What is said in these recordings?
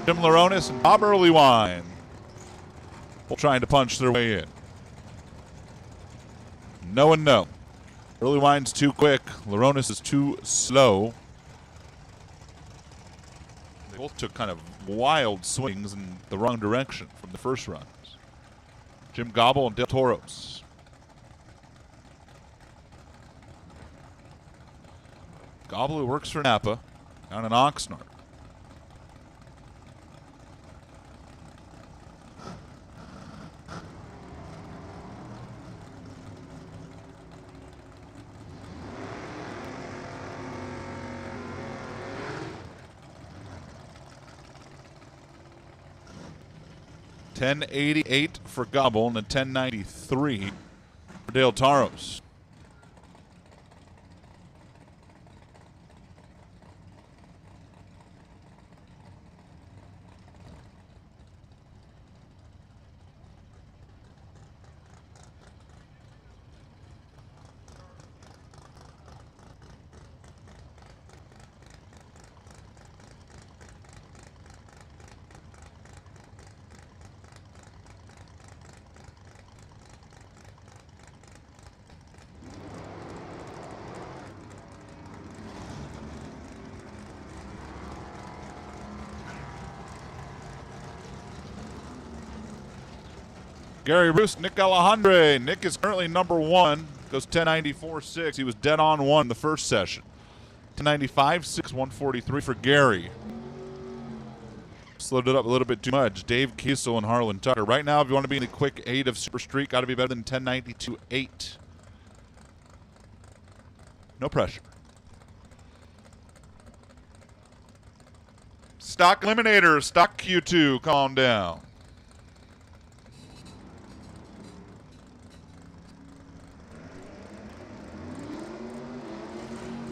Jim Laronis and Bob Earlywine trying to punch their way in. No and no. Earlywine's too quick. Laronis is too slow. They both took kind of wild swings in the wrong direction from the first runs. Jim Gobble and Del Toros. Gobble, who works for Napa, down in Oxnard. $10.88 for Gobble and a $10.93 for Del Toros. Gary Roos, Nick Alejandre. Nick is currently number one. Goes 10.94.6. He was dead on one the first session. 10.95.6, 143 for Gary. Slowed it up a little bit too much. Dave Kiesel and Harlan Tucker. Right now, if you want to be in a quick 8 of Super Streak, got to be better than 10.92.8. No pressure. Stock Eliminator, Stock Q2, calm down.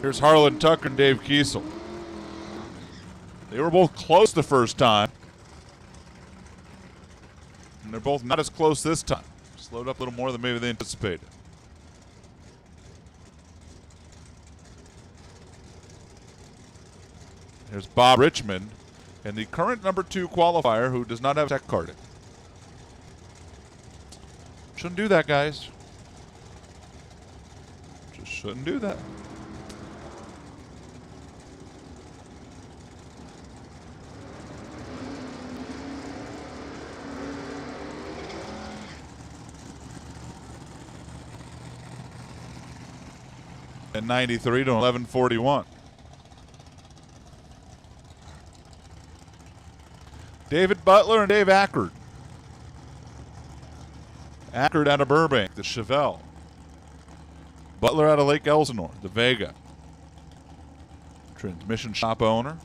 Here's Harlan Tucker and Dave Kiesel. They were both close the first time. And they're both not as close this time. Slowed up a little more than maybe they anticipated. Here's Bob Richmond and the current number 2 qualifier who does not have tech carding. Shouldn't do that, guys. Just shouldn't do that. At 93 to 11:41. David Butler and Dave Ackard. Ackard out of Burbank, the Chevelle. Butler out of Lake Elsinore, the Vega. Transmission shop owner.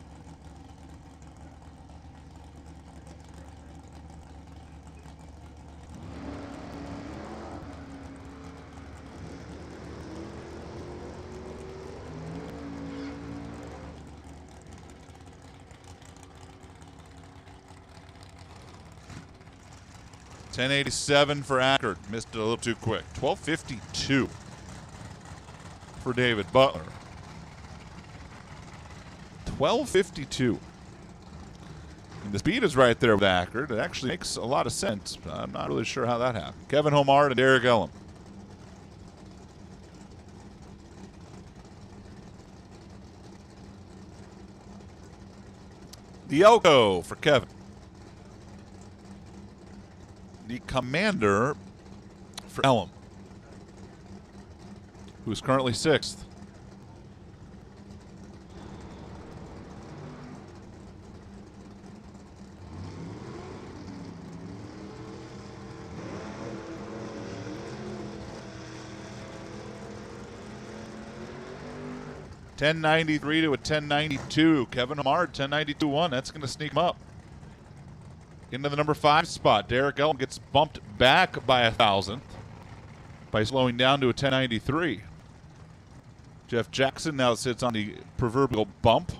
$10.87 for Ackard. Missed it a little too quick. $12.52 for David Butler. $12.52. And the speed is right there with Ackard. It actually makes a lot of sense. But I'm not really sure how that happened. Kevin Homard and Derek Ellum. The Elko for Kevin. The Commander for Ellum, who's currently 6th. $10.93 to a $10.92. Kevin Homard, 10.92.1. That's going to sneak him up into the number 5 spot. Derek Ellum gets bumped back by 1,000th by slowing down to a 10.93. Jeff Jackson now sits on the proverbial bump.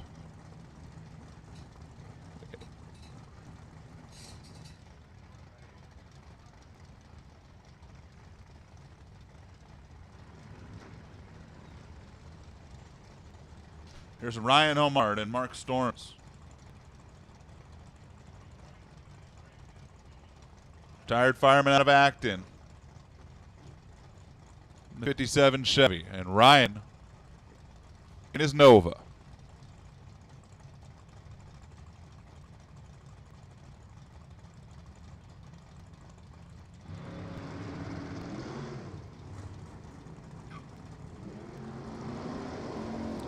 Here's Ryan Homard and Mark Storms. Retired fireman out of Acton. 57 Chevy. And Ryan in his Nova.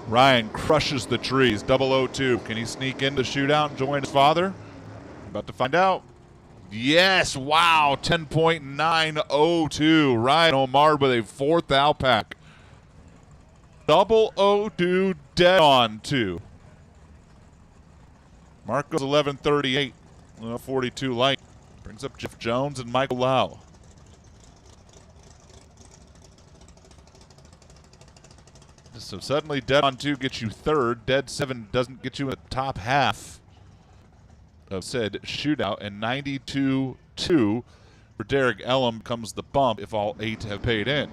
Ryan crushes the trees. 002. Can he sneak in to shootout and join his father? About to find out. Yes, wow, 10.902. Ryan Omar with a fourth Alpac. 002 dead on 2. Marco's 1138. 42 light. Brings up Jeff Jones and Michael Lau. So suddenly dead on 2 gets you third. Dead 7 doesn't get you in the top half of said shootout. And 92-2 for Derek Ellum comes the bump if all 8 have paid in.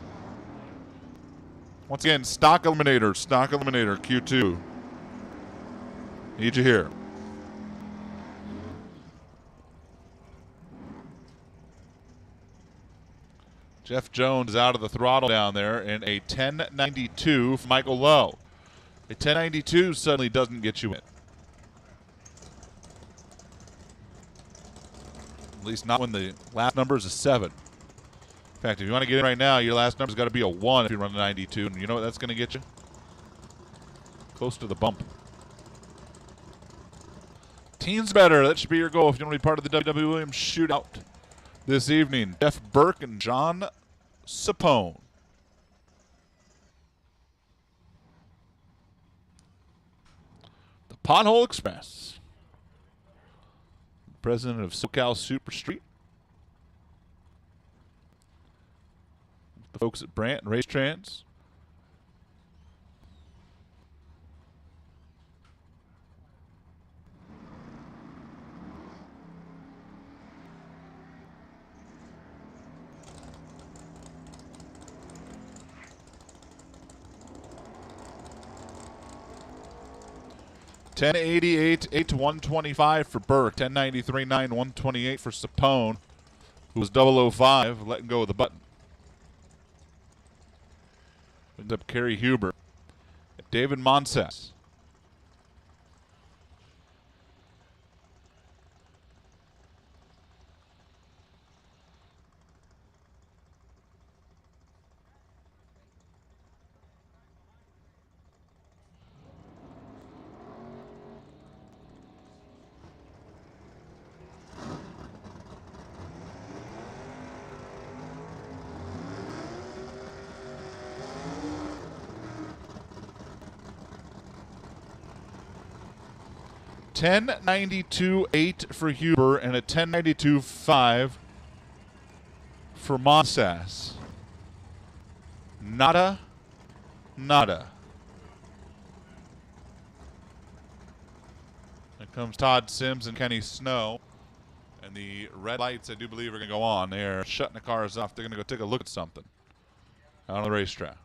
Once again, stock eliminator, Q2. Need you here. Jeff Jones is out of the throttle down there in a 10.92 for Michael Lowe. A 10.92 suddenly doesn't get you in. At least not when the last number is a 7. In fact, if you want to get in right now, your last number's got to be a 1 if you run a 92. And you know what that's going to get you? Close to the bump. Teens better. That should be your goal if you want to be part of the W.W. Williams shootout this evening. Jeff Burke and John Sapone. The Pothole Express. President of SoCal Super Street. The folks at Brant and Race Trans. $10.88, 8-125 for Burke. $10.93, 9-128 for Sapone, who was 005, letting go of the button. Ends up Kerry Huber. David Monsas. $10.92.8 for Huber and a $10.92.5 for Monsas. Nada. Here comes Todd Sims and Kenny Snow. And the red lights, I do believe, are going to go on. They're shutting the cars off. They're going to go take a look at something out on the racetrack.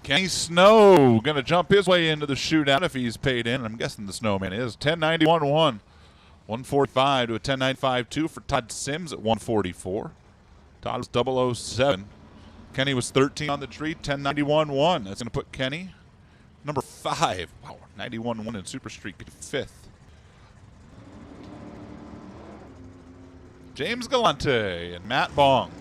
Kenny Snow going to jump his way into the shootout if he's paid in. I'm guessing the Snowman is. 1091-1. 145 to a 1095-2 for Todd Sims at 144. Todd was 007. Kenny was 13 on the tree, 1091-1. That's going to put Kenny number 5. Wow, 91-1 in Super Streak, 5th. James Galante and Matt Bong.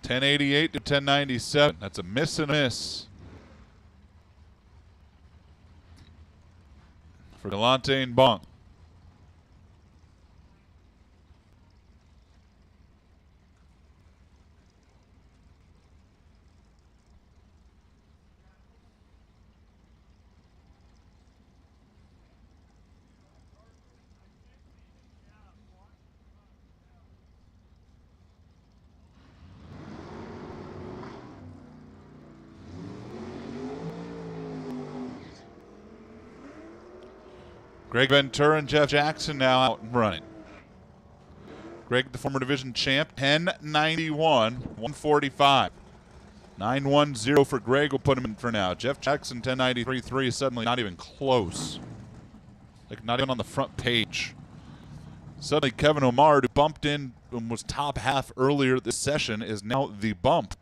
$10.88 to $10.97. That's a miss and a miss for Galante and Bong. Greg Ventura and Jeff Jackson now out and running. Greg, the former division champ, 1091, 145. 910 for Greg will put him in for now. Jeff Jackson, 1093.3 is suddenly not even close. Like not even on the front page. Suddenly Kevin Omar, who bumped in and was top half earlier this session, is now the bump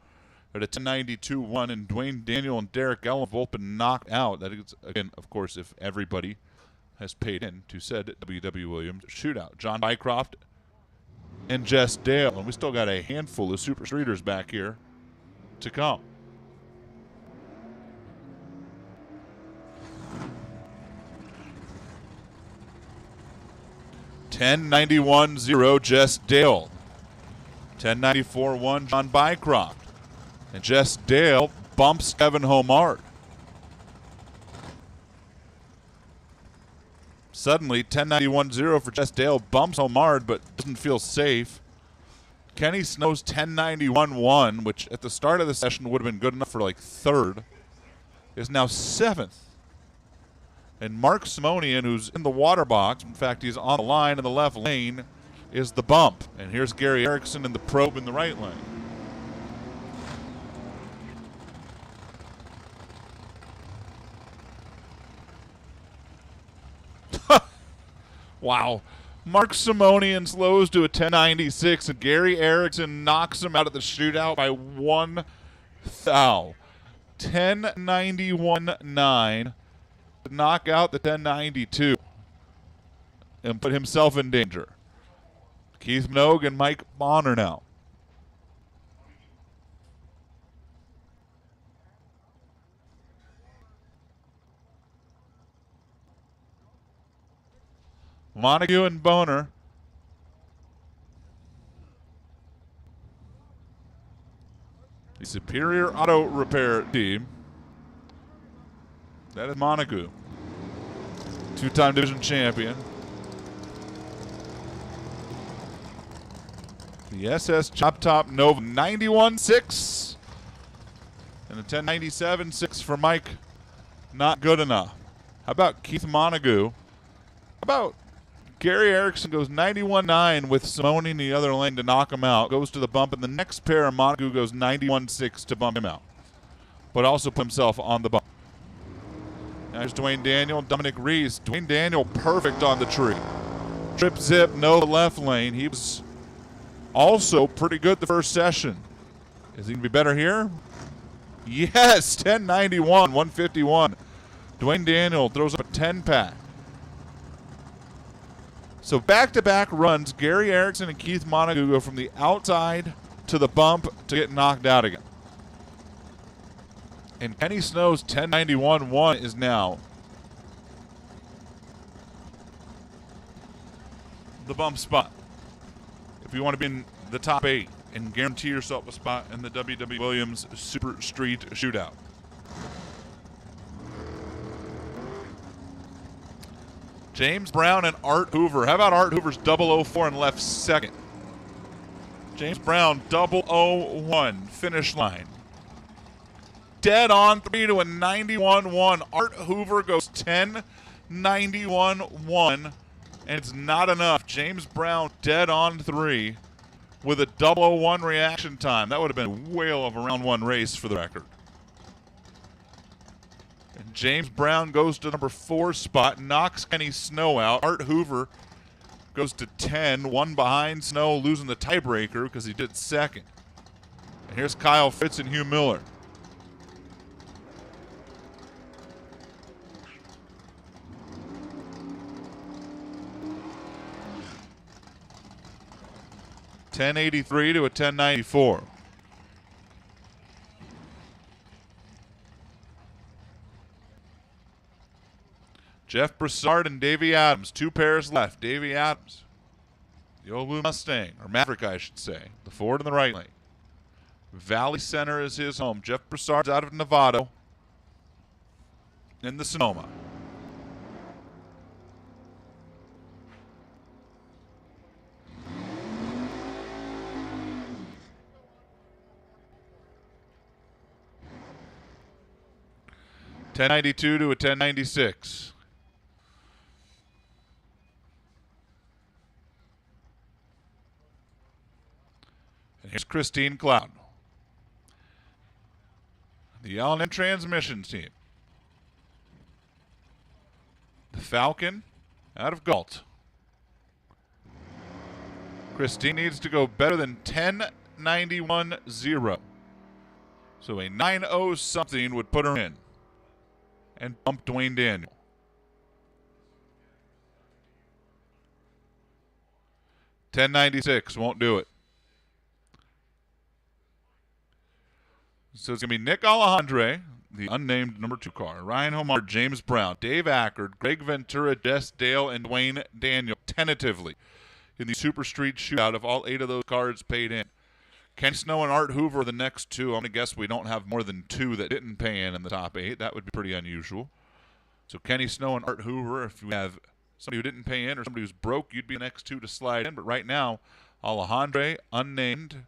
at a 1092-1. And Dwayne Daniel and Derek Ellen have both been knocked out. That is, again, of course, if everybody has paid in to said W.W. Williams shootout. John Bycroft and Jess Dale. And we still got a handful of Super Streeters back here to come. $10.91-0 Jess Dale. $10.94-1 John Bycroft. And Jess Dale bumps Kevin Homard. Suddenly, 1091-0 for Jess Dale bumps Homard, but doesn't feel safe. Kenny Snow's 1091-1, which at the start of the session would have been good enough for like 3rd, is now 7th. And Mark Simonian, who's in the water box, in fact, he's on the line in the left lane, is the bump. And here's Gary Erickson in the probe in the right lane. Wow. Mark Simonian slows to a 1096, and Gary Erickson knocks him out of the shootout by 1 foul. 1091-9 to knock out the 1092 and put himself in danger. Keith Minogue and Mike Bonner now. Montague and Boner. The Superior Auto Repair team. That is Montague. 2-time division champion. The SS Chop Top Nova 91-6. And a 1097-6 for Mike. Not good enough. How about Keith Montague? How about Gary Erickson goes 91-9 with Simone in the other lane to knock him out. Goes to the bump, and the next pair of Montague goes 91-6 to bump him out. But also put himself on the bump. Now here's Dwayne Daniel and Dominic Reese. Dwayne Daniel perfect on the tree. Trip zip, no left lane. He was also pretty good the first session. Is he going to be better here? Yes, 1091, 151. Dwayne Daniel throws up a 10-pack. So back-to-back runs, Gary Erickson and Keith Montague go from the outside to the bump to get knocked out again. And Kenny Snow's 1091-1 is now the bump spot. If you want to be in the top 8 and guarantee yourself a spot in the W.W. Williams Super Street Shootout. James Brown and Art Hoover. How about Art Hoover's 004 and left second? James Brown 001 finish line. Dead on 3 to a 91-1. Art Hoover goes 10-91-1 and it's not enough. James Brown dead on 3 with a 001 reaction time. That would have been a whale of a round 1 race for the record. And James Brown goes to number 4 spot, knocks Kenny Snow out. Art Hoover goes to 10, 1 behind Snow, losing the tiebreaker because he did second. And here's Kyle Fitz and Hugh Miller. $10.83 to a $10.94. Jeff Broussard and Davey Adams, 2 pairs left. Davey Adams, the old blue Mustang, or Maverick I should say, the Ford in the right lane. Valley Center is his home. Jeff Broussard's out of Novato in the Sonoma. $10.92 to a $10.96. And here's Christine Cloud, the L&M Transmissions team. The Falcon out of Galt. Christine needs to go better than 10.91.0. So a 9.0 something would put her in and bump Dwayne Daniel. $10.96 won't do it. So it's going to be Nick Alejandre, the unnamed number 2 car, Ryan Homard, James Brown, Dave Ackard, Greg Ventura, Jess Dale, and Dwayne Daniel tentatively in the Super Street Shootout if all 8 of those cards paid in. Kenny Snow and Art Hoover are the next 2. I'm going to guess we don't have more than 2 that didn't pay in the top 8. That would be pretty unusual. So Kenny Snow and Art Hoover, if you have somebody who didn't pay in or somebody who's broke, you'd be the next 2 to slide in. But right now, Alejandre, unnamed,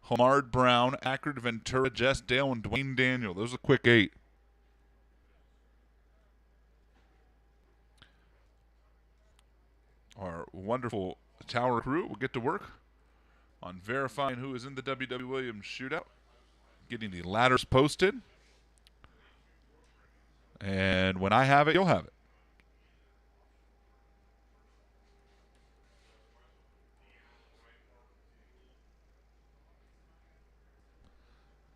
Homard, Brown, Ackard, Ventura, Jess Dale, and Dwayne Daniel. Those are quick 8. Our wonderful tower crew will get to work on verifying who is in the W.W. Williams shootout, getting the ladders posted. And when I have it, you'll have it.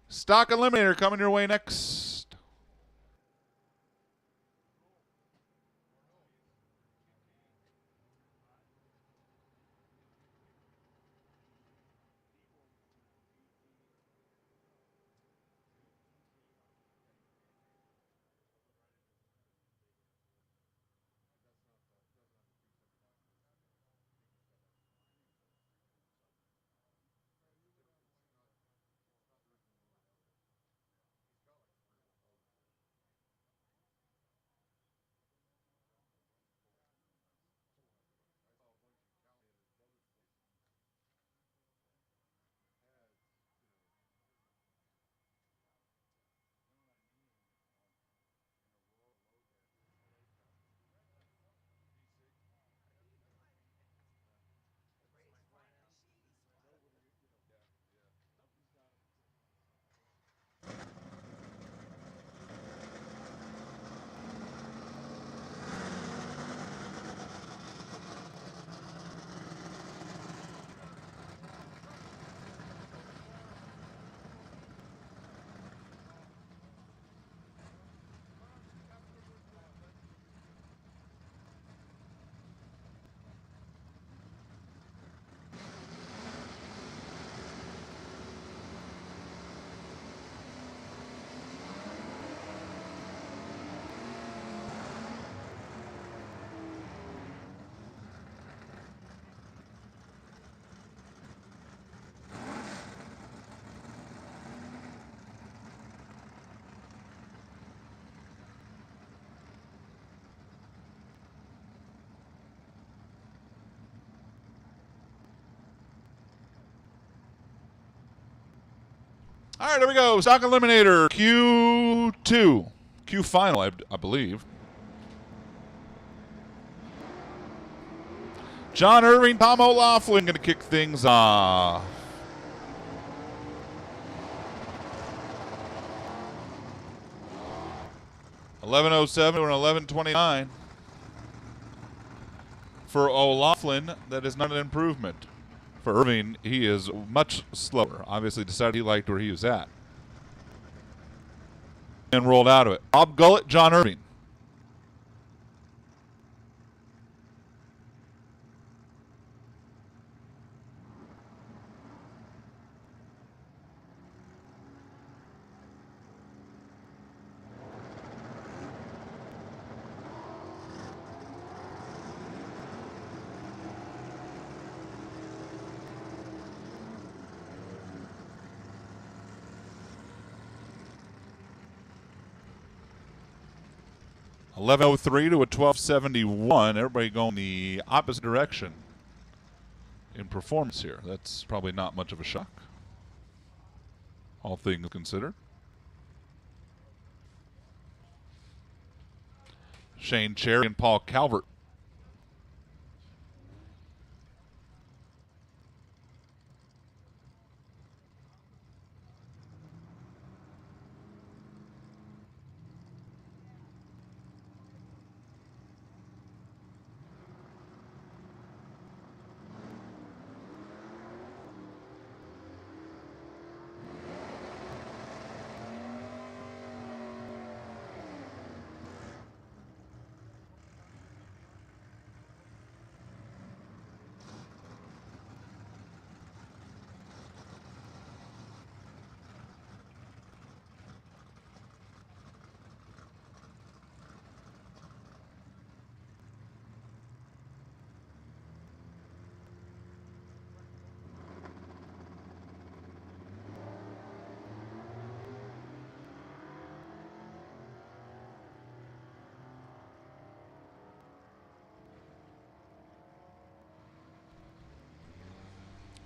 Stock Eliminator coming your way next. All right, here we go. Stock Eliminator Q2. Q final, I believe. John Irving, Tom O'Laughlin going to kick things off. $11:07 and $11:29. For O'Laughlin, that is not an improvement. For Irving, he is much slower. Obviously decided he liked where he was at. And rolled out of it. Bob Gullett, John Irving. $11:03 to a $12:71. Everybody going the opposite direction in performance here. That's probably not much of a shock, all things considered. Shane Cherry and Paul Calvert.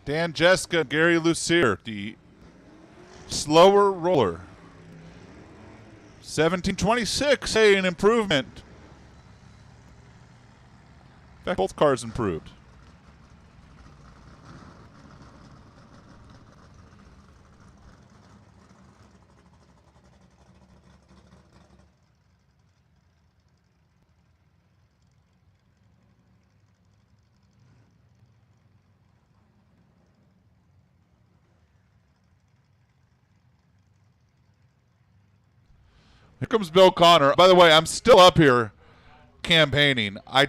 Dan Jeska, Gary Lucier, the slower roller. 17:26, hey, an improvement. In fact, both cars improved. Here comes Bill Connor. By the way, I'm still up here campaigning. I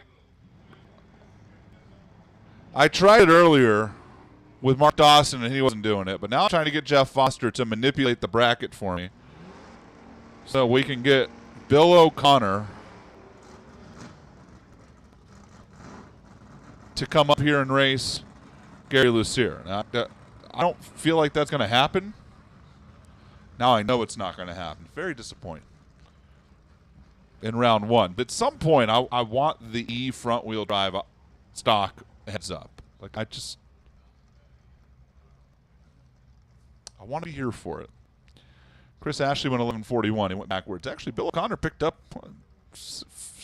tried it earlier with Mark Dawson, and he wasn't doing it. But now I'm trying to get Jeff Foster to manipulate the bracket for me so we can get Bill O'Connor to come up here and race Gary Lucier. Now, I don't feel like that's going to happen. Now I know it's not going to happen. Very disappointing in round one. But at some point, I want the E front-wheel drive stock heads up. Like, I want to be here for it. Chris Ashley went 11:41. He went backwards. Actually, Bill O'Connor picked up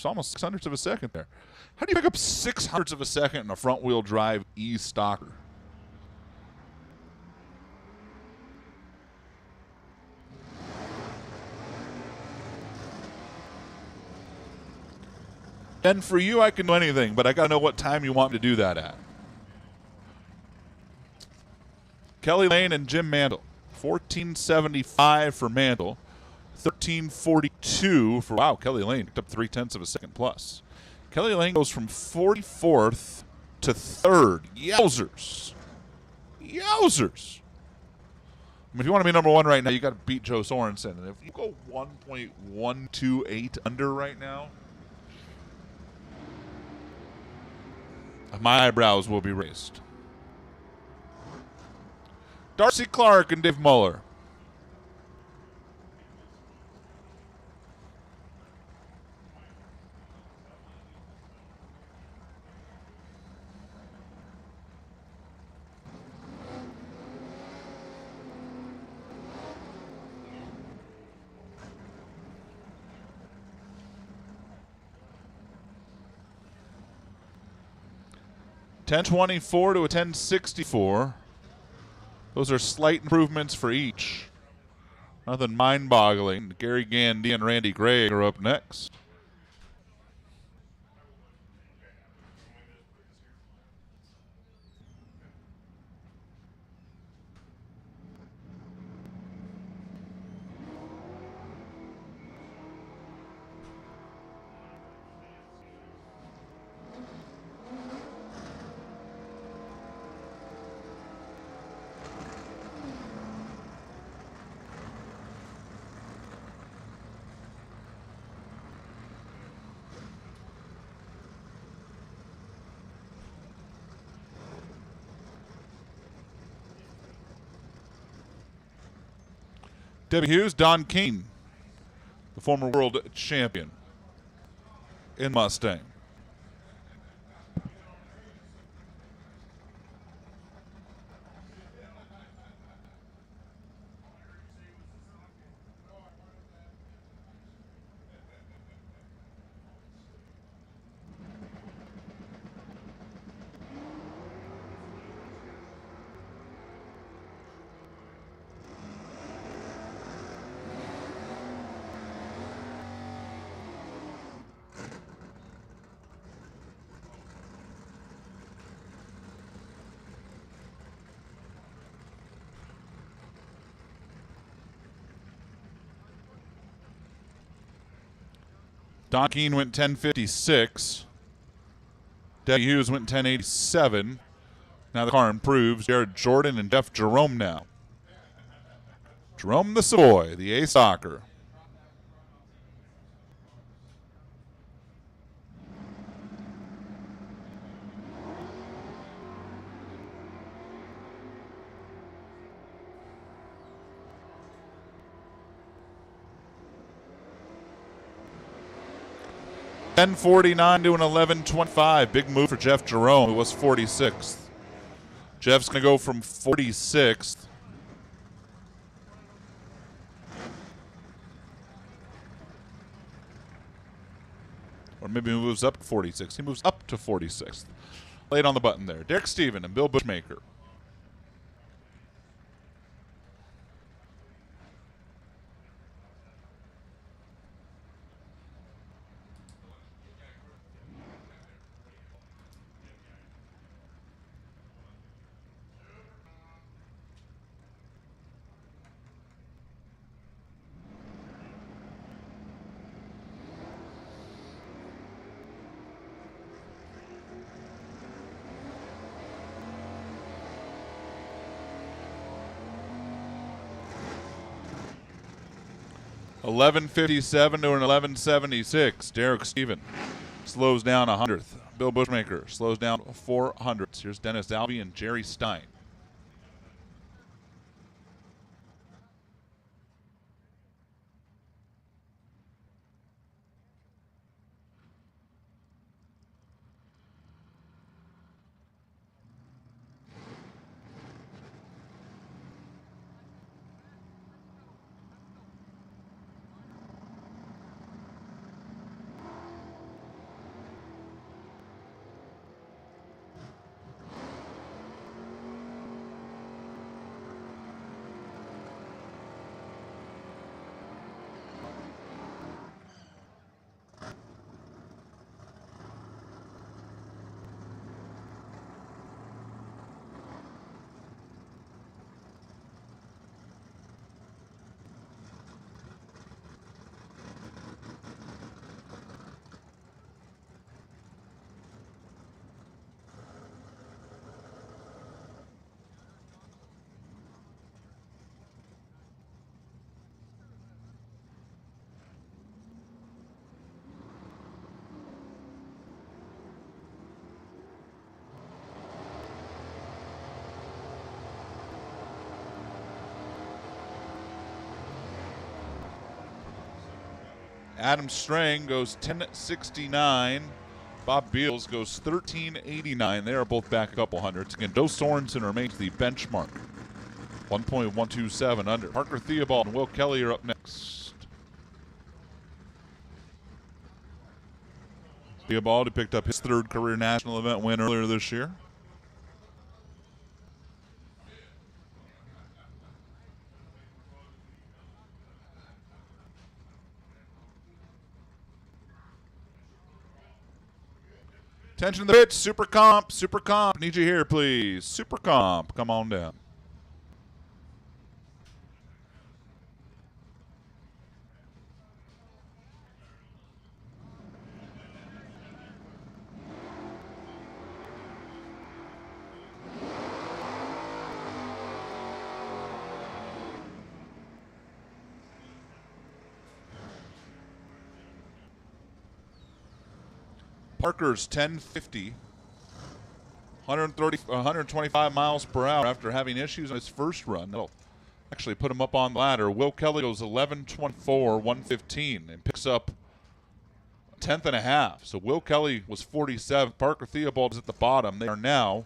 almost 600ths of a second there. How do you pick up 600ths of a second in a front-wheel drive E stocker? And for you, I can do anything, but I got to know what time you want me to do that at. Kelly Lane and Jim Mandel. 14:75 for Mandel. 13:42 for, wow, Kelly Lane picked up 0.3 of a second plus. Kelly Lane goes from 44th to 3rd. Yowzers. Yowzers. I mean, if you want to be number one right now, you got to beat Joe Sorensen. And if you go 1.128 under right now, my eyebrows will be raised. Darcy Clark and Dave Muller. 1024 to a 1064. Those are slight improvements for each. Nothing mind-boggling. Gary Gandy and Randy Gray are up next. Debbie Hughes, Don Keene, the former world champion in Mustang. Don Keene went 1056. Debbie Hughes went 1087. Now the car improves. Jared Jordan and Jeff Jerome now. Jerome the Savoy, the Ace Soccer. $10.49 to an $11.25. Big move for Jeff Jerome, who was 46th. Jeff's going to go from 46th. Or maybe he moves up to 46th. He moves up to 46th. Late on the button there. Derek Steven and Bill Bushmaker. $11.57 to an $11.76. Derek Steven slows down 100th. Bill Bushmaker slows down 400ths. Here's Dennis Albee and Jerry Stein. Adam Strang goes 10.69. Bob Beals goes 13.89. They are both back a couple hundreds. Again, Joe Sorensen remains the benchmark. 1.127 under. Parker Theobald and Will Kelly are up next. Theobald, who picked up his third career national event win earlier this year. Attention to the pitch. Super Comp. Super Comp. Need you here, please. Super Comp. Come on down. Parker's 1050, 125 miles per hour after having issues on his first run. That'll actually put him up on the ladder. Will Kelly goes 11:24, 115, and picks up a tenth and a half. So Will Kelly was 47th. Parker Theobald is at the bottom. They are now,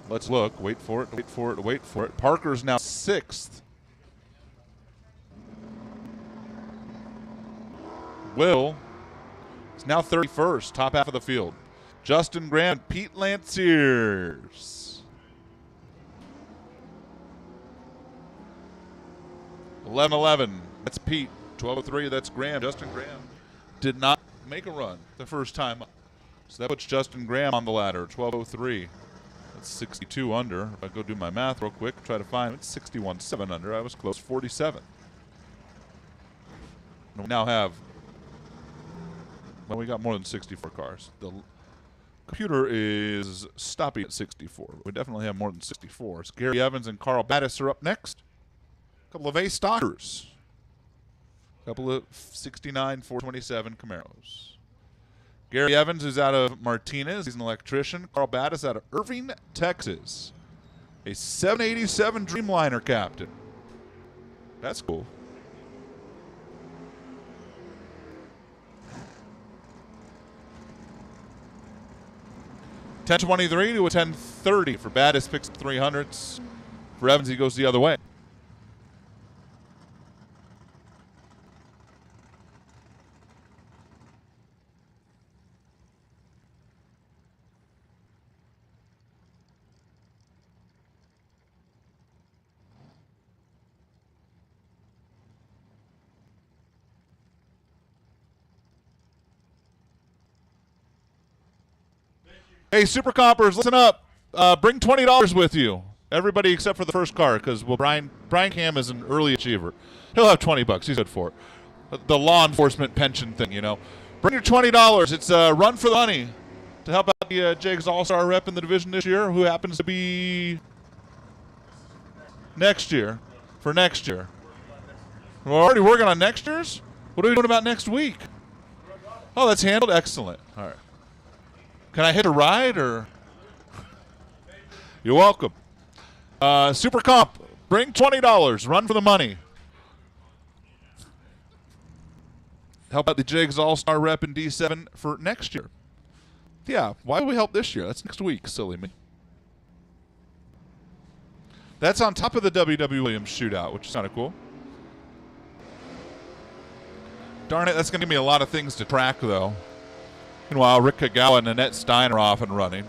let's look, wait for it, wait for it, wait for it. Parker's now 6th. Will is now 31st, top half of the field. Justin Graham, Pete Lanciers. 11:11, that's Pete. 12:03, that's Graham. Justin Graham did not make a run the first time up. So that puts Justin Graham on the ladder, 12:03. That's 62 under. If I go do my math real quick, try to find it, it's 61.7 under. I was close, 47. We now have, well, we got more than 64 cars. The computer is stopping at 64. We definitely have more than 64. So Gary Evans and Carl Battis are up next. A couple of A-Stockers. A couple of 69 427 Camaros. Gary Evans is out of Martinez. He's an electrician. Carl Battis out of Irving, Texas. A 787 Dreamliner captain. That's cool. $10.23 to a $10.30 for Battis. Picks up 300s. For Evans, he goes the other way. Hey, Super Compers, listen up. Bring $20 with you. Everybody except for the first car, because Brian Cam is an early achiever. He'll have $20. He's good for it. The law enforcement pension thing, you know. Bring your $20. It's a run for the money to help out the Jags All-Star rep in the division this year, who happens to be next year. For next year. We're already working on next year's? What are we doing about next week? Oh, that's handled? Excellent. All right. Can I hit a ride, or? You're welcome. Super Comp, bring $20. Run for the money. Help out the Jags All-Star rep in D7 for next year. Yeah, why would we help this year? That's next week, silly me. That's on top of the W.W. Williams shootout, which is kind of cool. Darn it, that's going to give me a lot of things to track, though. Meanwhile, Rick Kagawa and Annette Stein are off and running.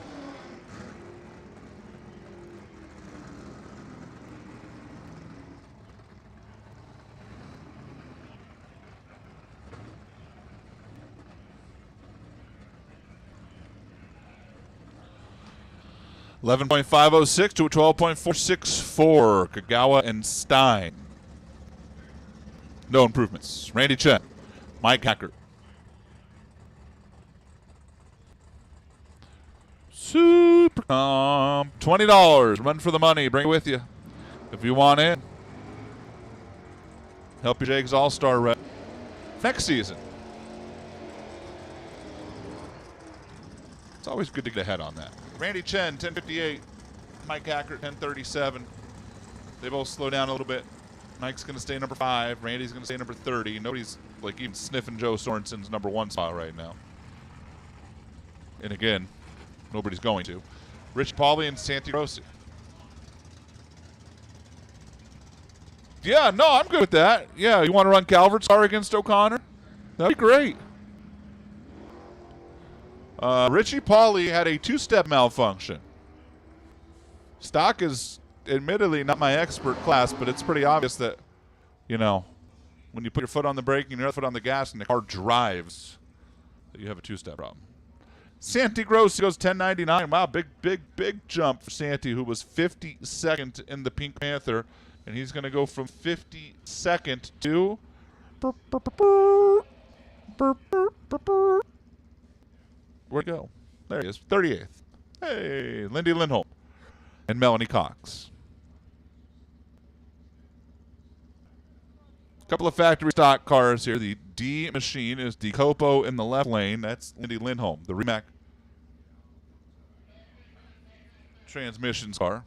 $11.506 to a $12.464. Kagawa and Stein. No improvements. Randy Chen. Mike Hacker. Super Comp. $20. Run for the money. Bring it with you if you want in. Help your Jags All-Star rep next season. It's always good to get ahead on that. Randy Chen, 1058. Mike Hacker, 1037. They both slow down a little bit. Mike's going to stay number 5. Randy's going to stay number 30. Nobody's like even sniffing Joe Sorensen's number 1 spot right now. And again, nobody's going to. Rich Pauly and Santi Rossi. Yeah, no, I'm good with that. Yeah, you want to run Calvert's car against O'Connor? That'd be great. Richie Pauly had a 2-step malfunction. Stock is admittedly not my expert class, but it's pretty obvious that, you know, when you put your foot on the brake and your other foot on the gas and the car drives, that you have a 2-step problem. Santi Grossi goes 10.99. Wow, big jump for Santi, who was 52nd in the Pink Panther, and he's going to go from 52nd to where'd he go? There he is, 38th. Hey, Lindy Lindholm and Melanie Cox. A couple of factory stock cars here. The D machine is the Copo in the left lane. That's Lindy Lindholm, the Rimac transmissions car.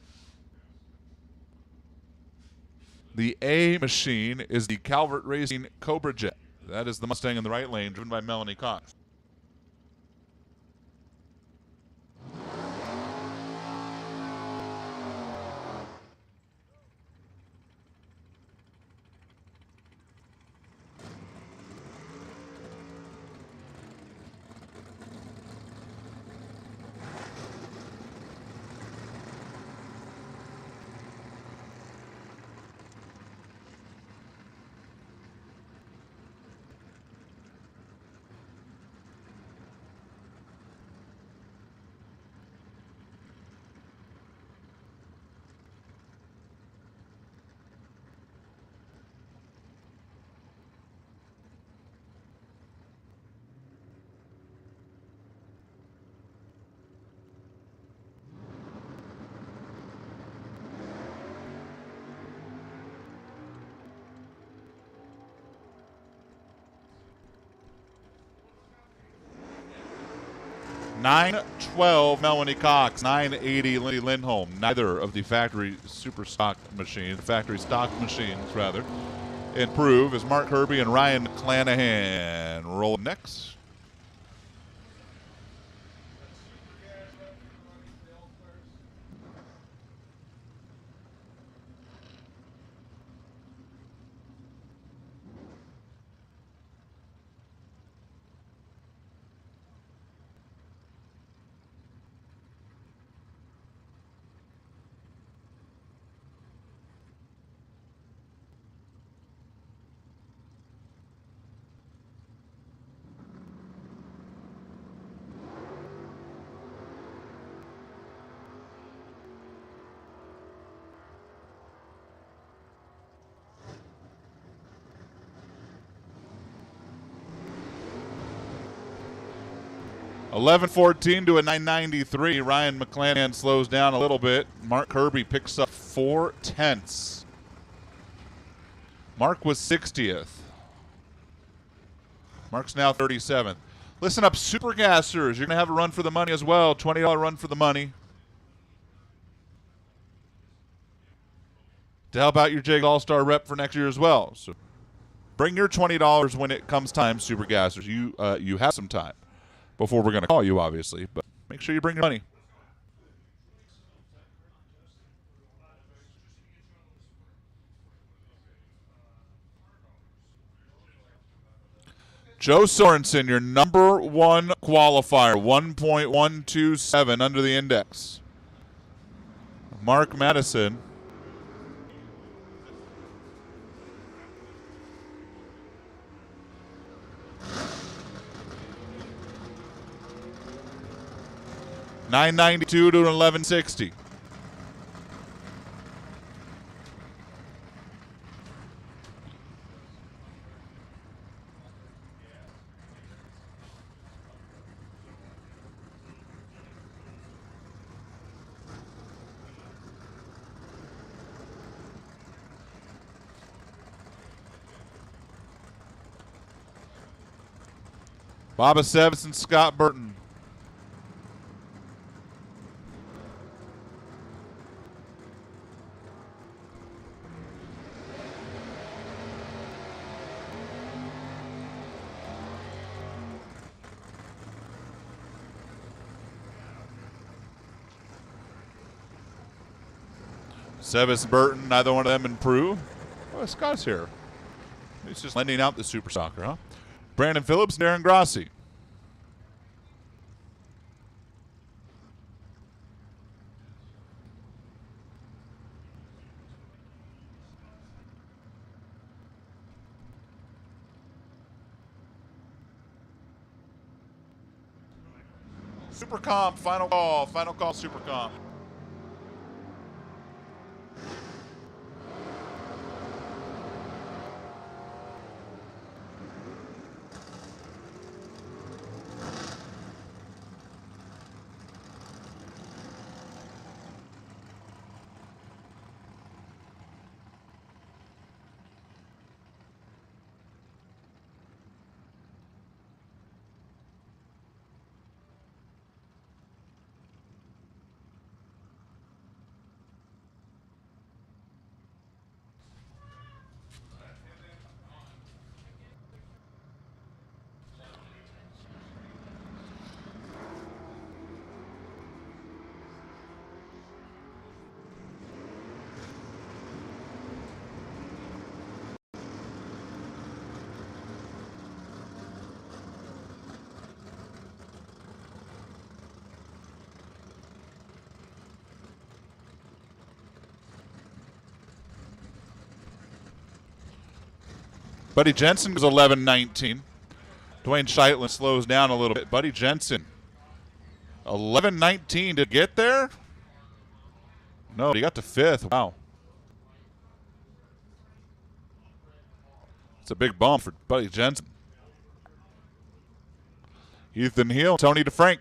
The A machine is the Calvert Racing Cobra Jet. That is the Mustang in the right lane, driven by Melanie Cox. $9.12 Melanie Cox, $9.80 Lindy Lindholm. Neither of the factory stock machines rather, improve as Mark Kirby and Ryan McClanahan roll next. $11.14 to a $9.93. Ryan McClanahan slows down a little bit. Mark Kirby picks up 4/10. Mark was 60th. Mark's now 37th. Listen up, Super Gassers. You're going to have a run for the money as well. $20 run for the money. To help out your JIG All-Star rep for next year as well. So bring your $20 when it comes time, Super Gassers. You have some time before we're going to call you, obviously. But make sure you bring your money. Joe Sorensen, your number one qualifier, 1.127 under the index. Mark Madison. $9.92 to $11.60. Baba Sevis and Scott Burton. Sevis and Burton, neither one of them improve. Oh, Scott's here. He's just lending out the Super Soccer, huh? Brandon Phillips, Darren Grossi. Super Comp, final call, Super Comp. Buddy Jensen was 11:19. Dwayne Scheitland slows down a little bit. Buddy Jensen, 11:19 to get there? No, he got to 5th. Wow. It's a big bump for Buddy Jensen. Ethan Hill, Tony DeFrank.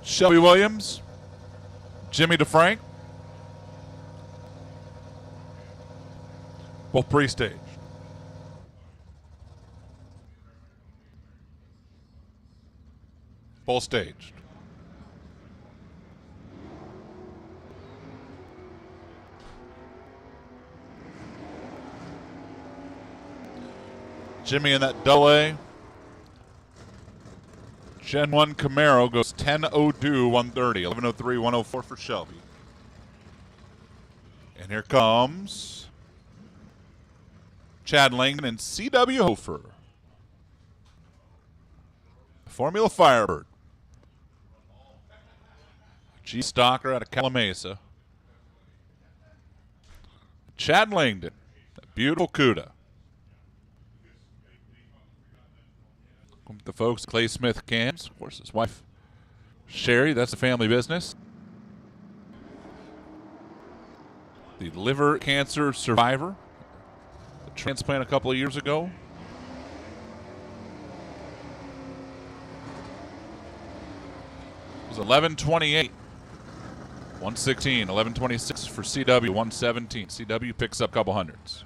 Shelby Williams, Jimmy DeFrank, both pre-staged. Both staged. Jimmy in that double A. Gen 1 Camaro goes 10:02, 130, 11:03, 104 for Shelby. And here comes Chad Langdon and C.W. Hofer. Formula Firebird. G. Stalker out of Calamasa. Chad Langdon, that beautiful CUDA. The folks, Clay Smith Cams, of course, his wife, Sherry, that's the family business. The liver cancer survivor, the transplant a couple of years ago. It was 11:28, 116, 11:26 for CW, 117. CW picks up a couple hundreds.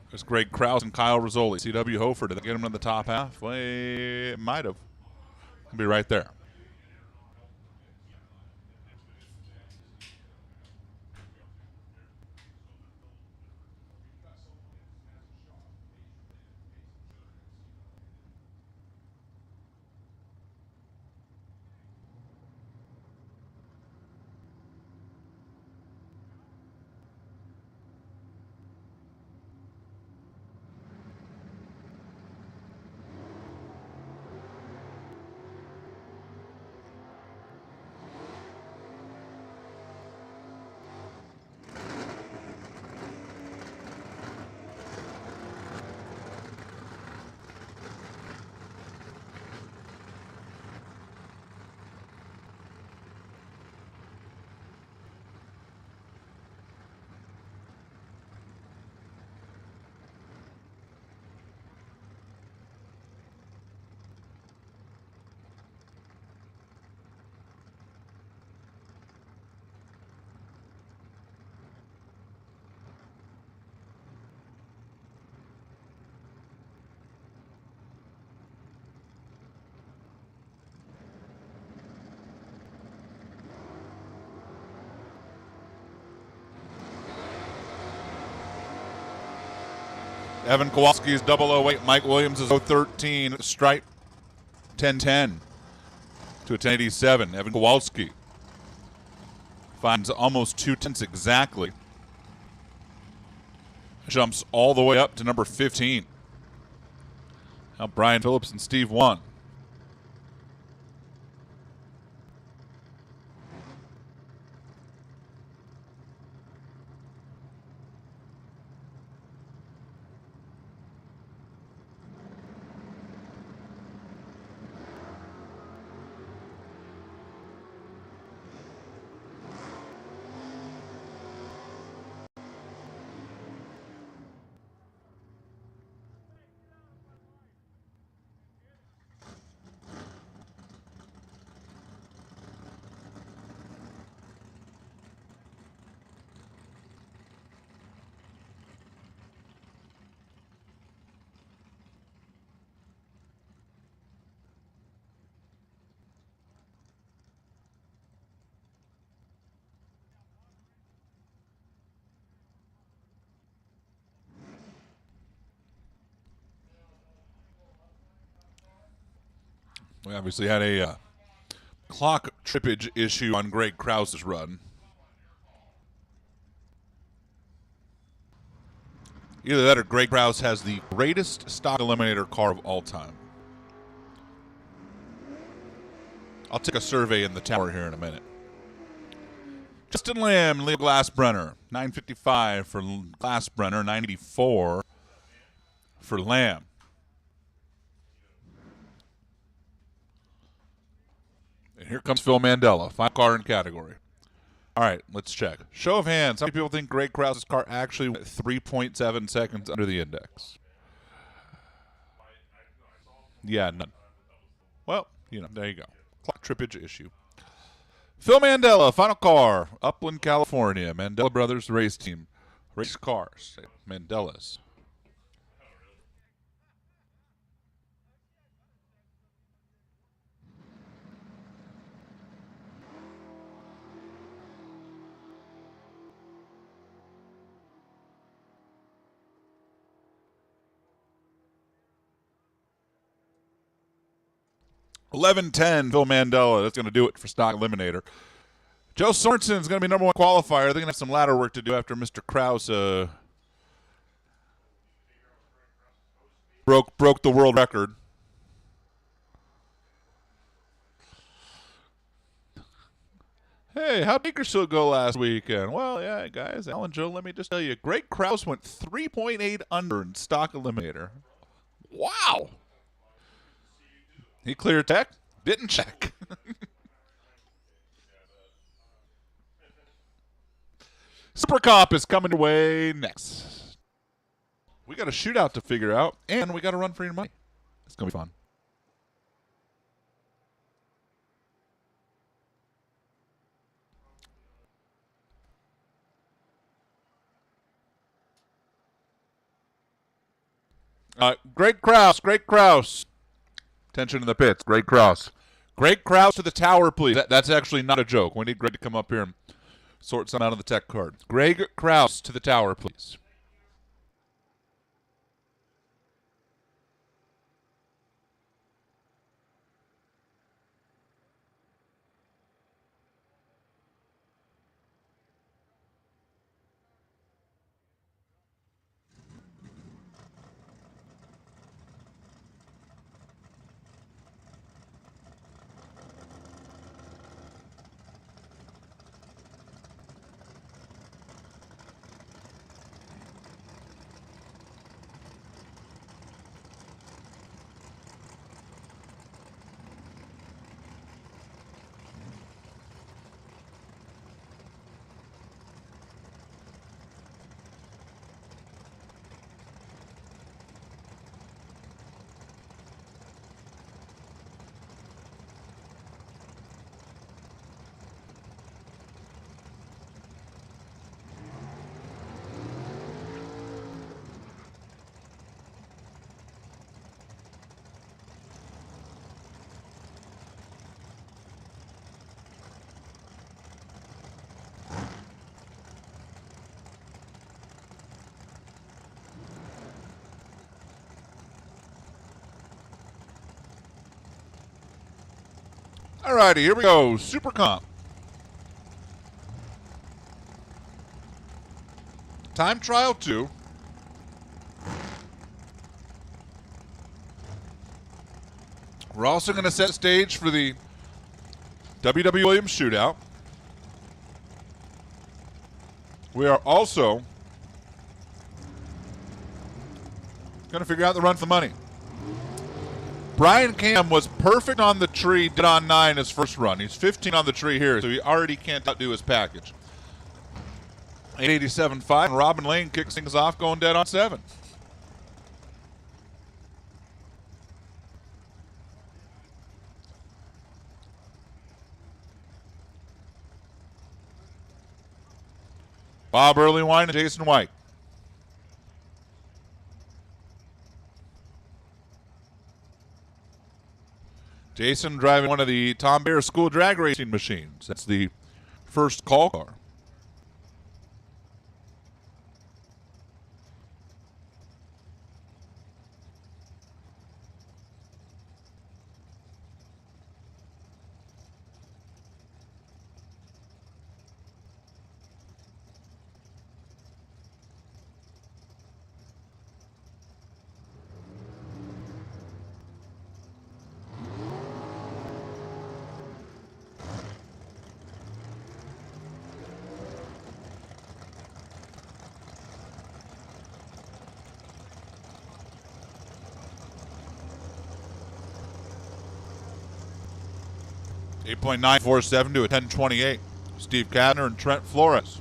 There's Greg Krause and Kyle Rizzoli. C.W. Hofer, did they get him to the top half? Well, it might have. He'll be right there. Evan Kowalski is 008. Mike Williams is 013. Stripe 1010 to a 1087. Evan Kowalski finds almost 2 tenths exactly. Jumps all the way up to number 15. Now Brian Phillips and Steve 1. We obviously had a clock trippage issue on Greg Krause's run. Either that or Greg Krause has the greatest stock eliminator car of all time. I'll take a survey in the tower here in a minute. Justin Lamb, Leo Glassbrenner, 955 for Glassbrenner, 984 for Lamb. And here comes Phil Mandela, 5 car in category. All right, let's check. Show of hands. How many people think Greg Krause's car actually went 3.7 seconds under the index? Yeah, none. Well, there you go. Clock trippage issue. Phil Mandela, final car, Upland, California. Mandela Brothers race team. Race cars. Mandela's. $11.10, Phil Mandela. That's going to do it for Stock Eliminator. Joe Sorensen is going to be number 1 qualifier. They're going to have some ladder work to do after Mr. Krause broke the world record. Hey, how'd Bakersfield go last weekend? Well, yeah, guys, Alan Joe, let me just tell you, Greg Krause went 3.8 under in Stock Eliminator. Wow. He cleared tech? Didn't check. Super Cop is coming your way next. We got a shootout to figure out, and we got to run for your money. It's going to be fun. Greg Krause. Attention in the pits. Greg Krause to the tower, please. That's actually not a joke. We need Greg to come up here and sort some out of the tech card. Greg Krause to the tower, please. All righty, here we go. Super Comp. Time trial 2. We're also going to set stage for the W.W. Williams shootout. We are also going to figure out the run for the money. Brian Cam was perfect on the tree, did on 9 his first run. He's 15 on the tree here, so he already can't outdo his package. 887.5, and Robin Lane kicks things off going dead on 7. Bob Earlywine and Jason White. Jason driving one of the Tom Bear school drag racing machines. That's the first call car. .947 to a 10:28. Steve Cadner and Trent Flores.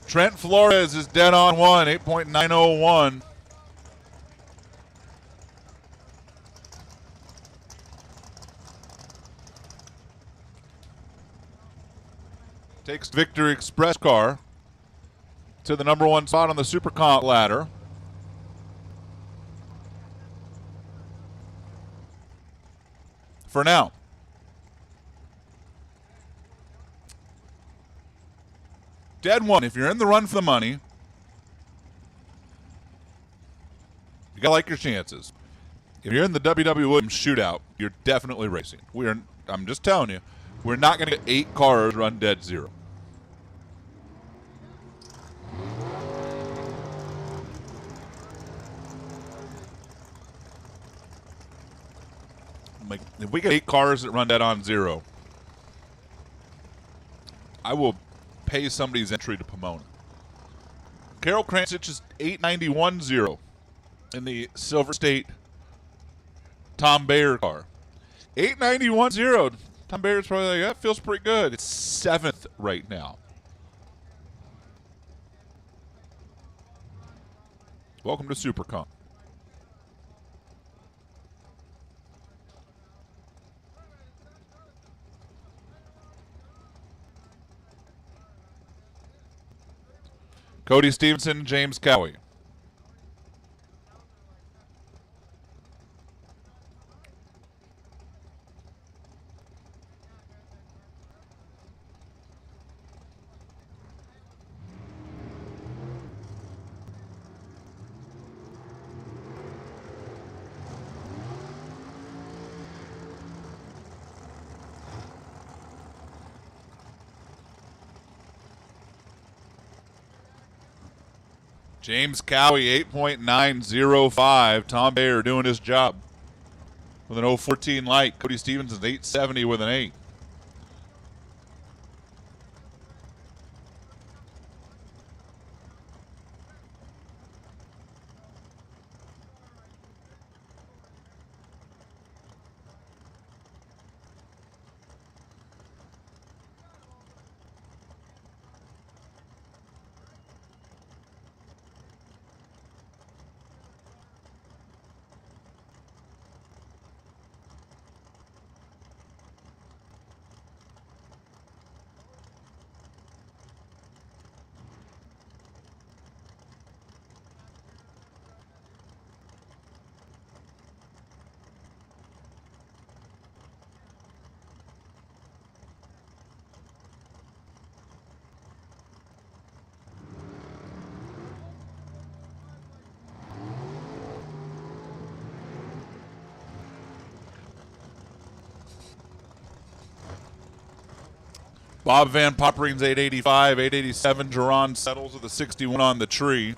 Trent Flores is dead on 1, 8.901. Takes Victory Express car to the number 1 spot on the Super Comp ladder. For now. Dead 1, if you're in the run for the money, you gotta like your chances. If you're in the W.W. Williams shootout, you're definitely racing. I'm just telling you, we're not gonna get 8 cars run dead 0. Like, if we get 8 cars that run dead on 0, I will pay somebody's entry to Pomona. Carol Krantzich is 891.0 in the Silver State Tom Bayer car. 891.0. Tom Bayer's probably like, that feels pretty good. It's 7th right now. Welcome to SuperComp. Cody Stevenson, James Cowie. James Cowie, 8.905. Tom Bayer doing his job with an 014 light. Cody Stevenson's 870 with an 8. Bob Van Poppering's 885, 887. Jerron settles with a 61 on the tree.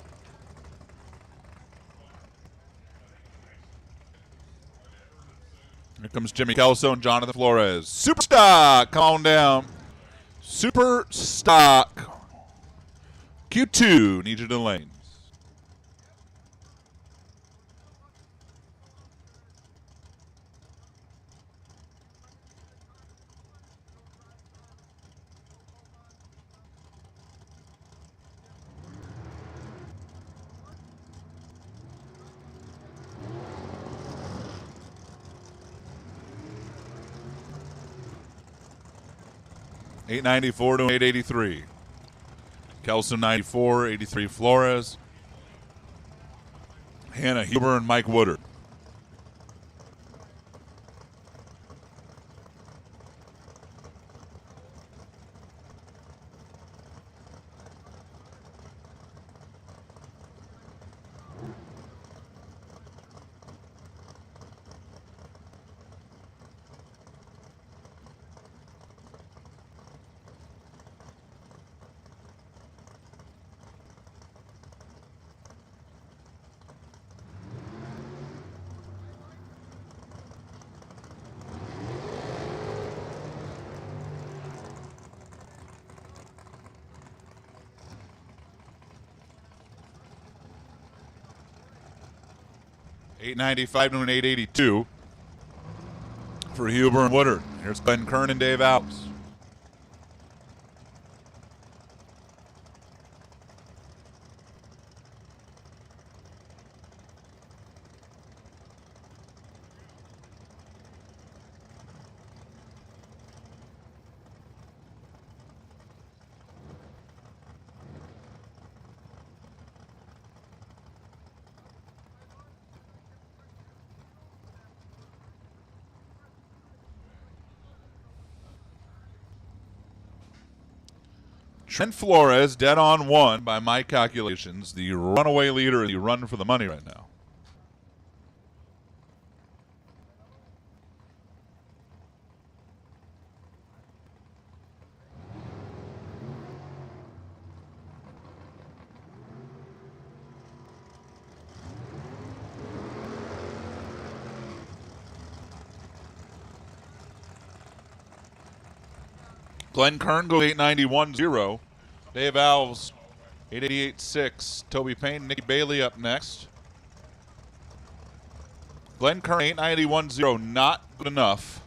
Here comes Jimmy Kelso and Jonathan Flores. Super stock, come on down. Super stock. Q2, need you to the lanes. $894 to $883. Kelso 94, 83 Flores. Hannah Huber and Mike Woodard. $895 to an $882 for Huber and Woodard. Here's Glenn Kern and Dave Alves. Trent Flores, dead on one by my calculations, the runaway leader of the run for the money right now. Glenn Kern goes 891.0. Dave Alves 888.6. Toby Payne, Nikki Bailey up next. Glenn Kern 891.0. Not good enough.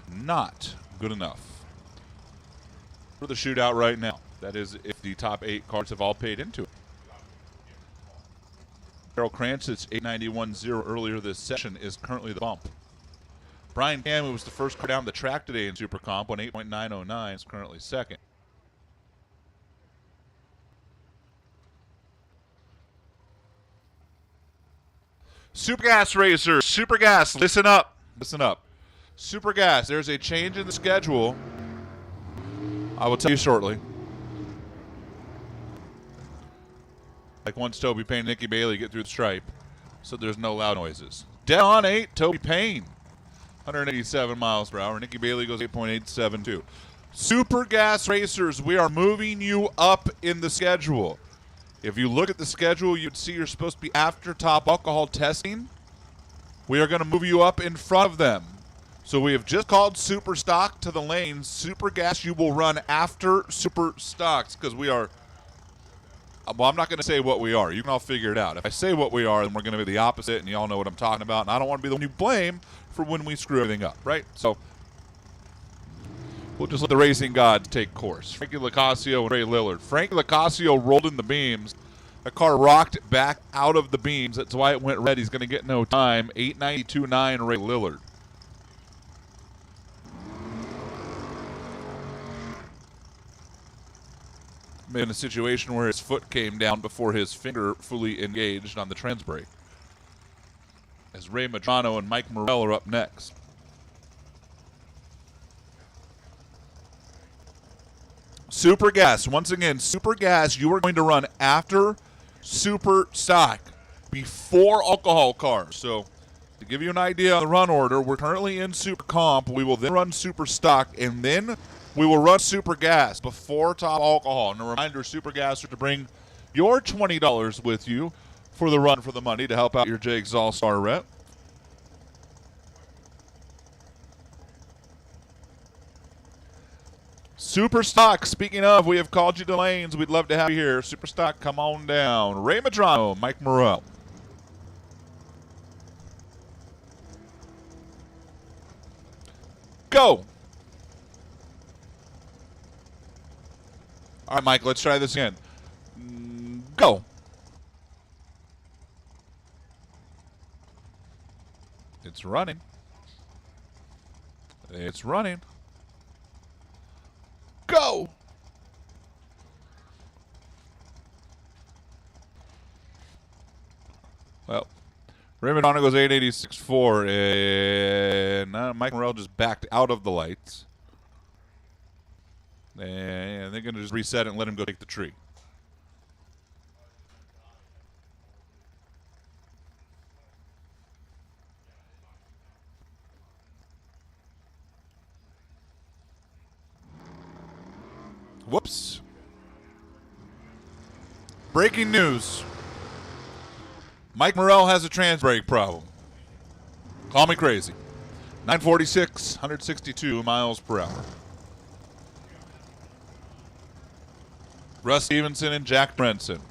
Not good enough for the shootout right now. That is if the top 8 cards have all paid into it. Carol Crance's 891.0 earlier this session is currently the bump. Brian Cam, who was the first car down the track today in Super Comp on 8.909, is currently second. Super Gas Racers, Super Gas, listen up. Listen up. Super Gas, there's a change in the schedule. I will tell you shortly. Like once Toby Payne and Nikki Bailey get through the stripe, so there's no loud noises. Dead on 8, Toby Payne. 187 miles per hour. Nikki Bailey goes 8.872. Super Gas Racers, we are moving you up in the schedule. If you look at the schedule, you'd see you're supposed to be after top alcohol testing. We are going to move you up in front of them. So we have just called Super Stock to the lanes. Super Gas, you will run after Super Stocks because we are. Well, I'm not going to say what we are. You can all figure it out. If I say what we are, then we're going to be the opposite, and you all know what I'm talking about. And I don't want to be the one you blame for when we screw everything up, right? So we'll just let the racing gods take course. Frankie Lacasio and Ray Lillard. Frankie Lacasio rolled in the beams. The car rocked back out of the beams. That's why it went red. He's going to get no time. 892.9 Ray Lillard. In a situation where his foot came down before his finger fully engaged on the trans brake. As Ray Madrano and Mike Morell are up next. Super Gas. Once again, Super Gas, you are going to run after Super Stock, before alcohol cars. So To give you an idea on the run order, we're currently in Super Comp. We will then run Super Stock, and then we will run Super Gas before Top Alcohol. And a reminder, Super Gas are to bring your $20 with you for the run for the money to help out your Jake's All-Star rep. Super Stock, speaking of, we have called you to lanes. We'd love to have you here. Super Stock, come on down. Ray Madrano, Mike Morrell. Go. All right, Mike, let's try this again. Go. It's running. It's running. Go. Well, Raymond Donna goes 886.4, and Mike Morrell just backed out of the lights. And they're going to just reset it and let him go take the tree. Whoops. Breaking news. Mike Morrell has a trans brake problem. Call me crazy. 946, 162 miles per hour. Russ Stevenson and Jack Brenson.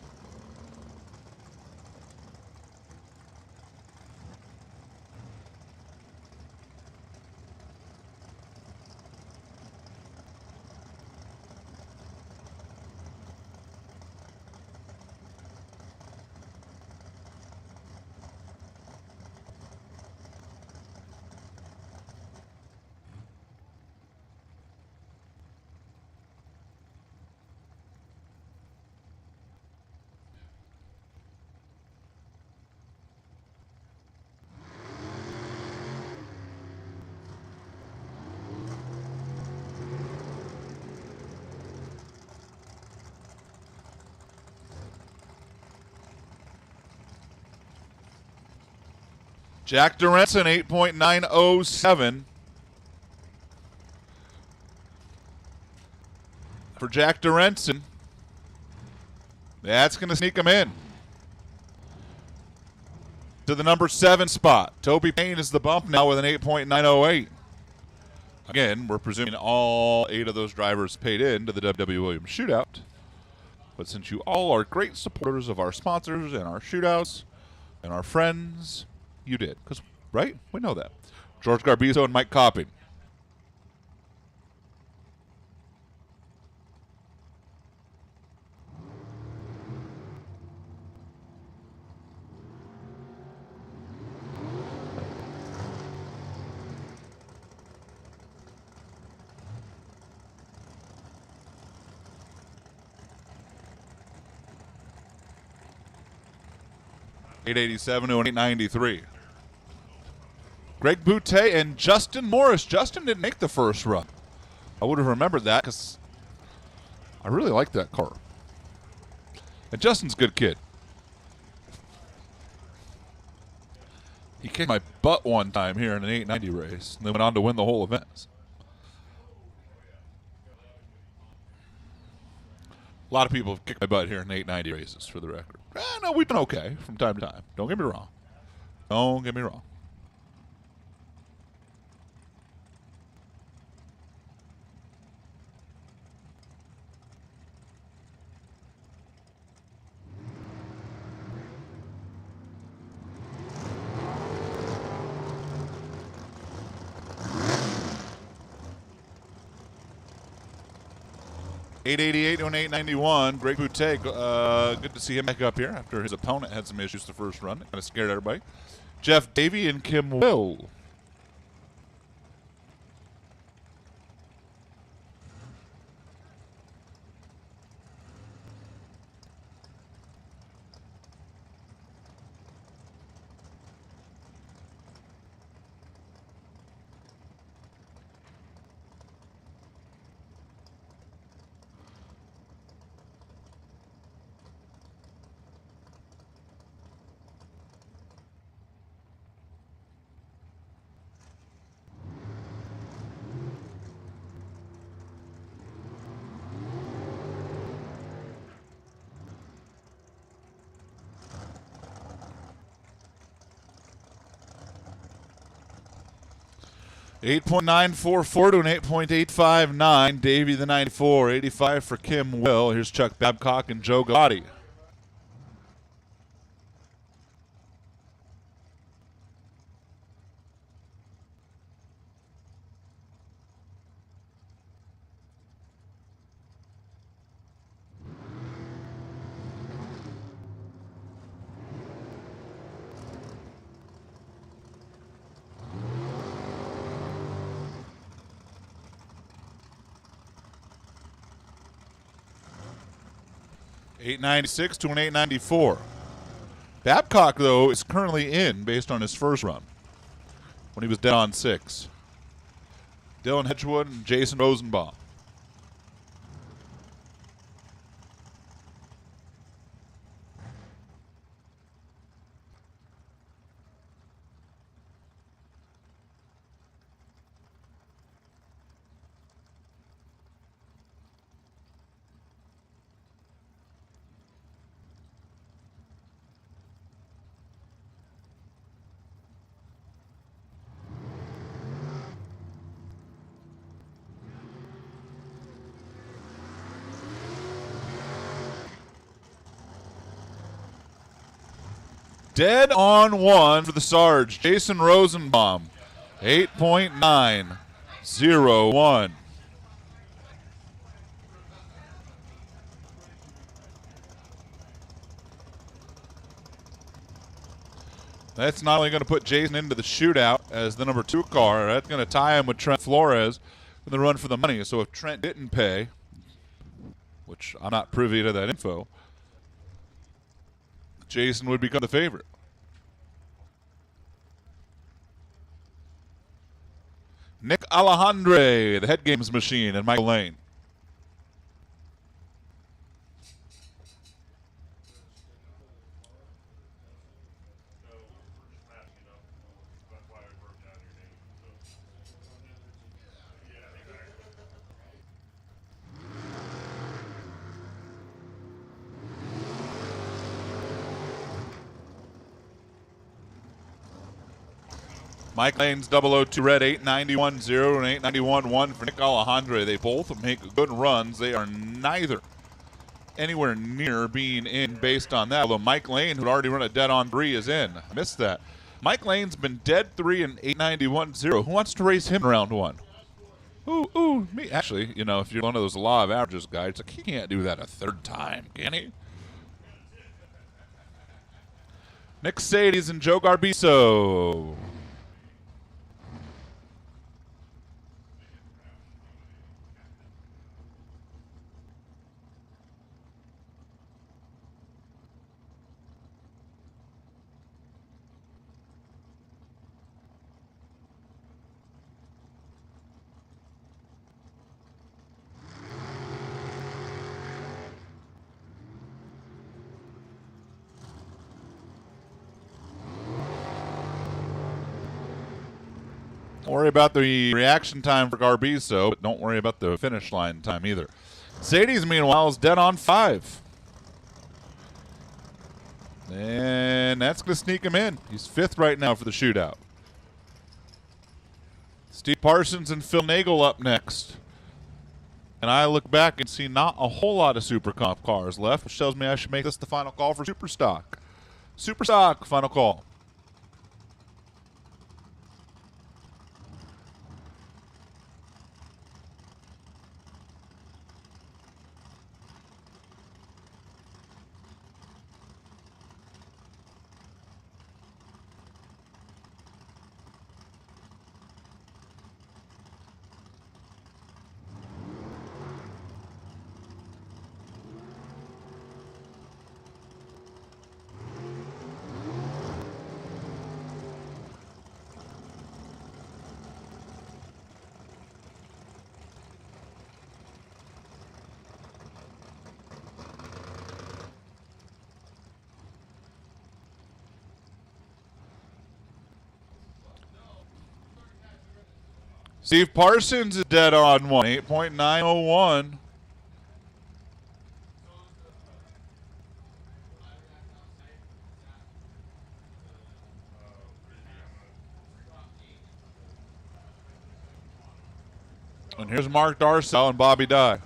Jack Dorenson, 8.907. For Jack Dorenson, that's going to sneak him in to the number 7 spot. Toby Payne is the bump now with an 8.908. Again, we're presuming all 8 of those drivers paid in to the W. Williams shootout. But since you all are great supporters of our sponsors and our shootouts and our friends, you did. Because, right? We know that. George Garbizo and Mike Copping. $887 to an $893. Greg Boutte and Justin Morris. Justin didn't make the first run. I would have remembered that because I really like that car. And Justin's a good kid. He kicked my butt one time here in an 890 race and then went on to win the whole event. A lot of people have kicked my butt here in 890 races, for the record. No, we've done okay from time to time. Don't get me wrong. Don't get me wrong. $888 to an $891. Greg Boutte, good to see him back up here after his opponent had some issues the first run. Kind of scared everybody. Jeff Davey and Kim Will. 8.944 to an 8.859. Davey the 94. 85 for Kim Will. Here's Chuck Babcock and Joe Gotti. $8.96 to an $8.94. Babcock, though, is currently in based on his first run when he was dead on 6. Dylan Hedgewood and Jason Rosenbaum. Dead on 1 for the Sarge. Jason Rosenbaum, 8.901. That's not only going to put Jason into the shootout as the number 2 car, that's going to tie him with Trent Flores in the run for the money. So if Trent didn't pay, which I'm not privy to that info, Jason would become the favorite. Nick Alejandre, the head games machine, and Michael Lane. Mike Lane's 002 red, 891.0 and 891.1 for Nick Alejandre. They both make good runs. They are neither anywhere near being in based on that. Although Mike Lane, who'd already run a dead on 3, is in. I missed that. Mike Lane's been dead 3 and 891.0. Who wants to race him in round 1? Ooh, me. Actually, you know, if you're one of those law of averages guys, like, he can't do that a third time, can he? Nick Sadie's and Joe Garbiso. Don't worry about the reaction time for Garbiso, but don't worry about the finish line time either. Sadie's, meanwhile, is dead on 5. And that's going to sneak him in. He's 5th right now for the shootout. Steve Parsons and Phil Nagel up next. And I look back and see not a whole lot of Super Comp cars left, which tells me I should make this the final call for Super Stock. Super Stock, final call. Steve Parsons is dead on 1, 8.901. And here's Mark Darsow and Bobby Dye.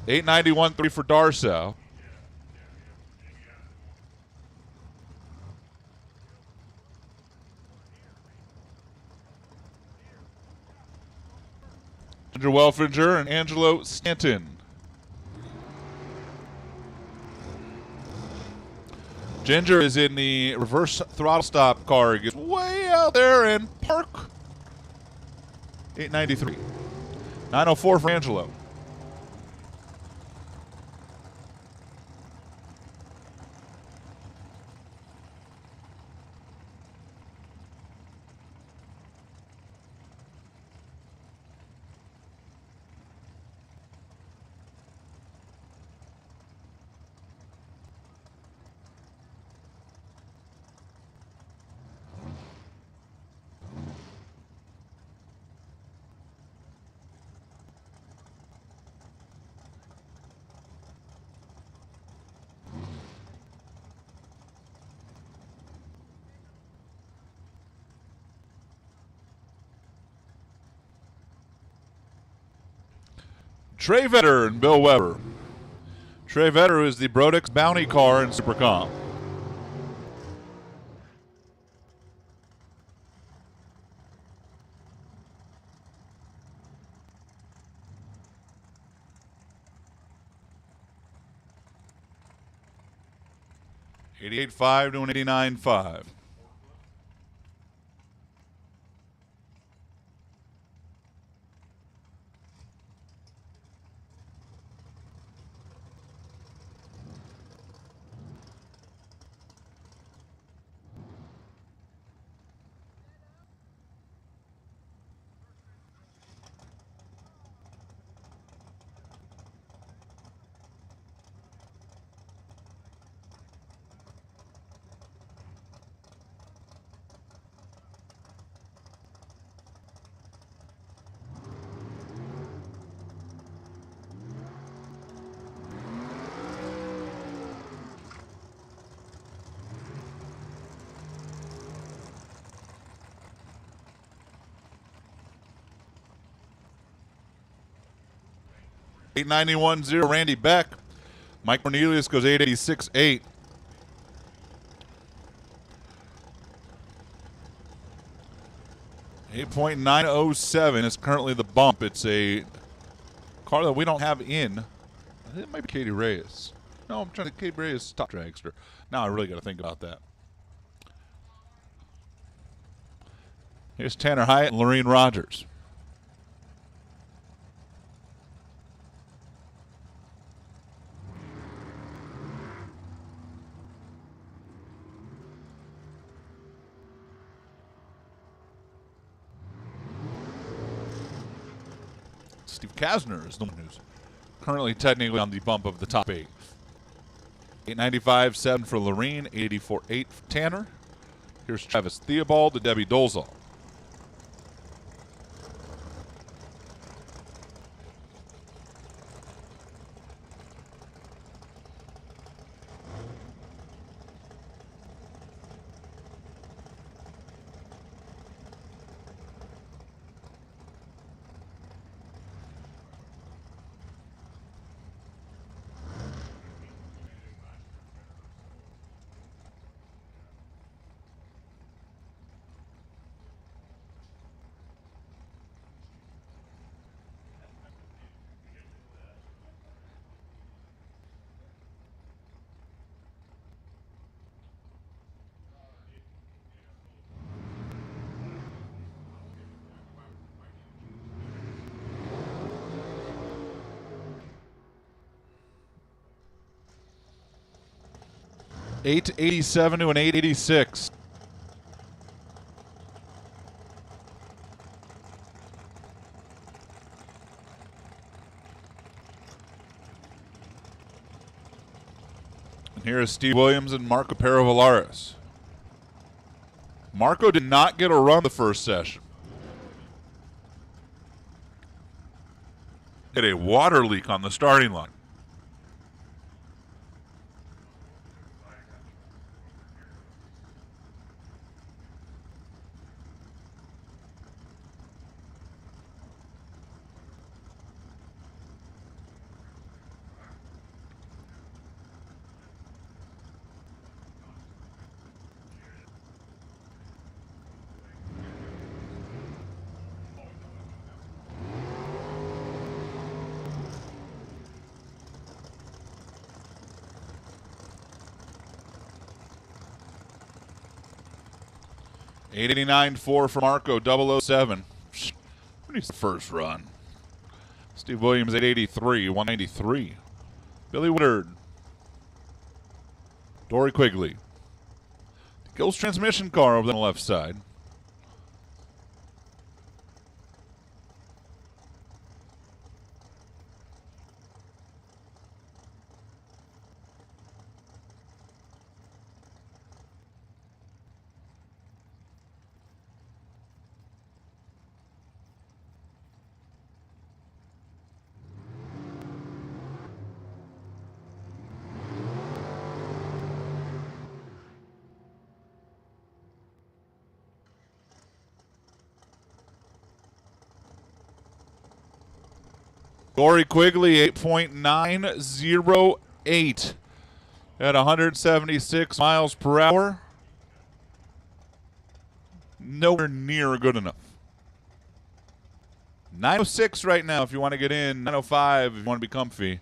$891.3 for Darsow. Ginger Welfinger and Angelo Stanton. Ginger is in the reverse throttle stop car. He gets way out there and park. 893. 904 for Angelo. Trey Vetter and Bill Weber. Trey Vetter is the Brodix Bounty car in Supercom. $88.5 to an $89.5. $891.0 Randy Beck. Mike Cornelius goes 886.8. $8.907 is currently the bump. It's a car that we don't have in. I think it might be Katie Reyes. No, I'm trying to Katie Reyes top dragster. Now I really got to think about that. Here's Tanner Hyatt and Lorene Rogers. Steve Kasner is the one who's currently technically on the bump of the top 8. 895.7 for Lorene, 84.8 for Tanner. Here's Travis Theobald to Debbie Dolzal. 887 to an 886. And here is Steve Williams and Marco Perovalaris. Marco did not get a run the first session. Had a water leak on the starting line. $889.4 for Marco, 007. Who needs the first run? Steve Williams, 883, 193. Billy Woodard. Dory Quigley. Gill's transmission car over on the left side. Dory Quigley, 8.908 at 176 miles per hour. Nowhere near good enough. 906 right now if you want to get in. 905 if you want to be comfy.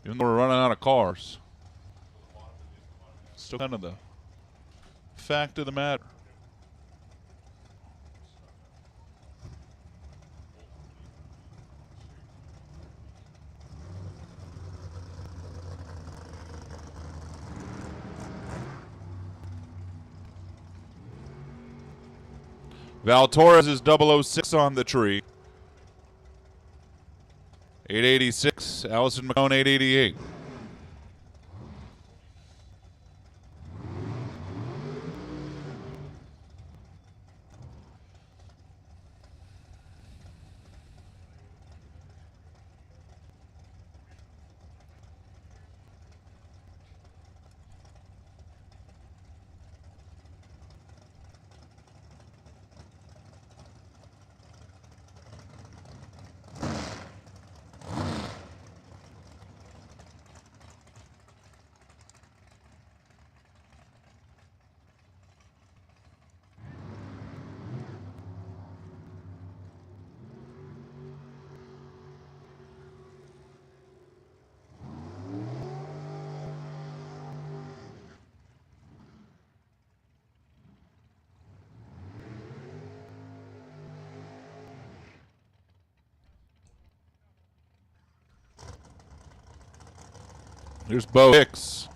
Even though we're running out of cars. Still kind of the fact of the matter. Val Torres is 006 on the tree. 886. Allison McCone, 888. Here's Bo Hicks.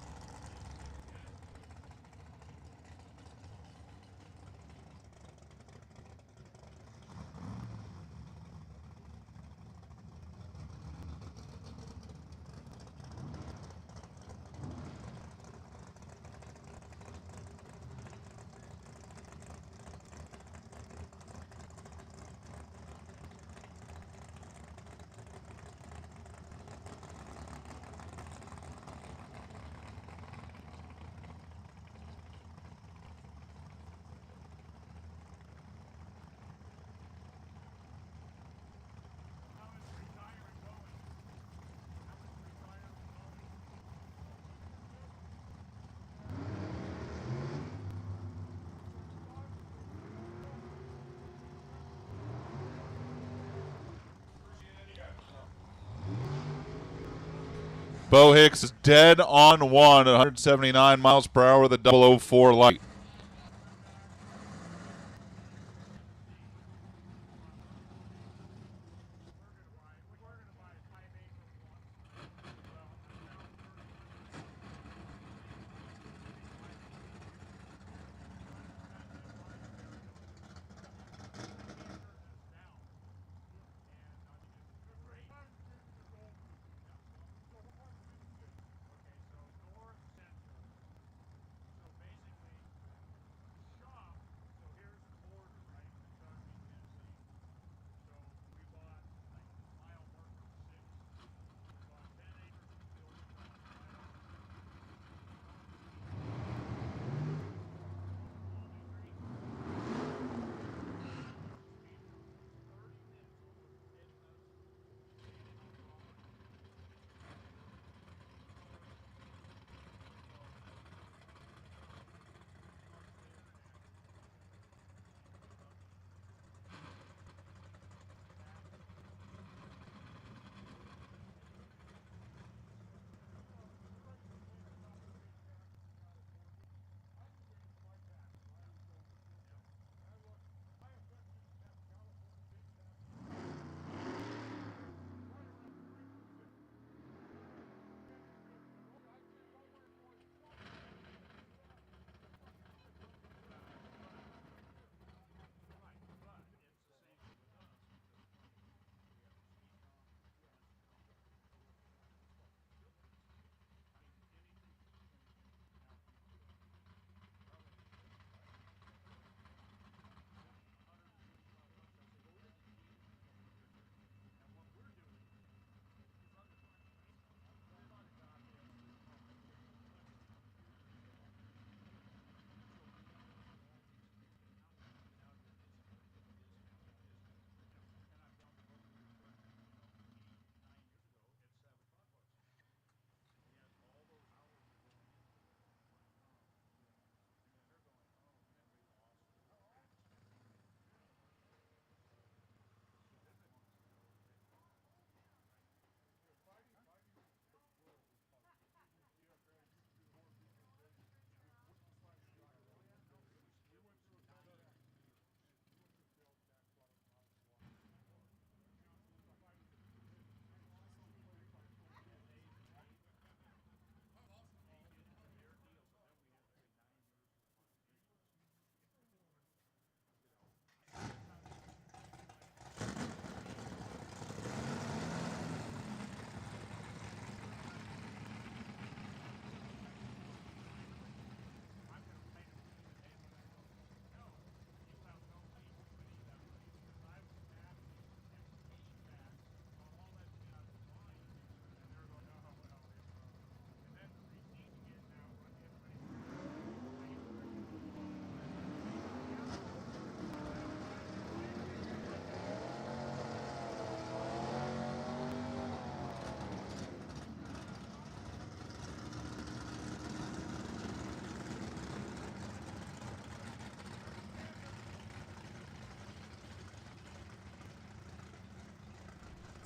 Bo Hicks is dead on one at 179 miles per hour with a 004 light.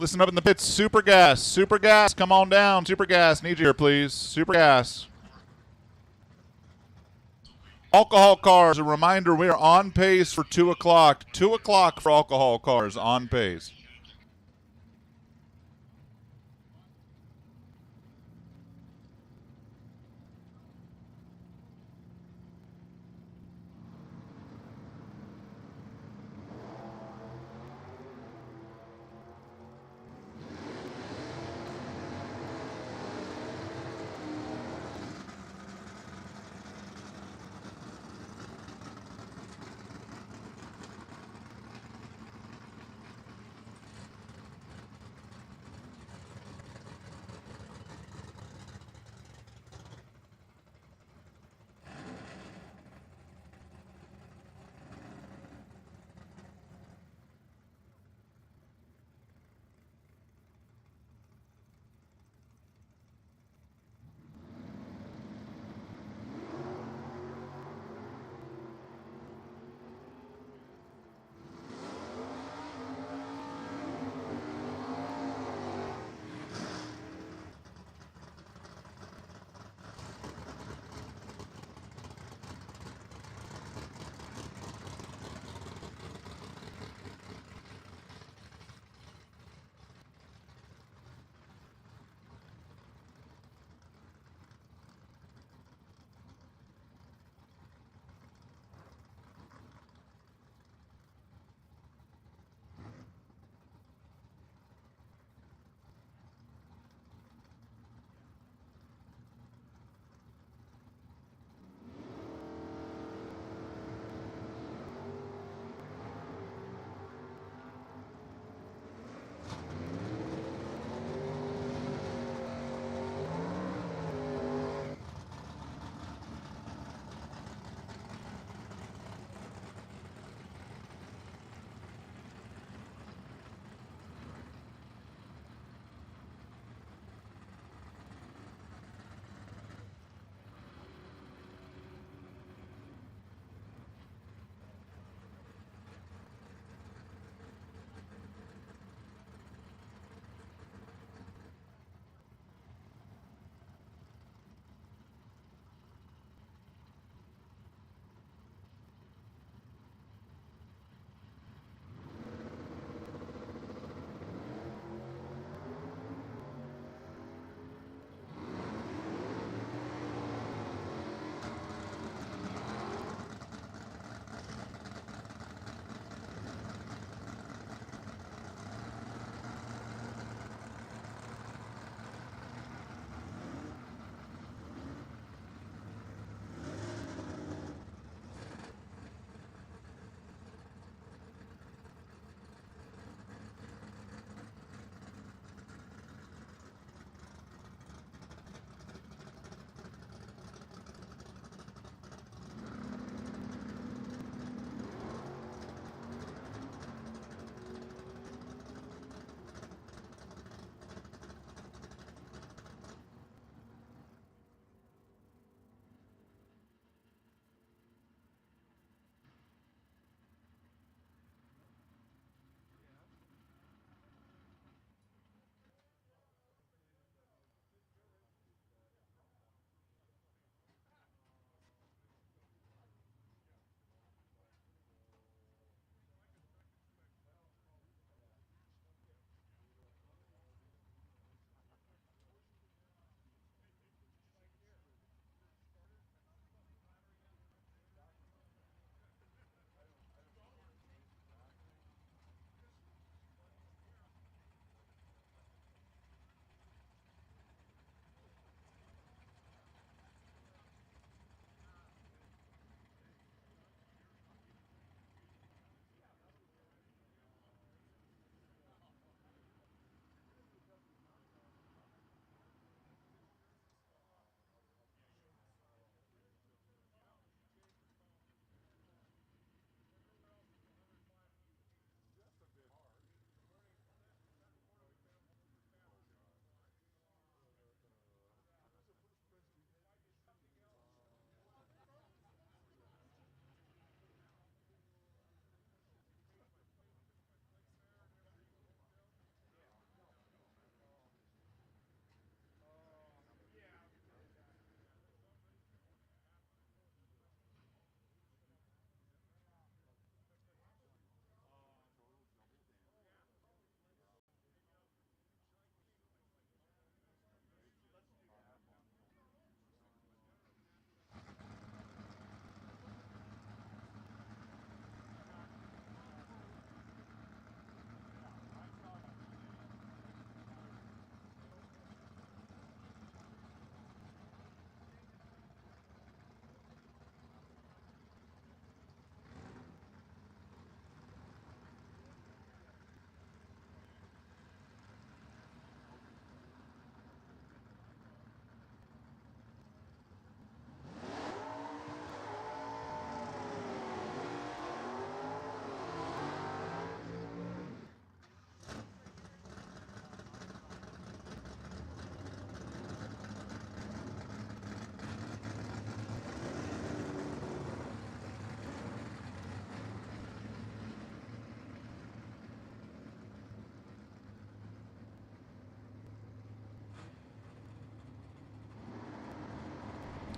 Listen up in the pits. Super gas. Super gas. Come on down. Super gas. Need you here, please. Super gas. Alcohol cars. A reminder, we are on pace for 2 o'clock. 2 o'clock for alcohol cars on pace.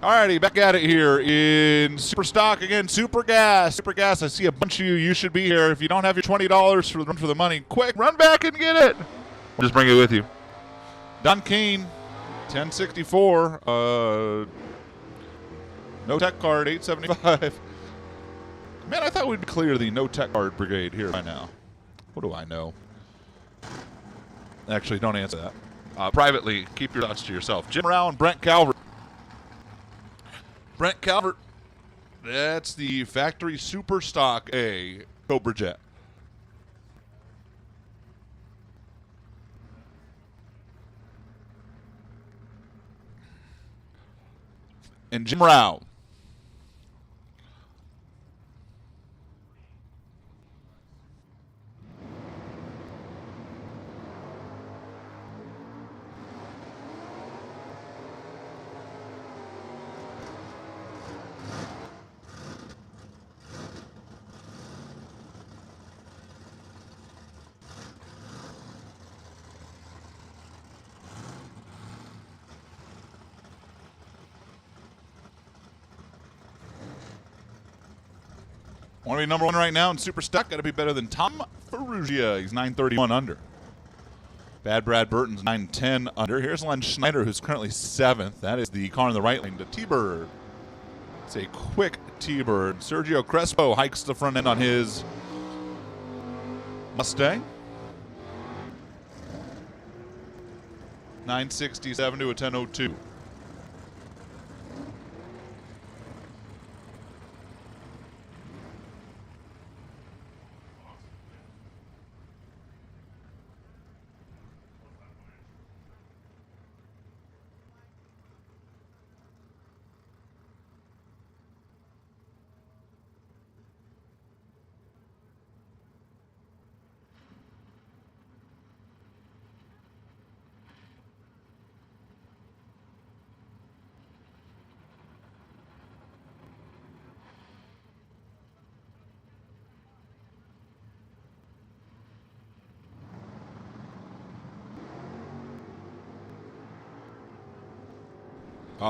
Alrighty, back at it here in Super Stock again. Super Gas. Super Gas, I see a bunch of you. You should be here. If you don't have your $20 for the run for the money, quick, run back and get it. Just bring it with you. Don Kane, 1064. No tech card, 875. Man, I thought we'd clear the no tech card brigade here by now. What do I know? Actually, don't answer that. Privately, keep your thoughts to yourself. Jim Rao and Brent Calvert. Brent Calvert, that's the factory Super Stock A Cobra Jet. And Jim Rao. Want to be number one right now in Super Stock? Got to be better than Tom Ferrugia. He's 931 under. Bad Brad Burton's 910 under. Here's Len Schneider, who's currently 7th. That is the car in the right lane to T-Bird. It's a quick T-Bird. Sergio Crespo hikes the front end on his Mustang. 967 to a 1002.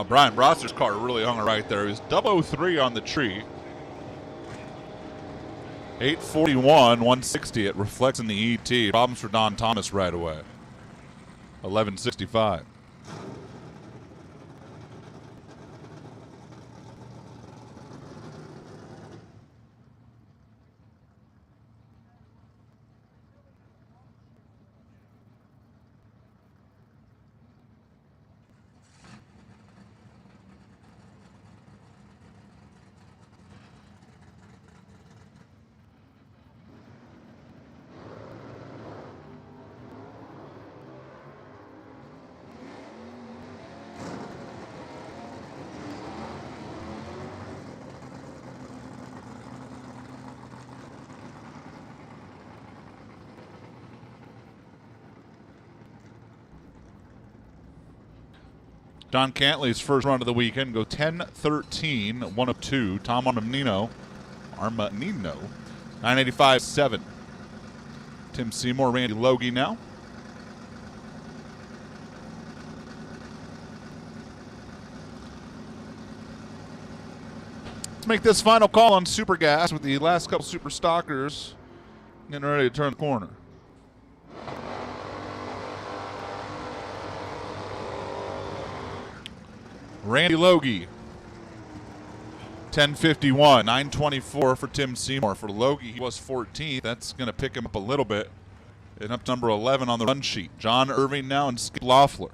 Brian Brosser's car really hung right there. He was 003 on the tree. 841, 160. It reflects in the ET. Problems for Don Thomas right away. 1165. Don Cantley's first run of the weekend go 10-13, 1 of 2. Tom Armanino, 985-7. Tim Seymour, Randy Logie now. Let's make this final call on Super Gas with the last couple Super Stockers getting ready to turn the corner. Randy Logie, 1051, 924 for Tim Seymour. For Logie, he was 14th. That's going to pick him up a little bit. And up to number 11 on the run sheet. John Irving now and Skip Loeffler.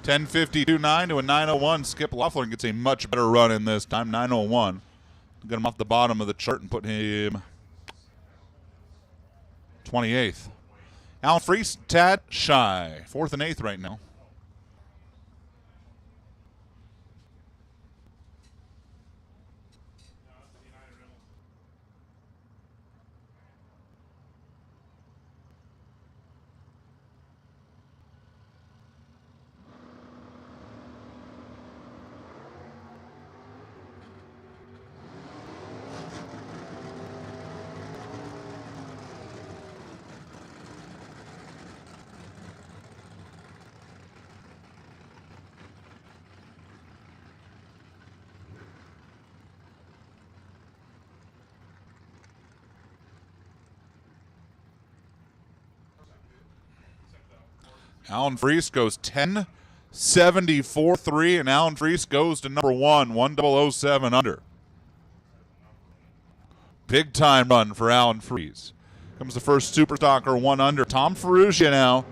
10:52.9 to a 9:01. Skip Laughlin gets a much better run in this time. 9:01. Get him off the bottom of the chart and put him 28th. Alan Freese, tad shy. 4th and 8th right now. Alan Freese goes 10.74.3, and Alan Freese goes to number 1, 1007 under. Big time run for Alan Freese. Comes the first Super Stalker 1 under. Tom Ferrugia now.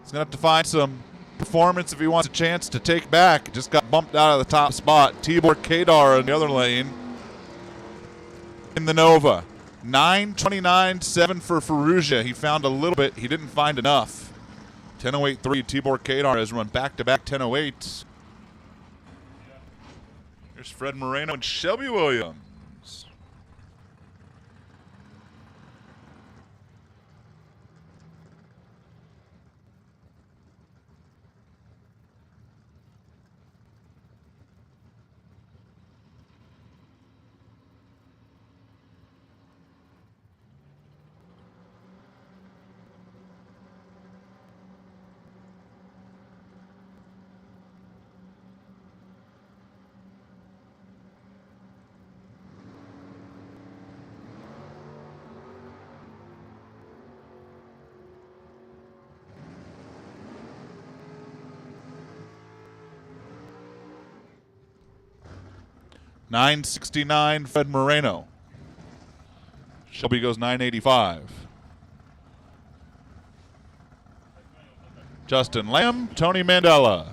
He's going to have to find some performance if he wants a chance to take back. Just got bumped out of the top spot. Tibor Kadar in the other lane in the Nova. 9.29.7 for Ferrugia. He found a little bit. He didn't find enough. 10.08.3. Tibor Kadar has run back-to-back 10.08. Here's Fred Moreno and Shelby Williams. $9.69 Fred Moreno. Shelby goes 9.85. Justin Lamb, Tony Mandela.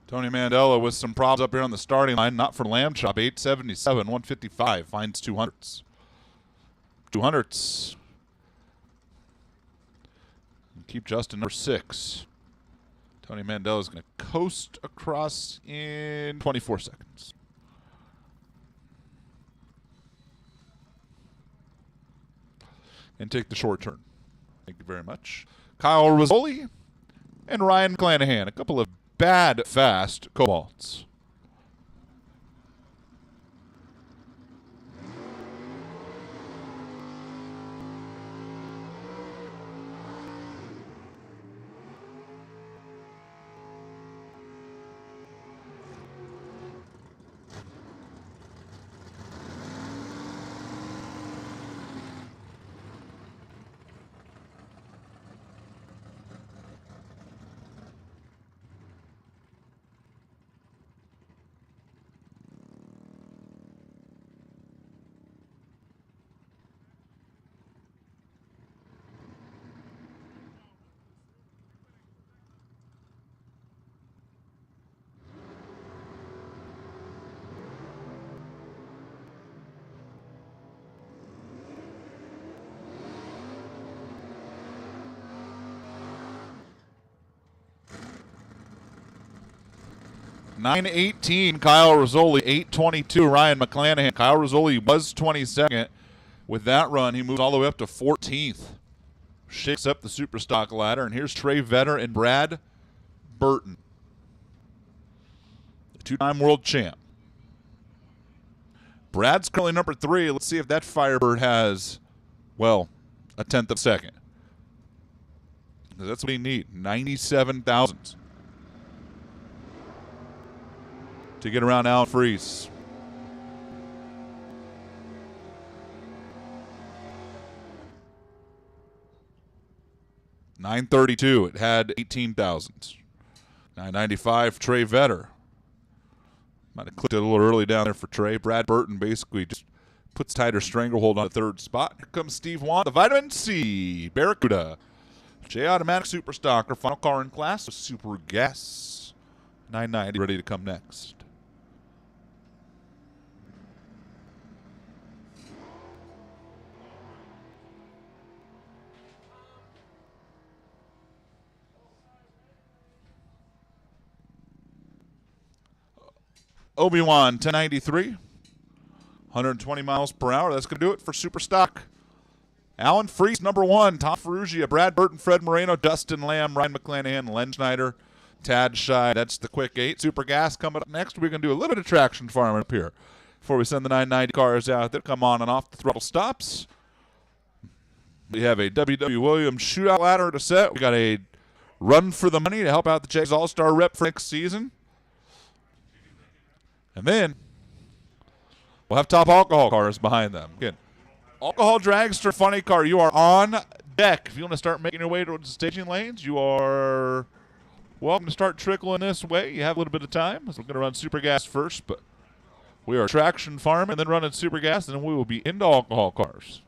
Tony Mandela with some problems up here on the starting line. Not for Lamb Chop. 877, 155. Finds 200s. 200s. Keep Justin number 6. Tony Mandela is going to coast across in 24 seconds. And take the short turn. Thank you very much. Kyle Rizzoli and Ryan McClanahan. A couple of bad, fast Cobalts. $9.18, Kyle Rizzoli. $8.22, Ryan McClanahan. Kyle Rizzoli was 22nd. With that run, he moves all the way up to 14th. Shakes up the super stock ladder, and here's Trey Vetter and Brad Burton, the two-time world champ. Brad's currently number 3. Let's see if that Firebird has, well, a tenth of a second. That's what he needs, 97 thousandths to get around Alan Freese. $932. It had 18 thousandths. $995. Trey Vetter. Might have clicked it a little early down there for Trey. Brad Burton basically just puts tighter stranglehold on the 3rd spot. Here comes Steve Wan, the Vitamin C Barracuda. J Automatic Super Stocker, final car in class with Super Gas. 990 ready to come next. Obi-Wan, 1093, 120 miles per hour. That's going to do it for Super Stock. Alan Freese, number 1. Tom Ferrugia, Brad Burton, Fred Moreno, Dustin Lamb, Ryan McClanahan, Len Schneider, Tad Shy. That's the quick 8. Super Gas coming up next. We're going to do a little bit of traction farming up here before we send the 990 cars out there. Come on and off the throttle stops. We have a W.W. Williams shootout ladder to set. We got a run for the money to help out the Jags All-Star rep for next season. And then we'll have top alcohol cars behind them. Again, alcohol dragster, funny car. You are on deck. If you want to start making your way towards the staging lanes, you are welcome to start trickling this way. You have a little bit of time. So we're going to run Super Gas first, but we are traction farming and then running Super Gas, and then we will be into alcohol cars.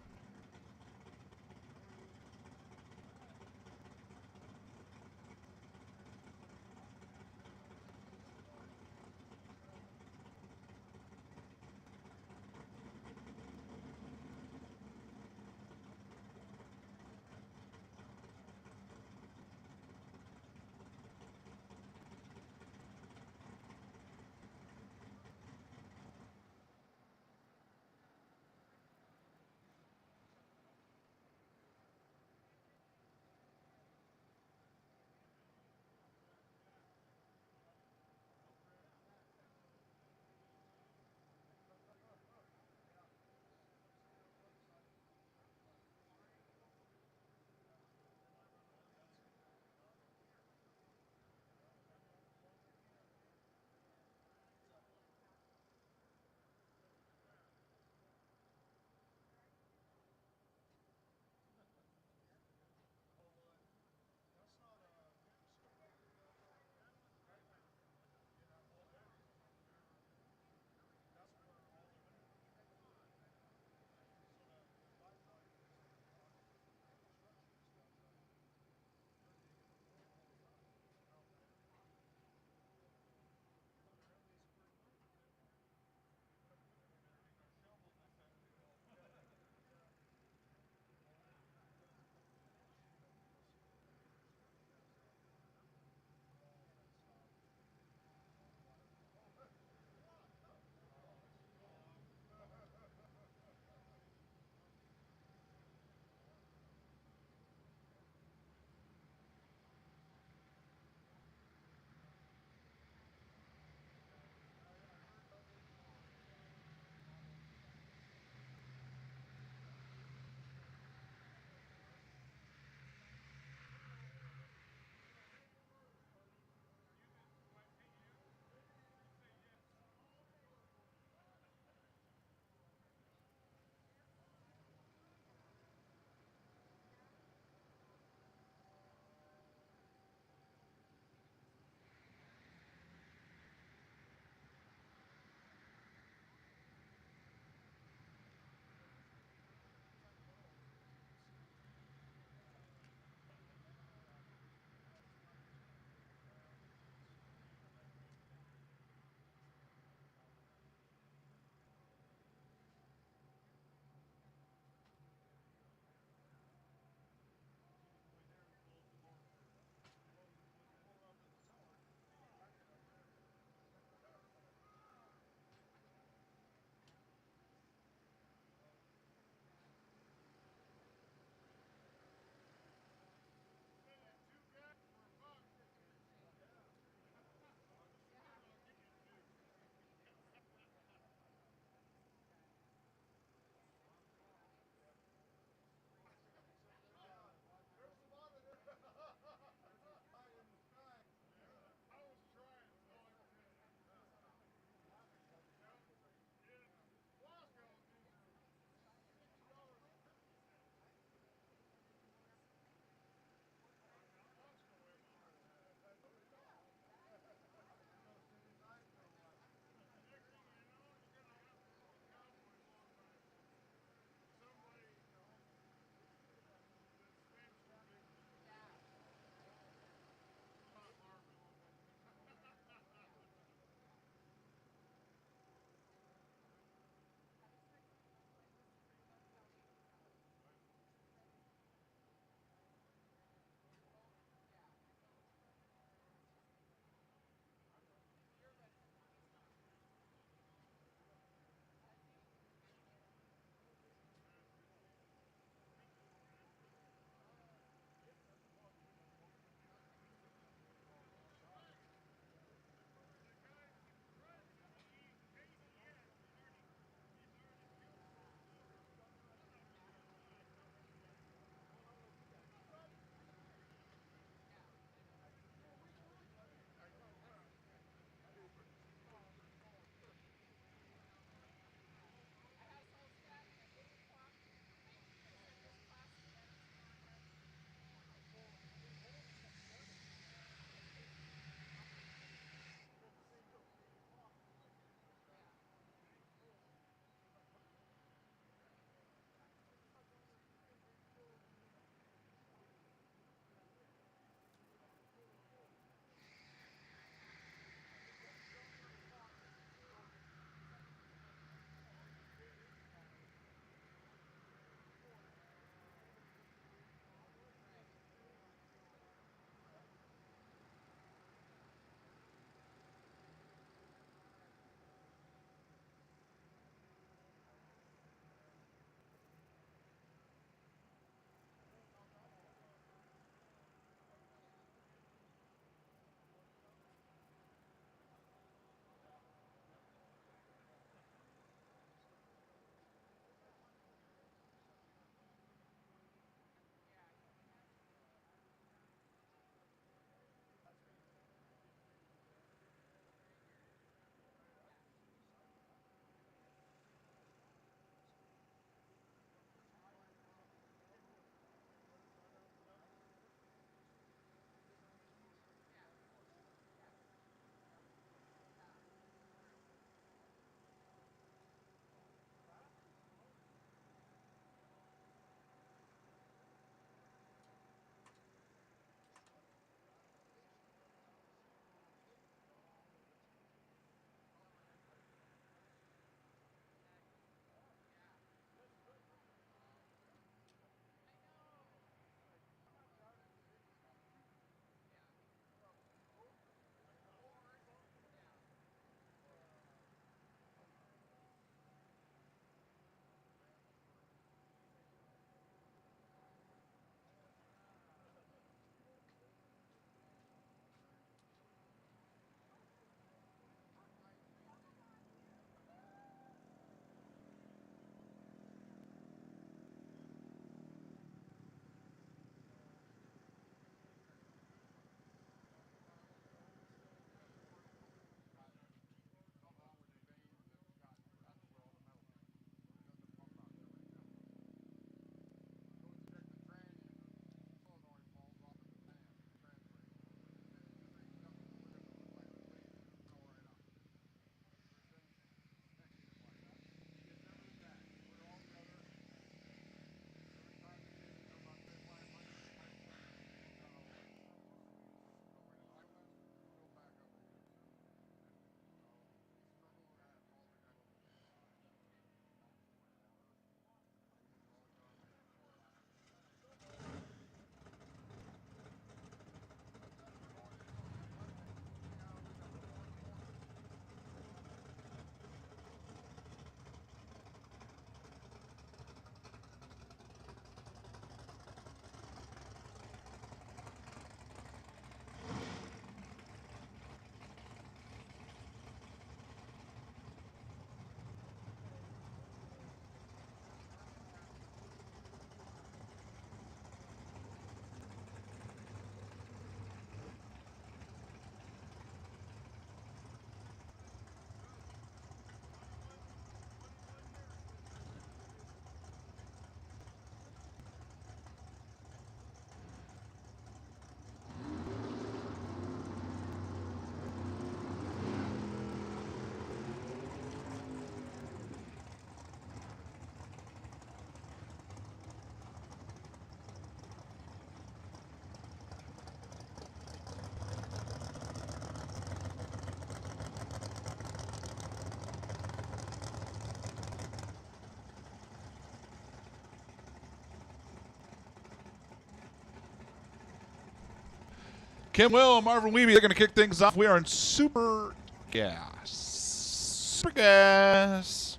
Kim Will and Marvin Weeby, they're going to kick things off. We are in Super Gas. Super Gas.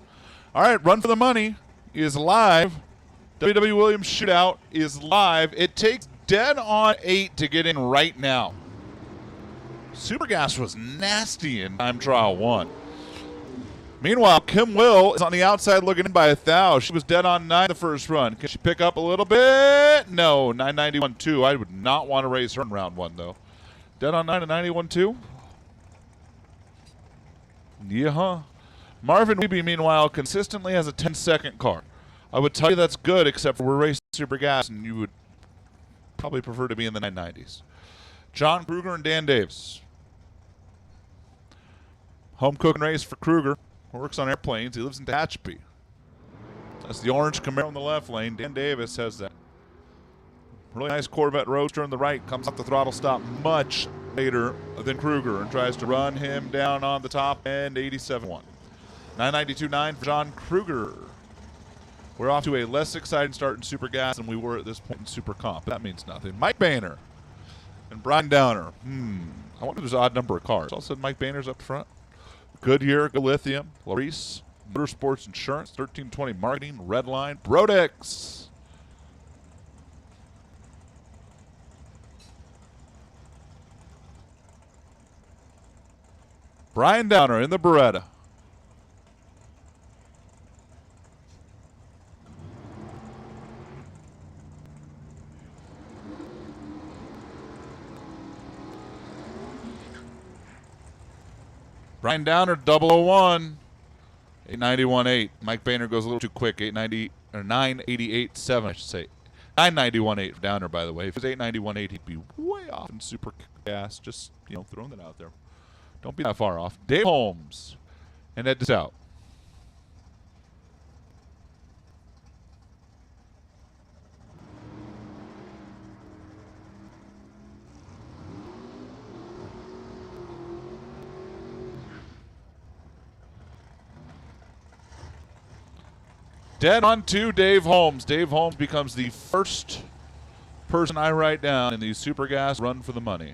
All right, Run for the Money is live. W.W. Williams Shootout is live. It takes dead on 8 to get in right now. Super Gas was nasty in time trial 1. Meanwhile, Kim Will is on the outside looking in by 1,000. She was dead on 9 the first run. Can she pick up a little bit? No, 991.2. I would not want to raise her in round 1, though. Dead on 9 at 91.2? Yeah, huh? Marvin Weeby, meanwhile, consistently has a 10-second car. I would tell you that's good, except for we're racing Super Gas, and you would probably prefer to be in the 990s. John Kruger and Dan Davis. Home cooking race for Kruger. Works on airplanes. He lives in Tehachapi. That's the orange Camaro in the left lane. Dan Davis has that really nice Corvette Roadster on the right. Comes off the throttle stop much later than Kruger and tries to run him down on the top end. 87.1. 992.9 for John Kruger. We're off to a less exciting start in Super Gas than we were at this point in Super Comp. That means nothing. Mike Boehner and Brian Downer. I wonder if there's an odd number of cars. All of a sudden, Mike Boehner's up front. Goodyear, Go Lithium, Laurice, Motorsports Insurance, 1320 Marketing, Redline, Brodex. Brian Downer in the Beretta. Brian Downer, 001, 891.8. Mike Boehner goes a little too quick, 890 or 988.7, I should say. 991.8 for Downer, by the way. If it was 891.8, he'd be way off in Super Gas. Just, throwing that out there. Don't be that far off. Dave Holmes and Ed DeSout. Dead on 2, Dave Holmes. Dave Holmes becomes the first person I write down in the Super Gas Run for the Money.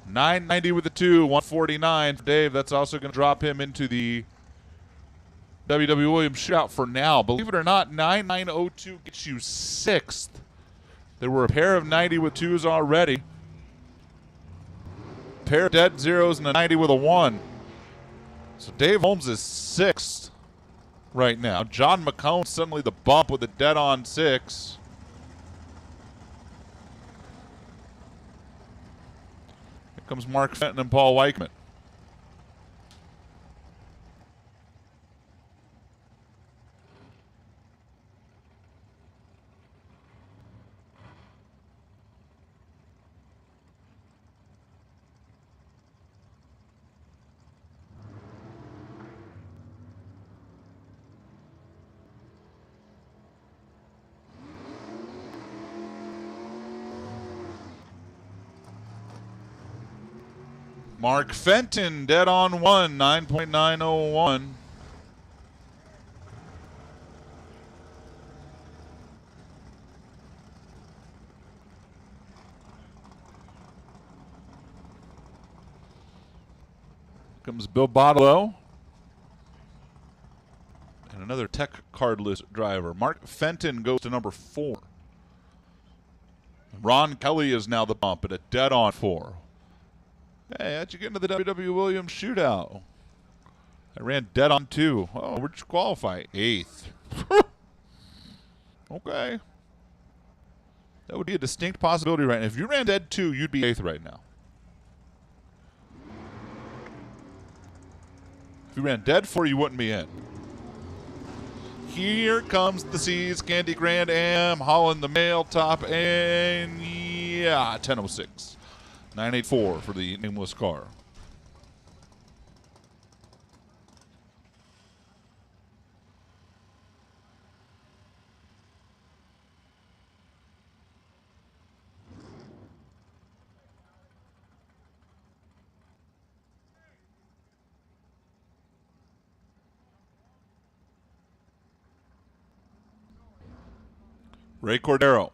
$990 with the 2, $149 for Dave. That's also going to drop him into the W.W. Williams Shootout for now. Believe it or not, 9902 gets you 6th. There were a pair of 90 with 2s already. A pair of dead zeros and a 90 with a 1. So Dave Holmes is 6th right now. John McCone suddenly the bump with a dead on 6. Here comes Mark Fenton and Paul Weichman. Mark Fenton, dead on 1, 9.901. Comes Bill Botolo. And another tech cardless driver. Mark Fenton goes to number 4. Ron Kelly is now the bump at a dead on 4. Hey, how'd you get into the W.W. Williams Shootout? I ran dead on 2. Oh, where'd you qualify? 8th. Okay. That would be a distinct possibility right now. If you ran dead 2, you'd be 8th right now. If you ran dead 4, you wouldn't be in. Here comes the C's, Candy Grand Am, Holland the Mail, top, and yeah, 1006. 984 for the nameless car. Ray Cordero.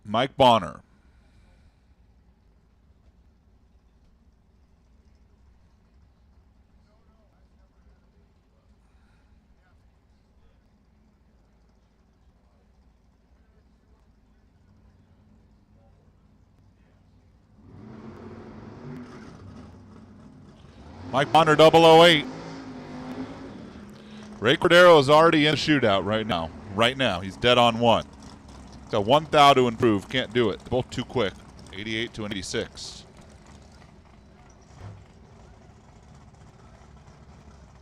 Mike Bonner. Mike Bonner, 008. Ray Cordero is already in the shootout right now. Right now, he's dead on one. Got 1 thou to improve. Can't do it. They're both too quick. 88 to an 86.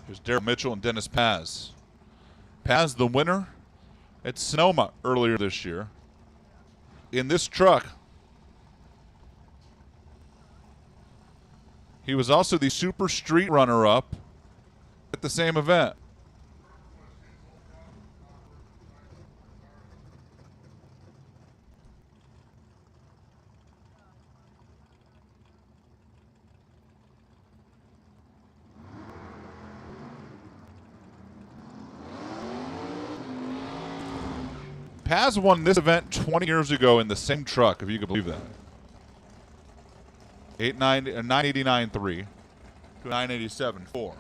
Here's Daryl Mitchell and Dennis Paz. Paz, the winner at Sonoma earlier this year. In this truck, he was also the Super Street runner-up at the same event. Paz won this event 20 years ago in the same truck, if you could believe that. 989.3 to 987.4. So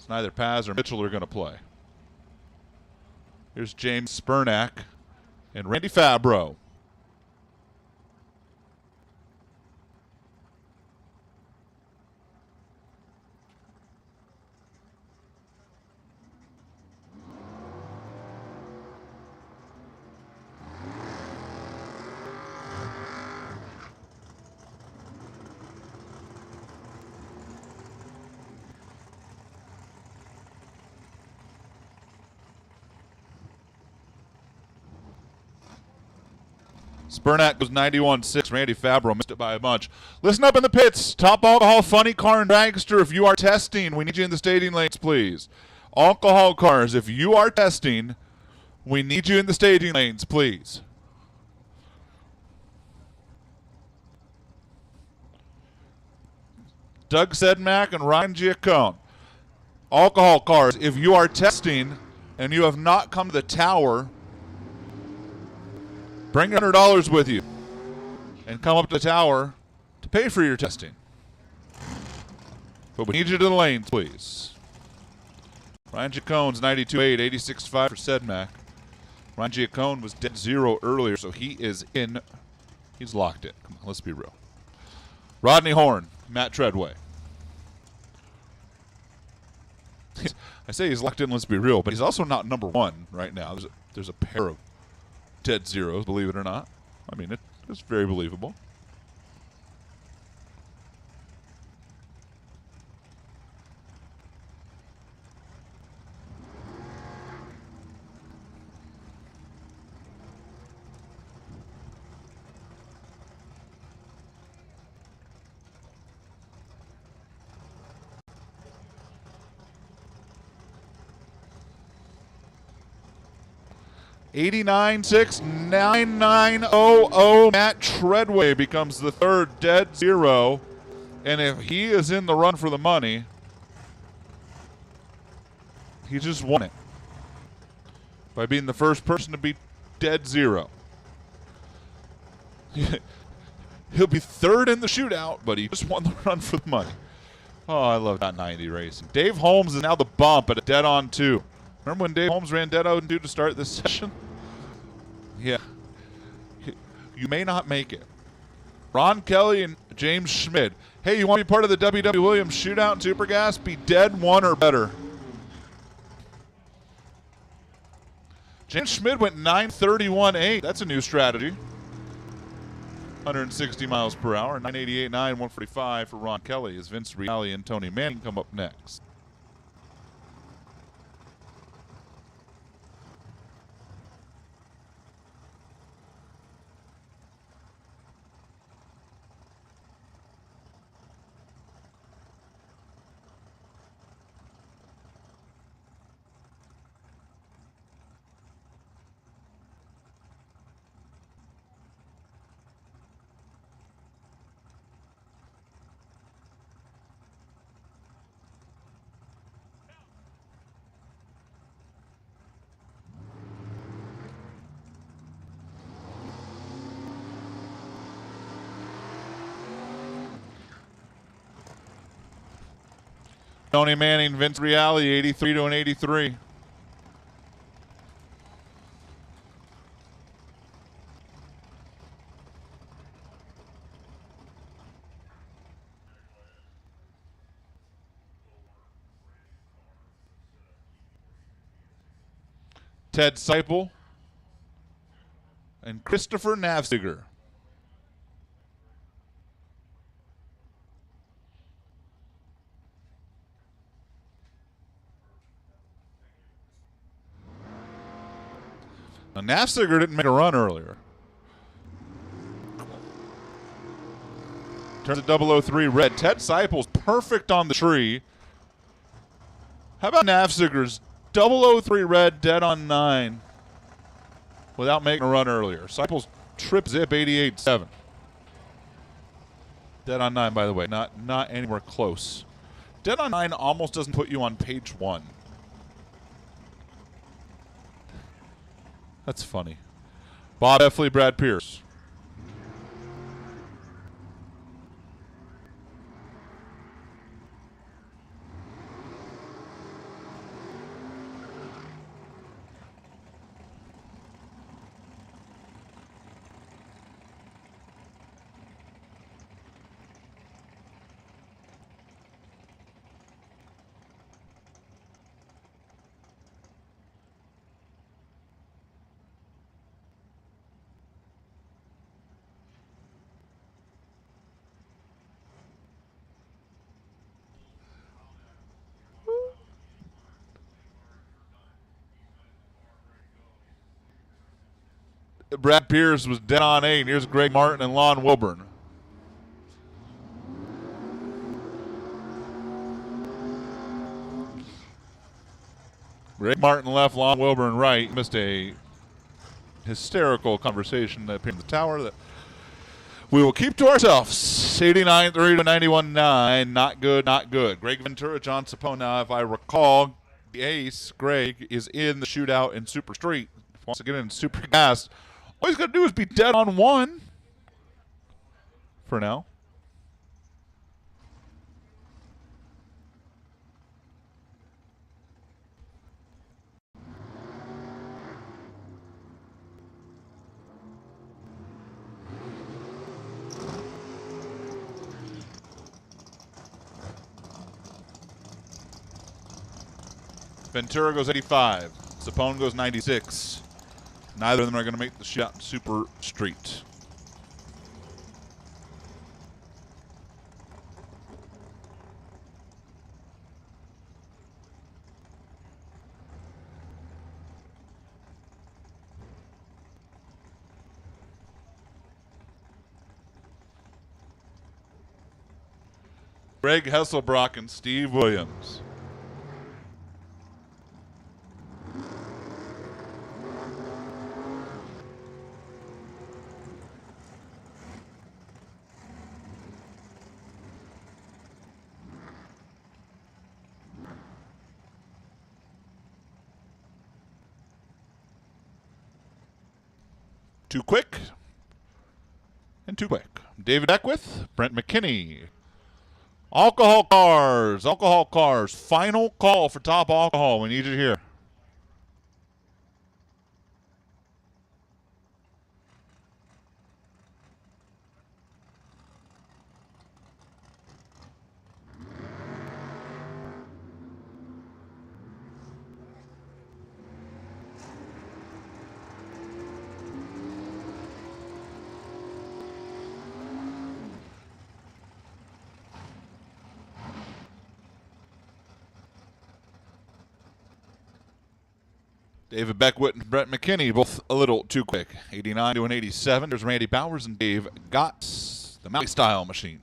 neither Paz or Mitchell are going to play. Here's James Spurnack and Randy Fabro. Spurnack goes 91.6. Randy Fabro missed it by a bunch. Listen up in the pits. Top Alcohol Funny Car and Dragster, if you are testing, we need you in the staging lanes, please. Alcohol cars, if you are testing, we need you in the staging lanes, please. Doug Sedmack and Ryan Giacone. Alcohol cars, if you are testing and you have not come to the tower, bring $100 with you and come up to the tower to pay for your testing. But we need you to the lanes, please. Ryan Giacone's 92.8, 86.5 for Sedmack. Ryan Giacone was dead zero earlier, so he is in. He's locked in. Come on, let's be real. Rodney Horn, Matt Treadway. I say he's locked in, let's be real, but he's also not number one right now. There's a pair of dead zeros, believe it or not. I mean, it's very believable. $89,699.00. Matt Treadway becomes the third dead zero. And if he is in the run for the money, he just won it by being the first person to be dead zero. He'll be third in the shootout, but he just won the run for the money. Oh, I love that 90 racing. Dave Holmes is now the bump at a dead on 2. Remember when Dave Holmes ran dead on 2 to start this session? Yeah. You may not make it. Ron Kelly and James Schmid. Hey, you want to be part of the W.W. Williams shootout in Supergas? Be dead 1 or better. James Schmid went 931.8. That's a new strategy. 160 miles per hour. 988.9, 145 for Ron Kelly as Vince Reale and Tony Manning come up next. Tony Manning, Vince Reale, 83 to an 83. Ted Seipel and Christopher Navsiger. Now, Navsiger didn't make a run earlier. Turns to 003 red. Ted Seipel's perfect on the tree. How about Navsiger's 003 red, dead on 9, without making a run earlier? Seipel's trip zip 88.7. Dead on 9, by the way, not anywhere close. Dead on 9 almost doesn't put you on page 1. That's funny. Bob Effley, Brad Pierce. Brad Pierce was dead on 8. Here's Greg Martin and Lon Wilburn. Greg Martin left, Lon Wilburn right. Missed a hysterical conversation that appeared in the tower that we will keep to ourselves. 89-3 to 91-9. Not good, not good. Greg Ventura, John Sapone. Now, if I recall, the ace, Greg, is in the shootout in Super Street. Wants to get in Super Gas. All he's got to do is be dead on 1 for now. Ventura goes 85. Sapone goes 96. Neither of them are going to make the shot in Super Street. Greg Hesselbrock and Steve Williams. Too quick and too quick. David Beckwith, Brent McKinney. Alcohol cars. Final call for top alcohol. We need you here. David Beckwith and Brett McKinney, both a little too quick. 89 to an 87. There's Randy Bowers and Dave Gotts, the Maui style machine.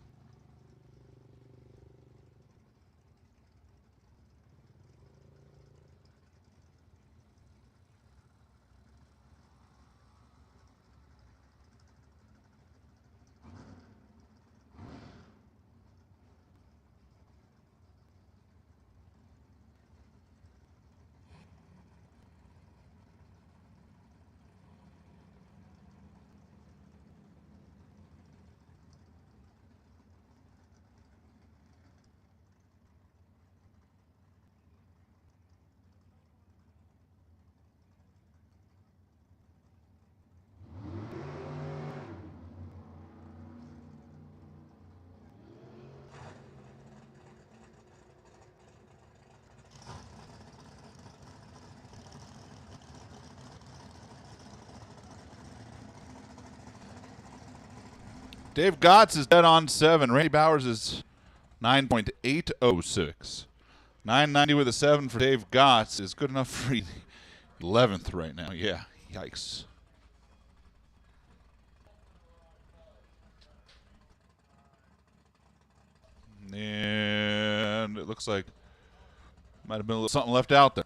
Dave Gotts is dead on 7. Randy Bowers is 9.806. 990 with a 7 for Dave Gotts is good enough for 11th right now. Yeah, yikes. And it looks like might have been a little something left out there.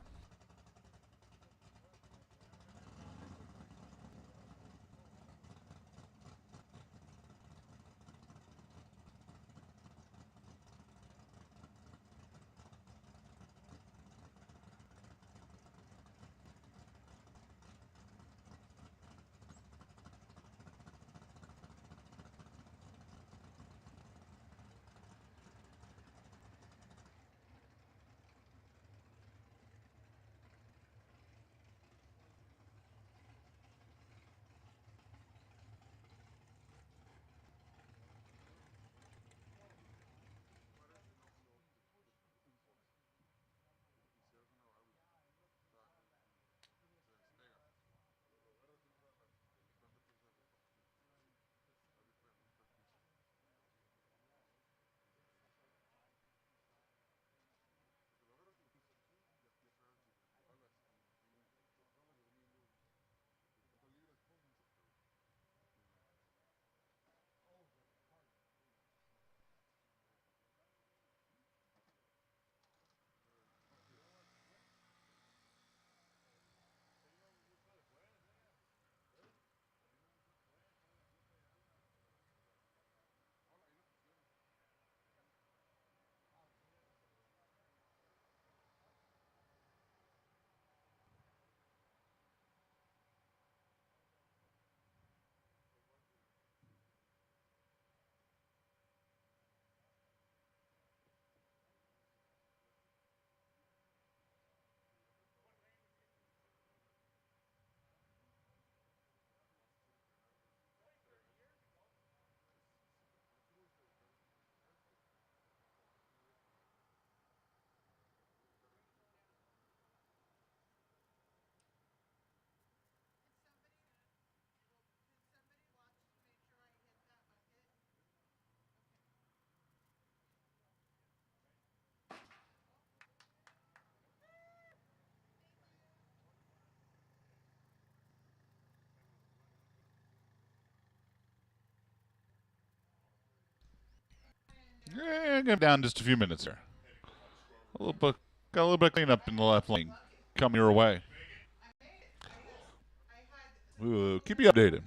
Yeah, go down just a few minutes here. Got a little bit of cleanup in the left lane coming your way. We'll keep you updated.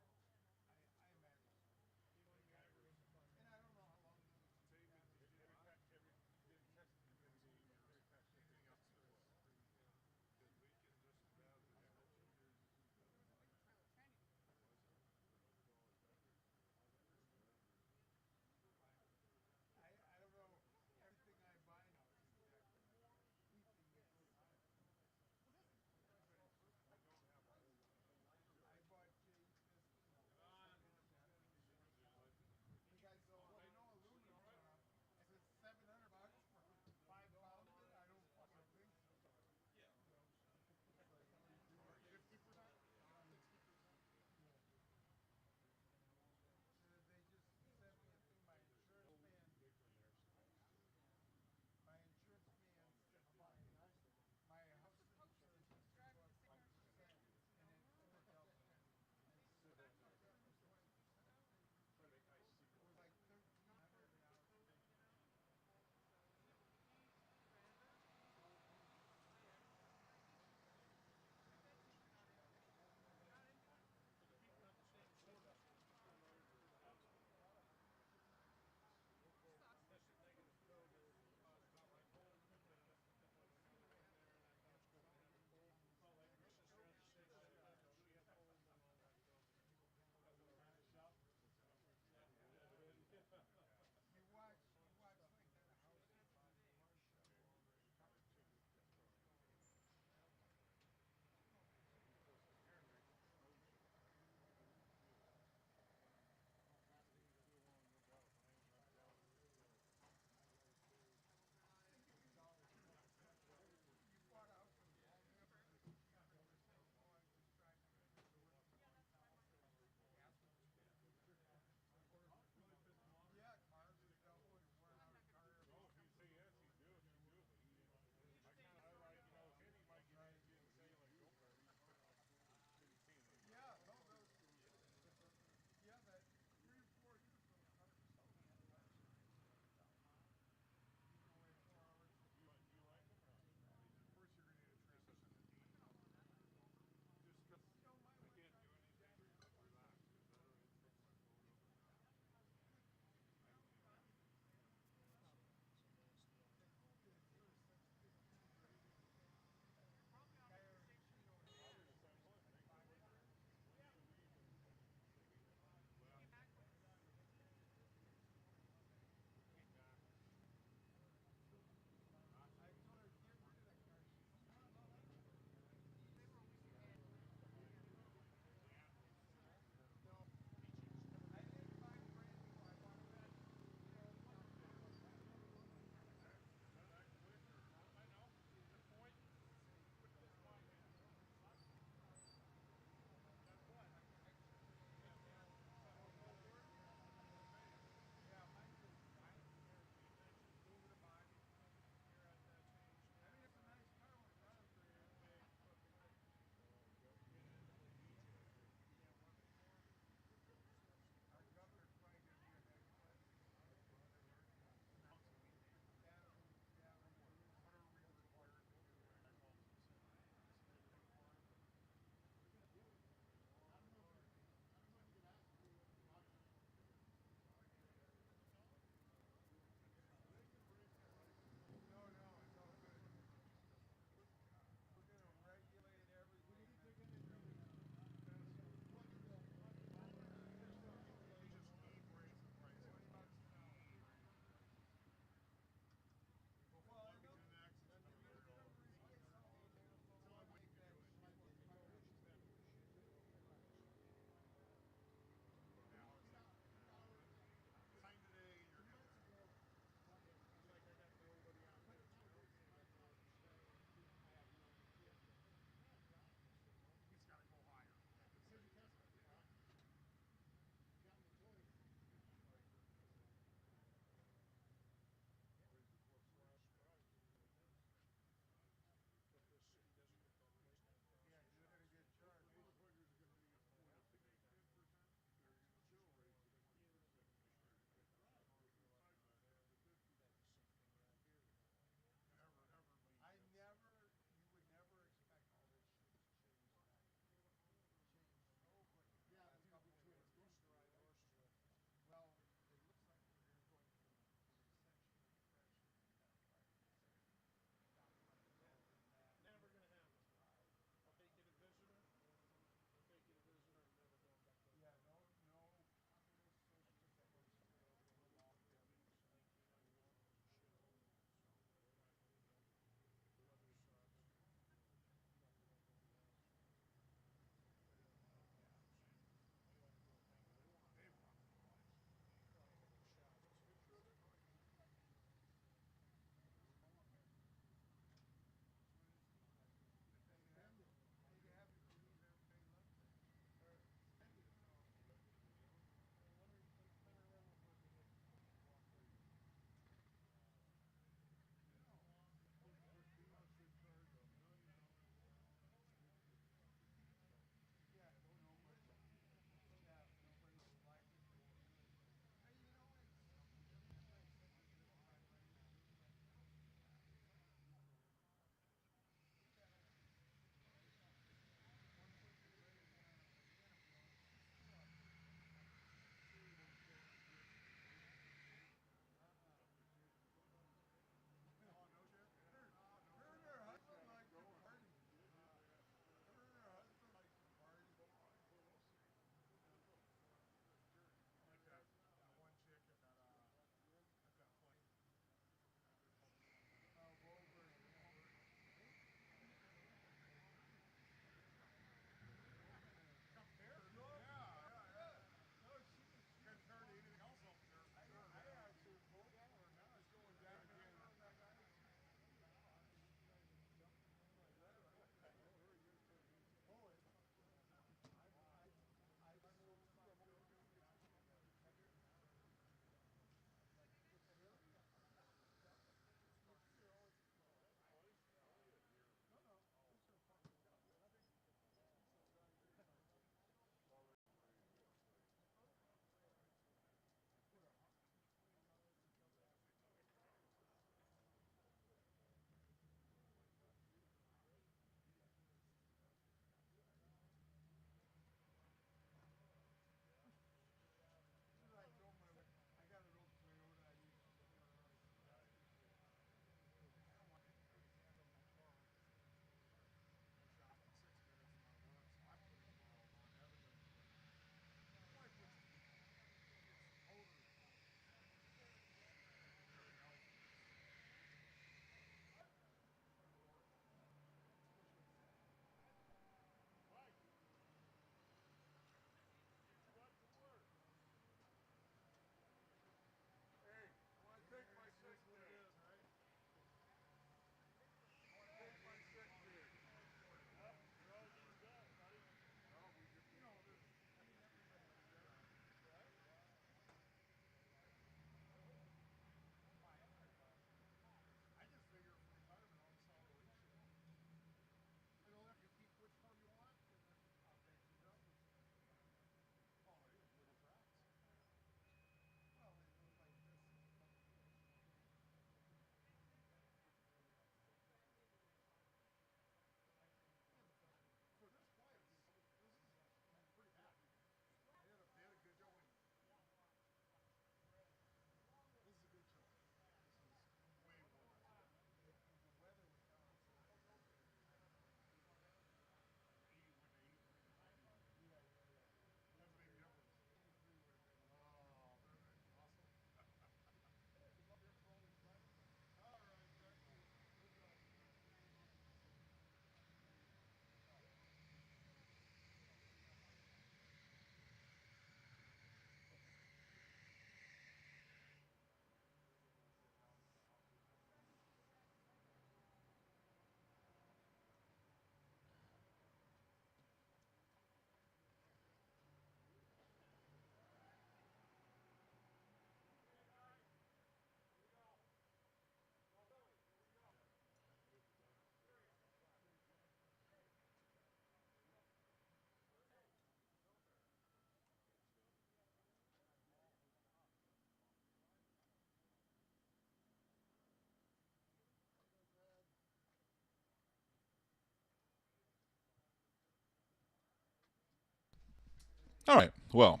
All right, well,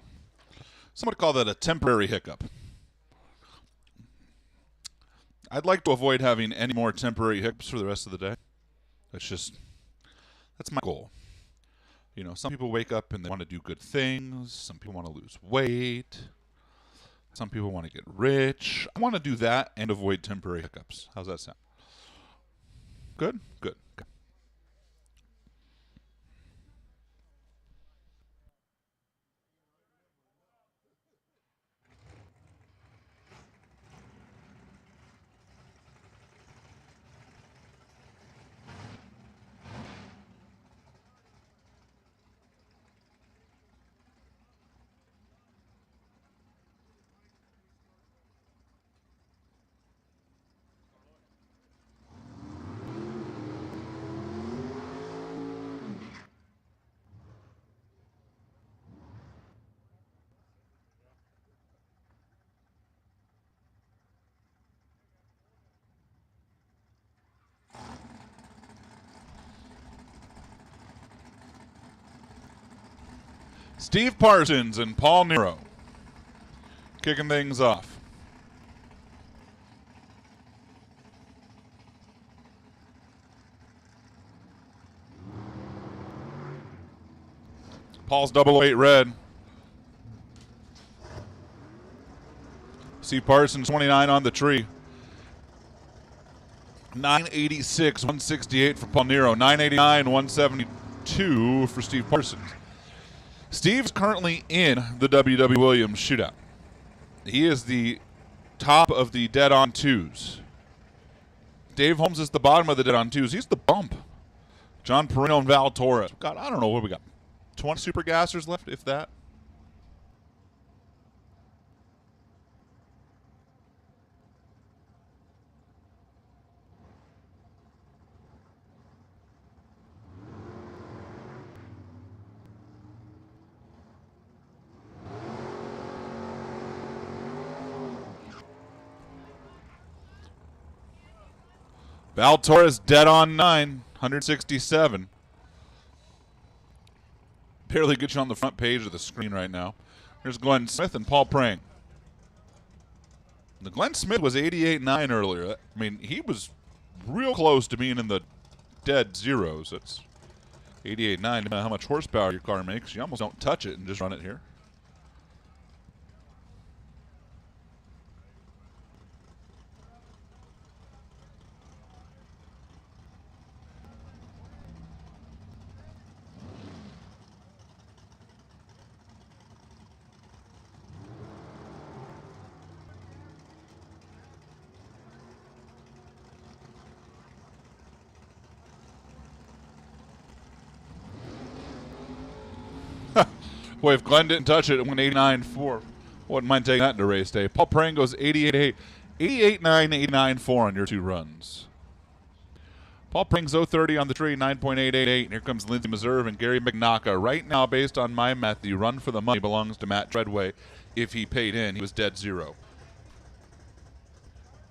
some would call that a temporary hiccup. I'd like to avoid having any more temporary hiccups for the rest of the day. That's my goal. You know, some people wake up and they want to do good things. Some people want to lose weight. Some people want to get rich. I want to do that and avoid temporary hiccups. How's that sound? Good? Good. Okay. Steve Parsons and Paul Nero kicking things off. Paul's 008 red. Steve Parsons 29 on the tree. 986, 168 for Paul Nero. 989, 172 for Steve Parsons. Steve's currently in the W.W. Williams shootout. He is the top of the dead-on twos. Dave Holmes is the bottom of the dead-on twos. He's the bump. John Perino and Val Torres. I don't know what we got. 20 super gassers left, if that. Val Torres dead on 9, 167. Barely gets you on the front page of the screen right now. Here's Glenn Smith and Paul Prang. The Glenn Smith was 88.9 earlier. I mean, he was real close to being in the dead zeros. That's 88.9. No matter how much horsepower your car makes, you almost don't touch it and just run it here. Boy, if Glenn didn't touch it, it went 89.4. Wouldn't mind taking that into race day. Paul Prang goes 88.8, 88.9, 89.4 on your two runs. Paul Prang's 030 on the tree, 9.888. And here comes Lindsey Meserve and Gary McNaka. Right now, based on my math, the run for the money belongs to Matt Treadway. If he paid in, he was dead zero.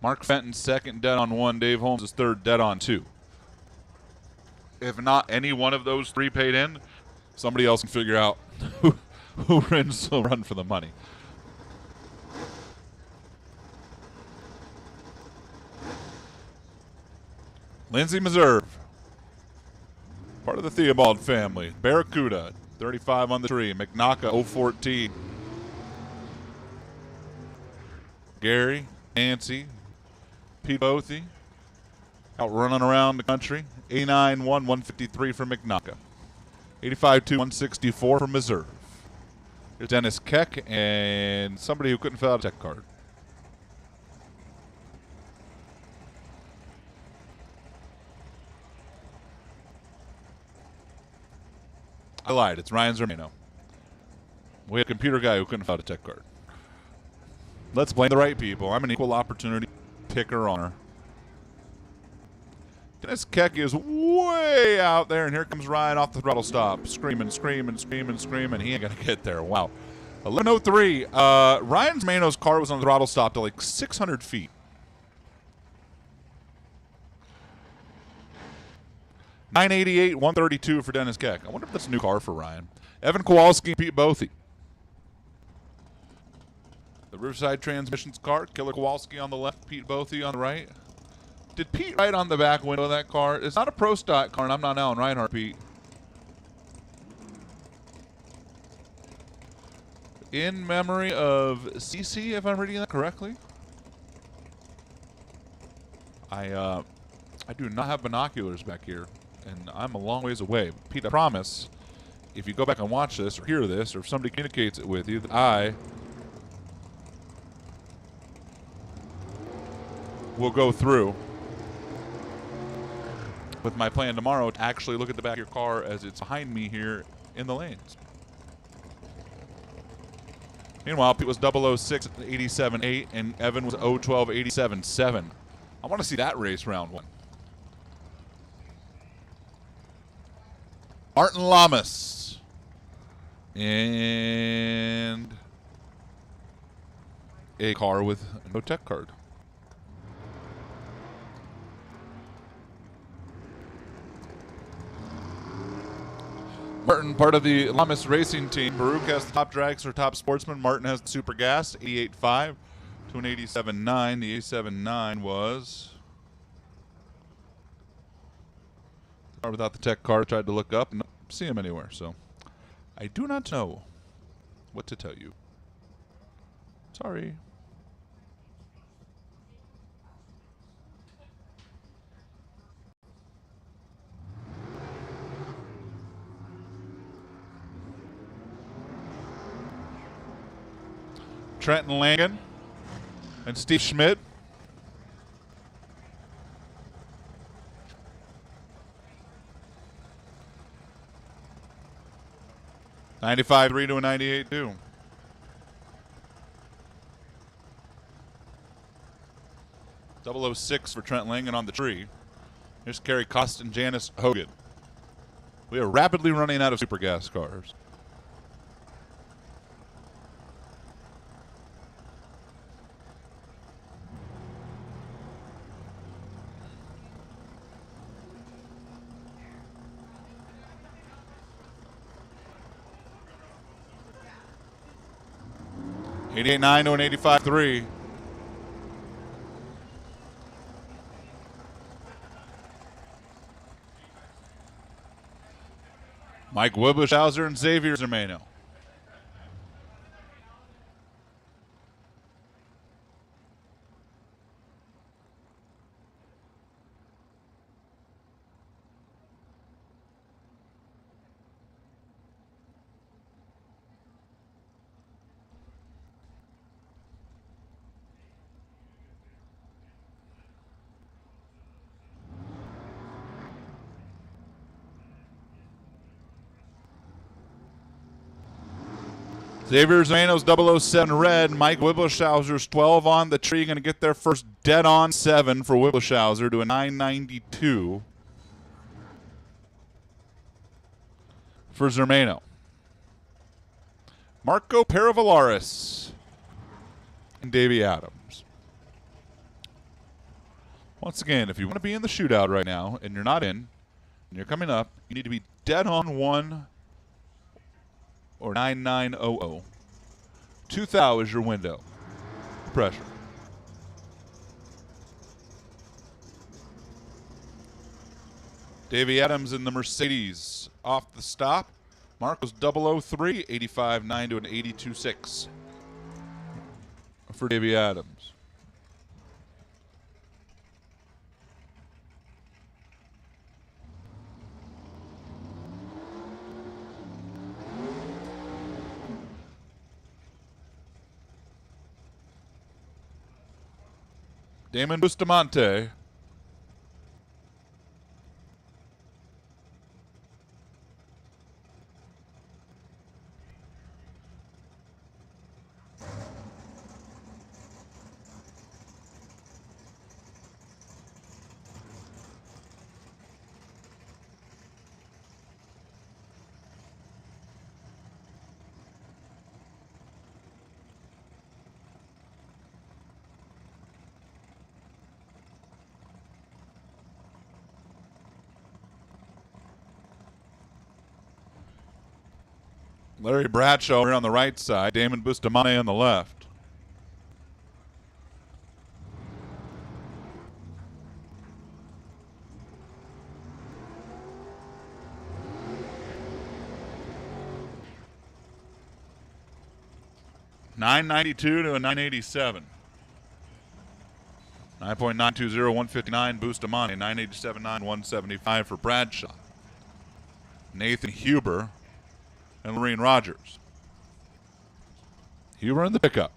Mark Fenton's second dead on 1. Dave Holmes is third dead on 2. If not any one of those three paid in, somebody else can figure out who wins the run for the money. Lindsey Meserve, part of the Theobald family. Barracuda, 35 on the tree. McNaka, 014. Gary, Nancy, Pete Bothy, out running around the country. 89.1, 153 for McNaka. 85.2, 164 for Meserve. Here's Dennis Keck and somebody who couldn't fill out a tech card. I lied. It's Ryan Zermano. We had a computer guy who couldn't fill out a tech card. Let's blame the right people. I'm an equal opportunity picker honor. Dennis Keck is way out there, and here comes Ryan off the throttle stop. Screaming, screaming, screaming, screaming. He ain't going to get there. Wow. 11:03. Ryan Zermano's car was on the throttle stop to like 600 feet. $988, $132 for Dennis Keck. I wonder if that's a new car for Ryan. Evan Kowalski and Pete Bothy. The Riverside Transmissions car, Killer Kowalski on the left, Pete Bothy on the right. Did Pete write on the back window of that car? It's not a Pro Stock car, and I'm not Alan Reinhart, Pete. In memory of CC, if I'm reading that correctly. I do not have binoculars back here, and I'm a long ways away. Pete, I promise, if you go back and watch this or hear this, or if somebody communicates it with you, that I will go through with my plan tomorrow to actually look at the back of your car as it's behind me here in the lanes. Meanwhile, Pete was 006 at 87.8, and Evan was 012 87.7. I want to see that race round one. Martin Lamas. And a car with no tech card. Martin, part of the Lamas racing team. Baruch has the top drags or top sportsman. Martin has the super gas, 88.5 to an 87.9. The 87.9 was the car without the tech card. Tried to look up and not see him anywhere, so I do not know what to tell you. Sorry. Trenton Langen and Steve Schmidt. $95.3 to a $98.2. .006 for Trent Langen on the tree. Here's Kerry Cost and Janice Hogan. We are rapidly running out of super gas cars. $88.9 to an $85.3. Mike Wibushhauser and Xavier Zermano. Xavier Zermano's 007 red. Mike Wibushhauser's 12 on the tree. Going to get their first dead-on 7 for Wibushhauser to a 992 for Zermano. Marco Paravalaris and Davey Adams. Once again, if you want to be in the shootout right now and you're not in, and you're coming up, you need to be dead on 1 or 9900. 2,000 is your window. Pressure. Davey Adams in the Mercedes off the stop. Marco's 003, 85.9 to an 82.6 for Davey Adams. Damon Bustamante. Larry Bradshaw here on the right side, Damon Bustamante on the left. 992 to a 987. 9.920, 159, Bustamante, 987.9, 175 for Bradshaw. Nathan Huber and Lorene Rogers. Huber in the pickup.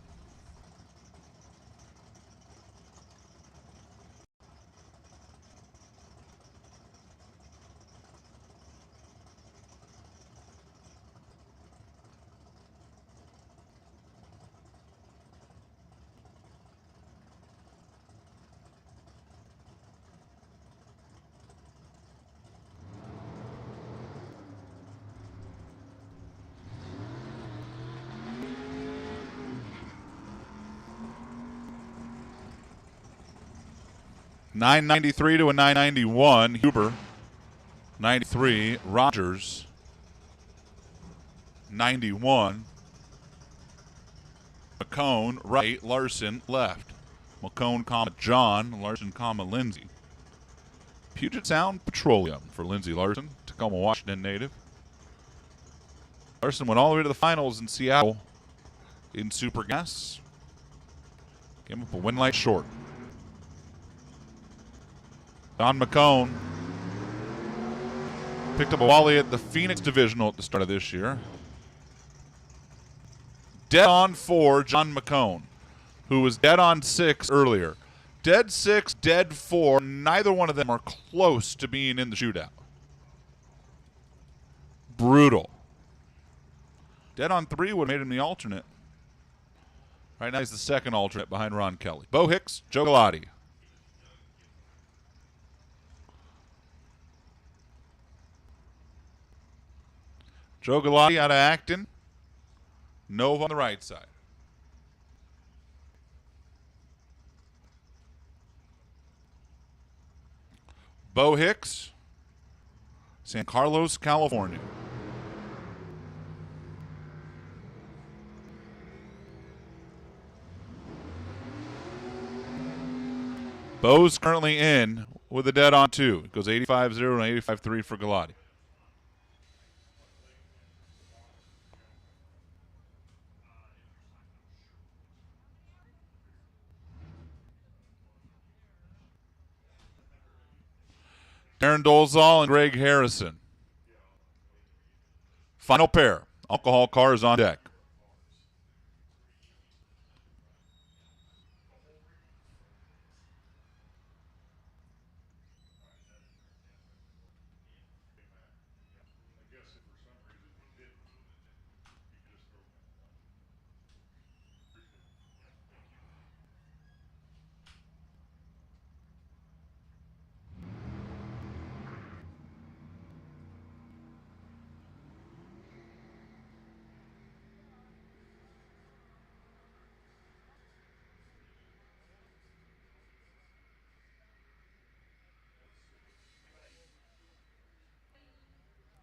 $993 to a $991. Huber, 93. Rogers, 91. McCone, right. Larson, left. McCone, comma, John. Larson, comma, Lindsay. Puget Sound Petroleum for Lindsay Larson, Tacoma, Washington native. Larson went all the way to the finals in Seattle in Super Gas. Came up a win light short. Don McCone picked up a Wally at the Phoenix Divisional at the start of this year. Dead on 4, John McCone, who was dead on 6 earlier. Dead 6, dead 4. Neither one of them are close to being in the shootout. Brutal. Dead on 3 would have made him the alternate. Right now he's the second alternate behind Ron Kelly. Bo Hicks, Joe Galati. Joe Galati out of Acton. Nova on the right side. Bo Hicks, San Carlos, California. Bo's currently in with a dead on 2. It goes 85-0 and 85-3 for Galati. Aaron Dolezal and Greg Harrison. Final pair. Alcohol cars on deck.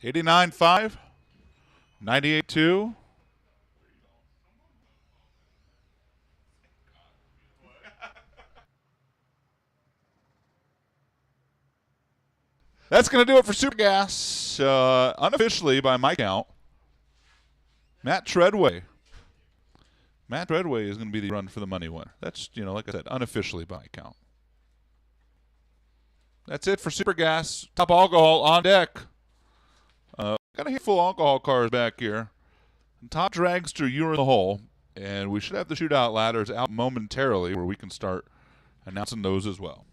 $89.5, $98.2. That's going to do it for Super Gas. Unofficially, by my count, Matt Treadway. Matt Treadway is going to be the run for the money winner. That's, like I said, unofficially by count. That's it for Super Gas. Top alcohol on deck. Got a handful of alcohol cars back here. Top dragster, you're in the hole. And we should have the shootout ladders out momentarily where we can start announcing those as well.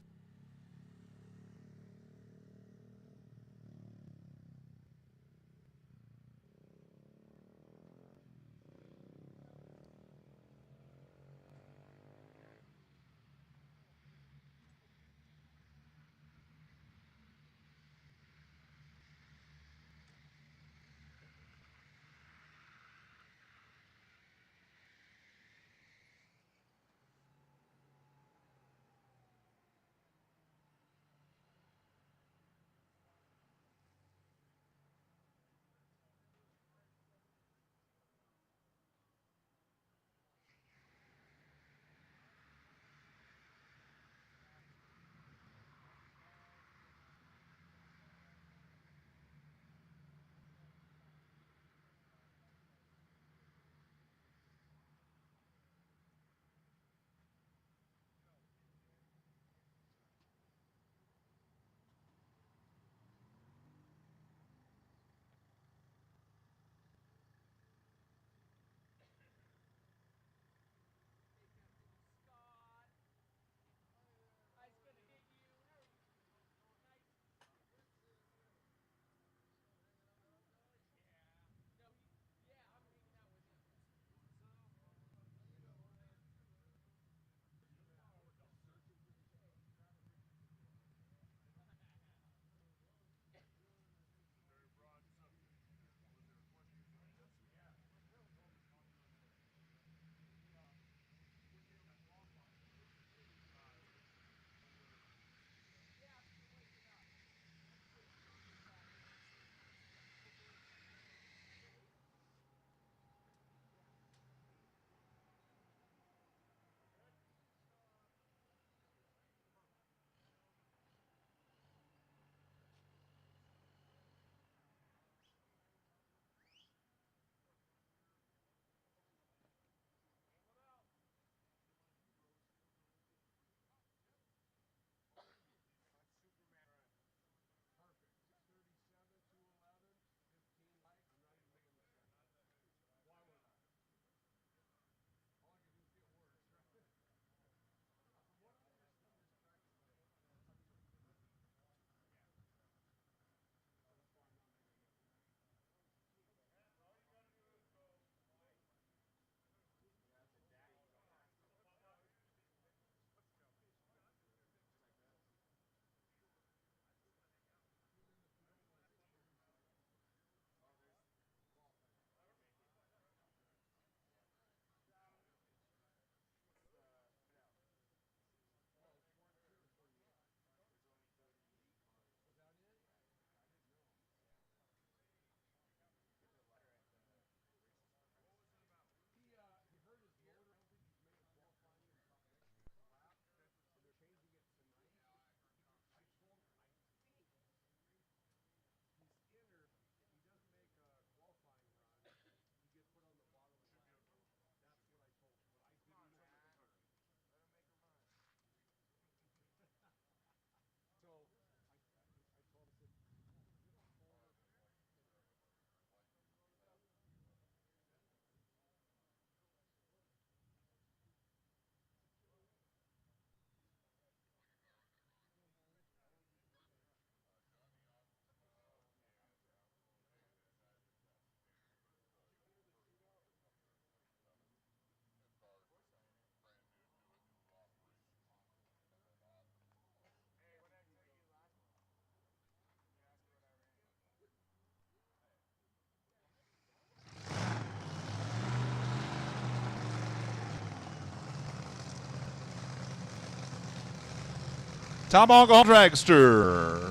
Top Alcohol Dragster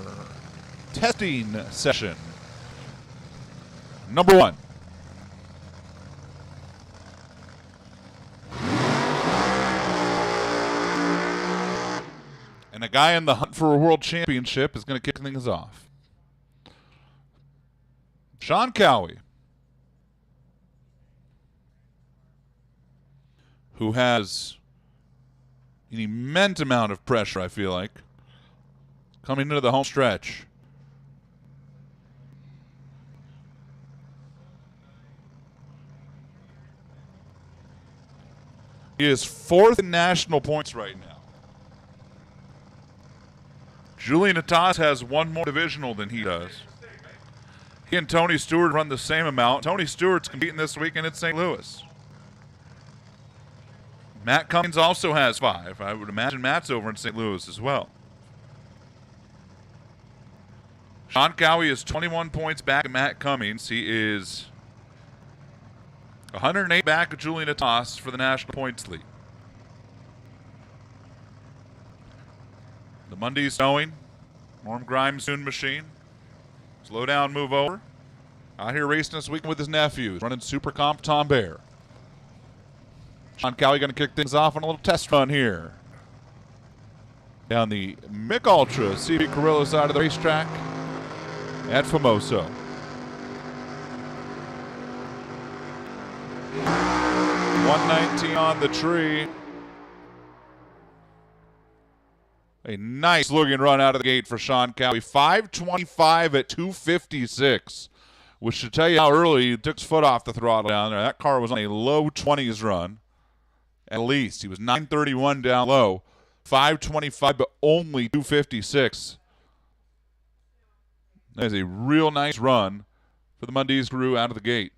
testing session. Number 1. And a guy in the hunt for a world championship is going to kick things off. Sean Cowie, who has an immense amount of pressure, I feel like, coming into the home stretch. He is 4th in national points right now. Julian Natas has one more divisional than he does. He and Tony Stewart run the same amount. Tony Stewart's competing this weekend at St. Louis. Matt Cummings also has 5. I would imagine Matt's over in St. Louis as well. Sean Cowie is 21 points back at Matt Cummings. He is 108 back at Julian Natas for the national points lead. The Monday's snowing. Norm Grimes' Soon Machine. Slow down, move over. Out here racing this weekend with his nephews, running Super Comp Tom Bear. Sean Cowie going to kick things off on a little test run here. Down the Mick Ultra CB Carrillo side of the racetrack at Famoso. .119 on the tree. A nice looking run out of the gate for Sean Cowie. 5:25 at 2:56, which should tell you how early he took his foot off the throttle down there. That car was on a low 20s run. At least. He was 9:31 down low. 5:25, but only 2:56. That is a real nice run for the Mondays crew out of the gate.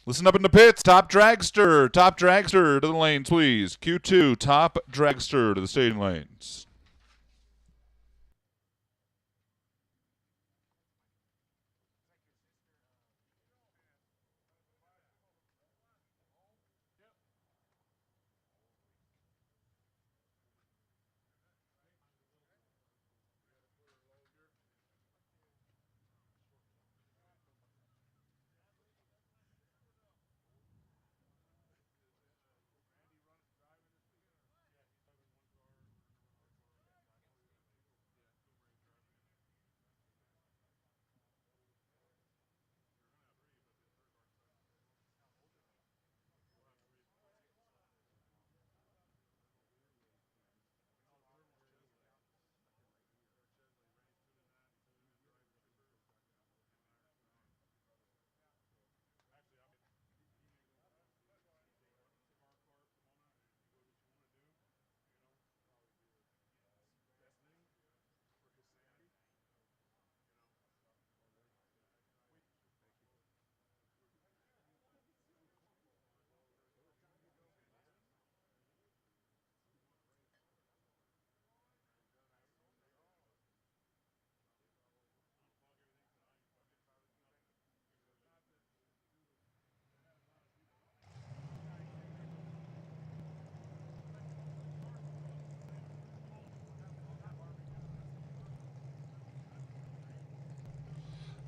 Listen up in the pits. Top dragster to the lanes, please. Q2, top dragster to the staging lanes.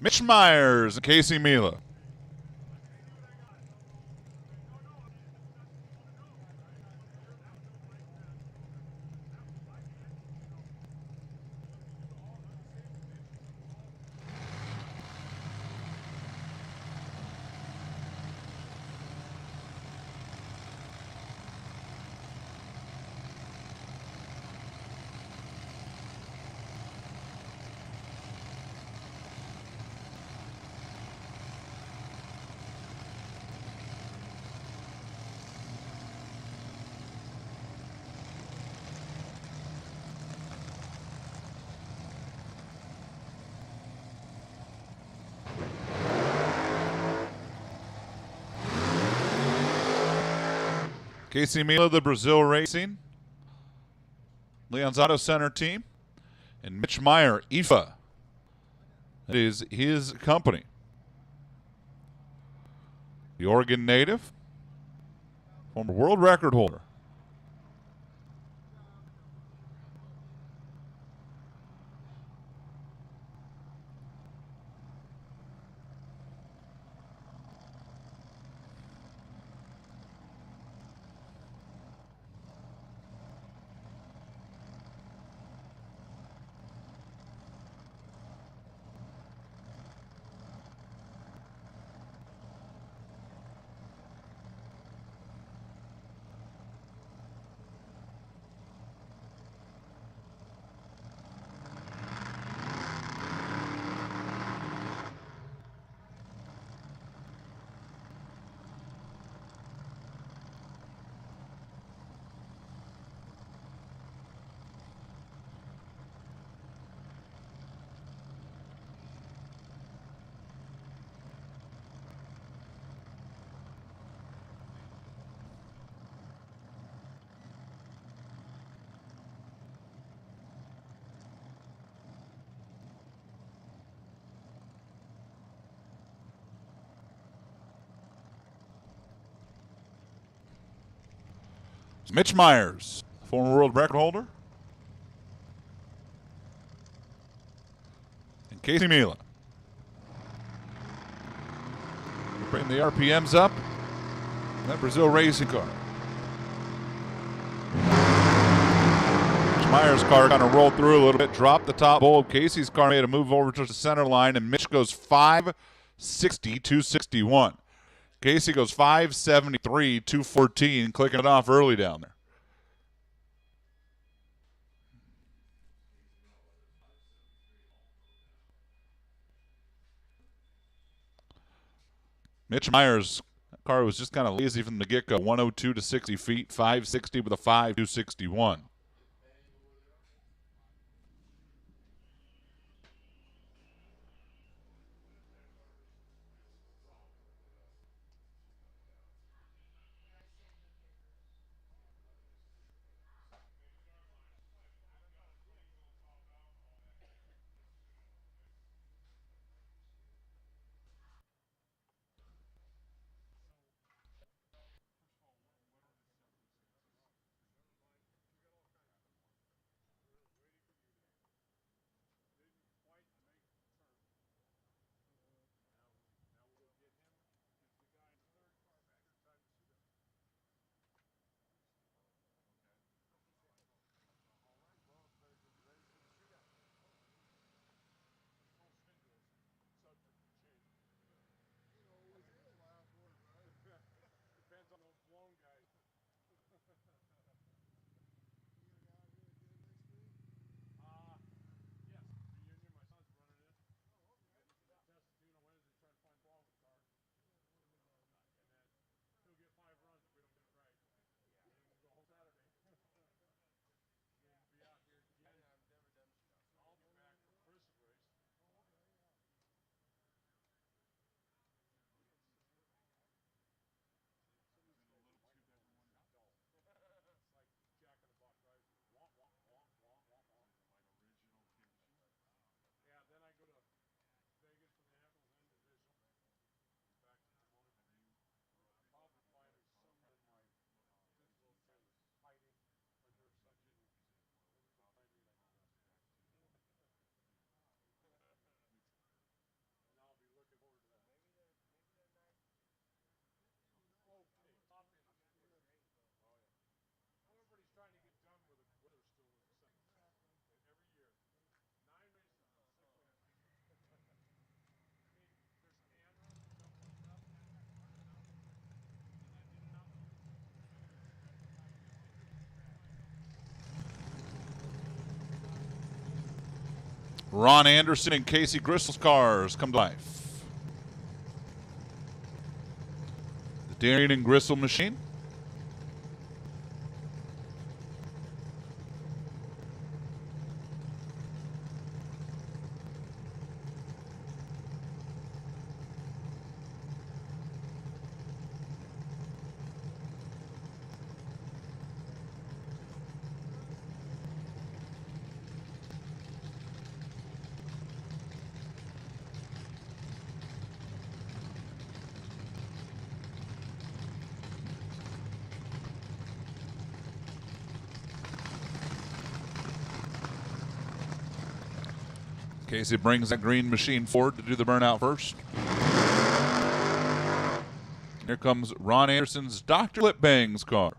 Mitch Myers and Casey Mila. Casey Mila, the Brazil Racing, Leon's Auto Center team, and Mitch Meyer, IFA. That is his company. The Oregon native, former world record holder. Mitch Myers, former world record holder, and Casey Mila. Bring the RPMs up. That Brazil racing car. Mitch Myers' car kind of rolled through a little bit, dropped the top bowl. Casey's car made a move over to the center line, and Mitch goes 560, 261. Casey goes 573, 214, clicking it off early down there. Mitch Myers' car was just kind of lazy from the get-go. 102 to 60 feet, 560 with a 261. Ron Anderson and Casey Gristle's cars come to life. The Darian and Gristle machine. Casey brings that green machine forward to do the burnout first. Here comes Ron Anderson's Dr. Lipbang's car.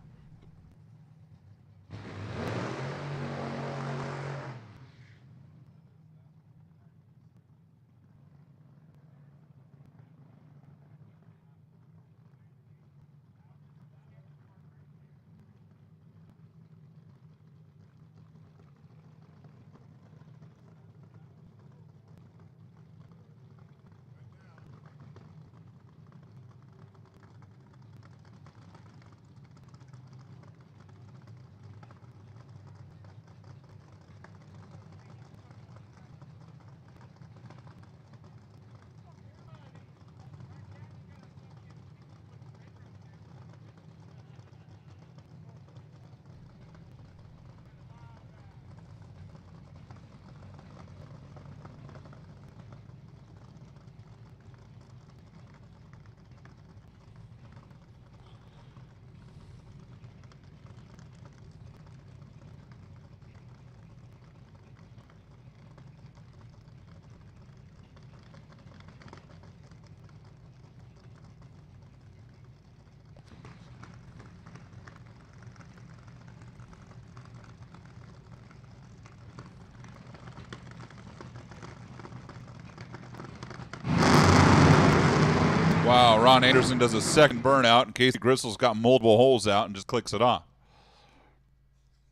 Wow, Ron Anderson does a second burnout, and Casey Gristle's got multiple holes out and just clicks it off.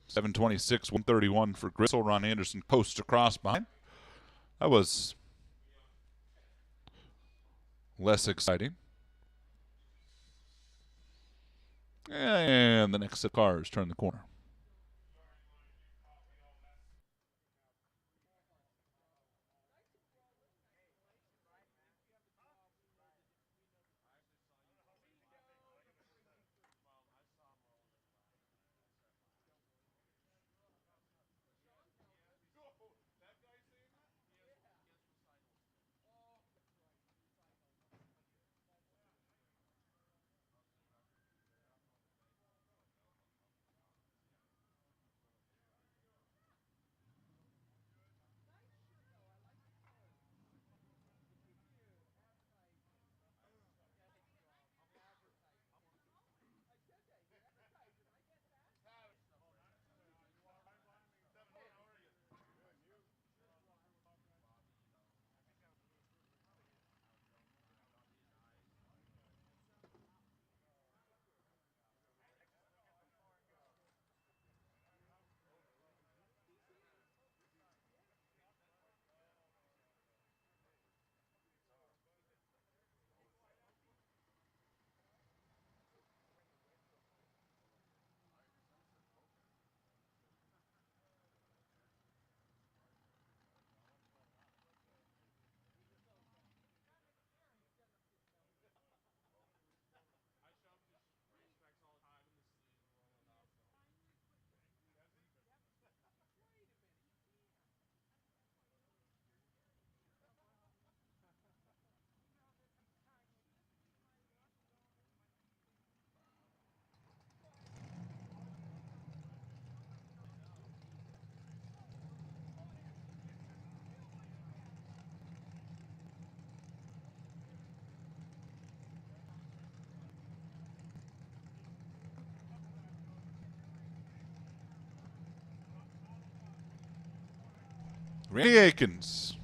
726, 131 for Gristle. Ron Anderson coasts across behind. That was less exciting. And the next set of cars turn the corner. Randy Akins.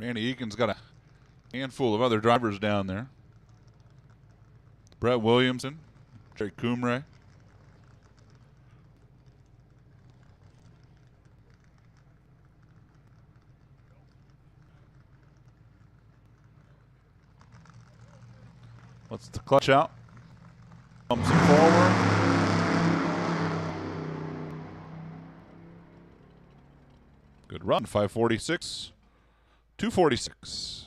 Randy Eakin's got a handful of other drivers down there. Brett Williamson, Jerry Coomray. Let's the clutch out. Comes forward. Good run, 546, 246.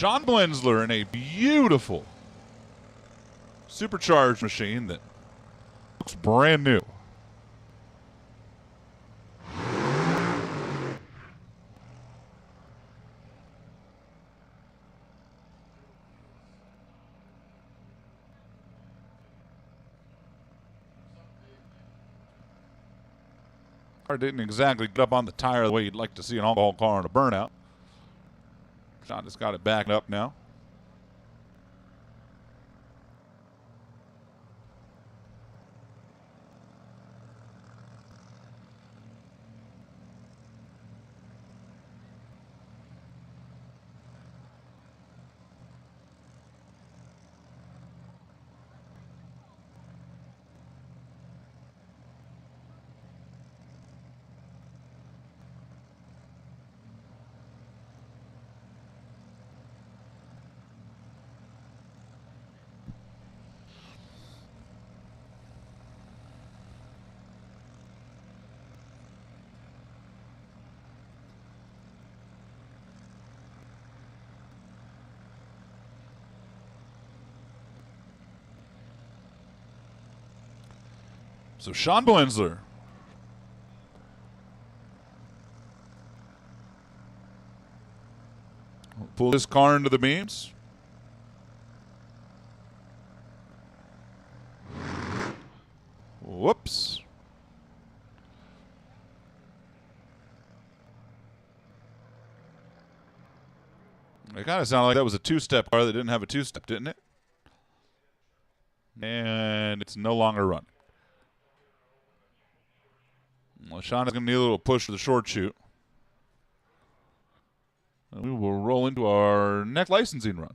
Sean Blenzler in a beautiful supercharged machine that looks brand new. Car didn't exactly get up on the tire the way you'd like to see an all car in a burnout. Sean just got it backed up now. So Sean Blenzler will pull his car into the beams. Whoops. It kind of sounded like that was a two-step car that didn't have a two-step, didn't it? And it's no longer running. Well, Sean is going to need a little push for the short chute. And we will roll into our next licensing run.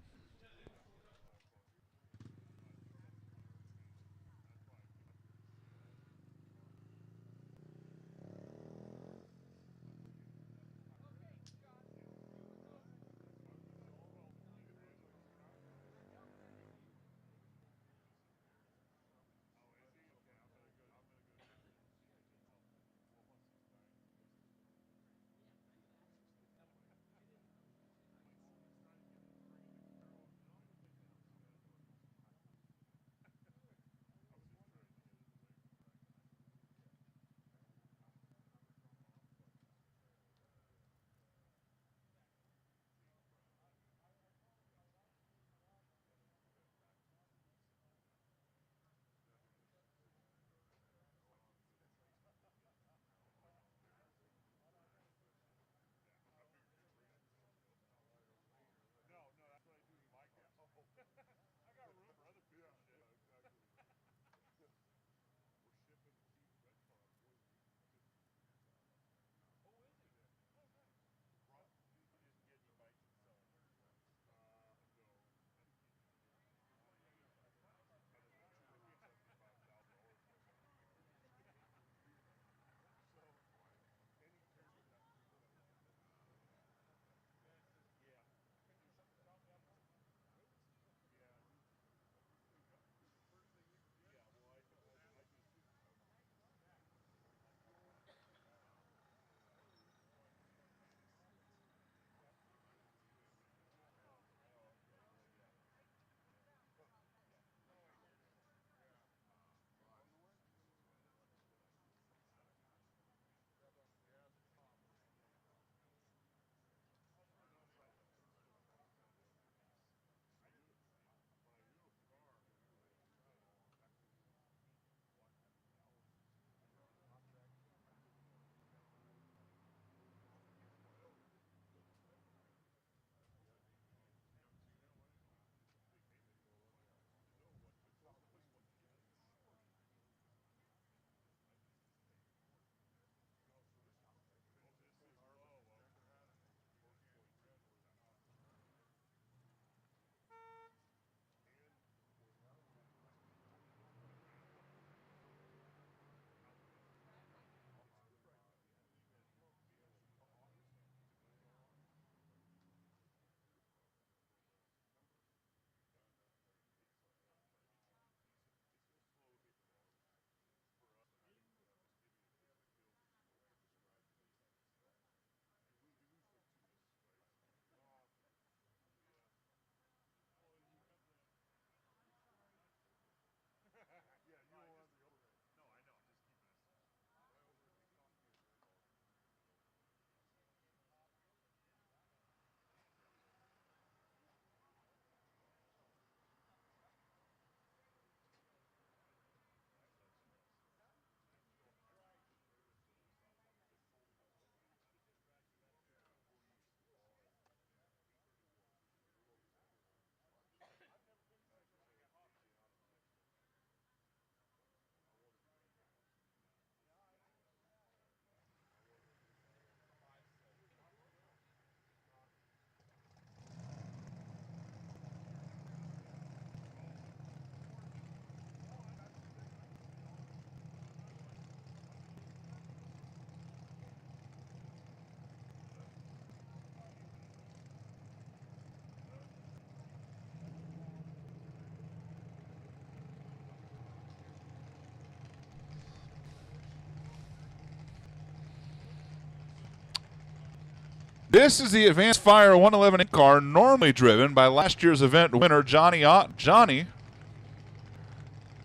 This is the Advanced Fire 111 car, normally driven by last year's event winner Johnny Ott. Johnny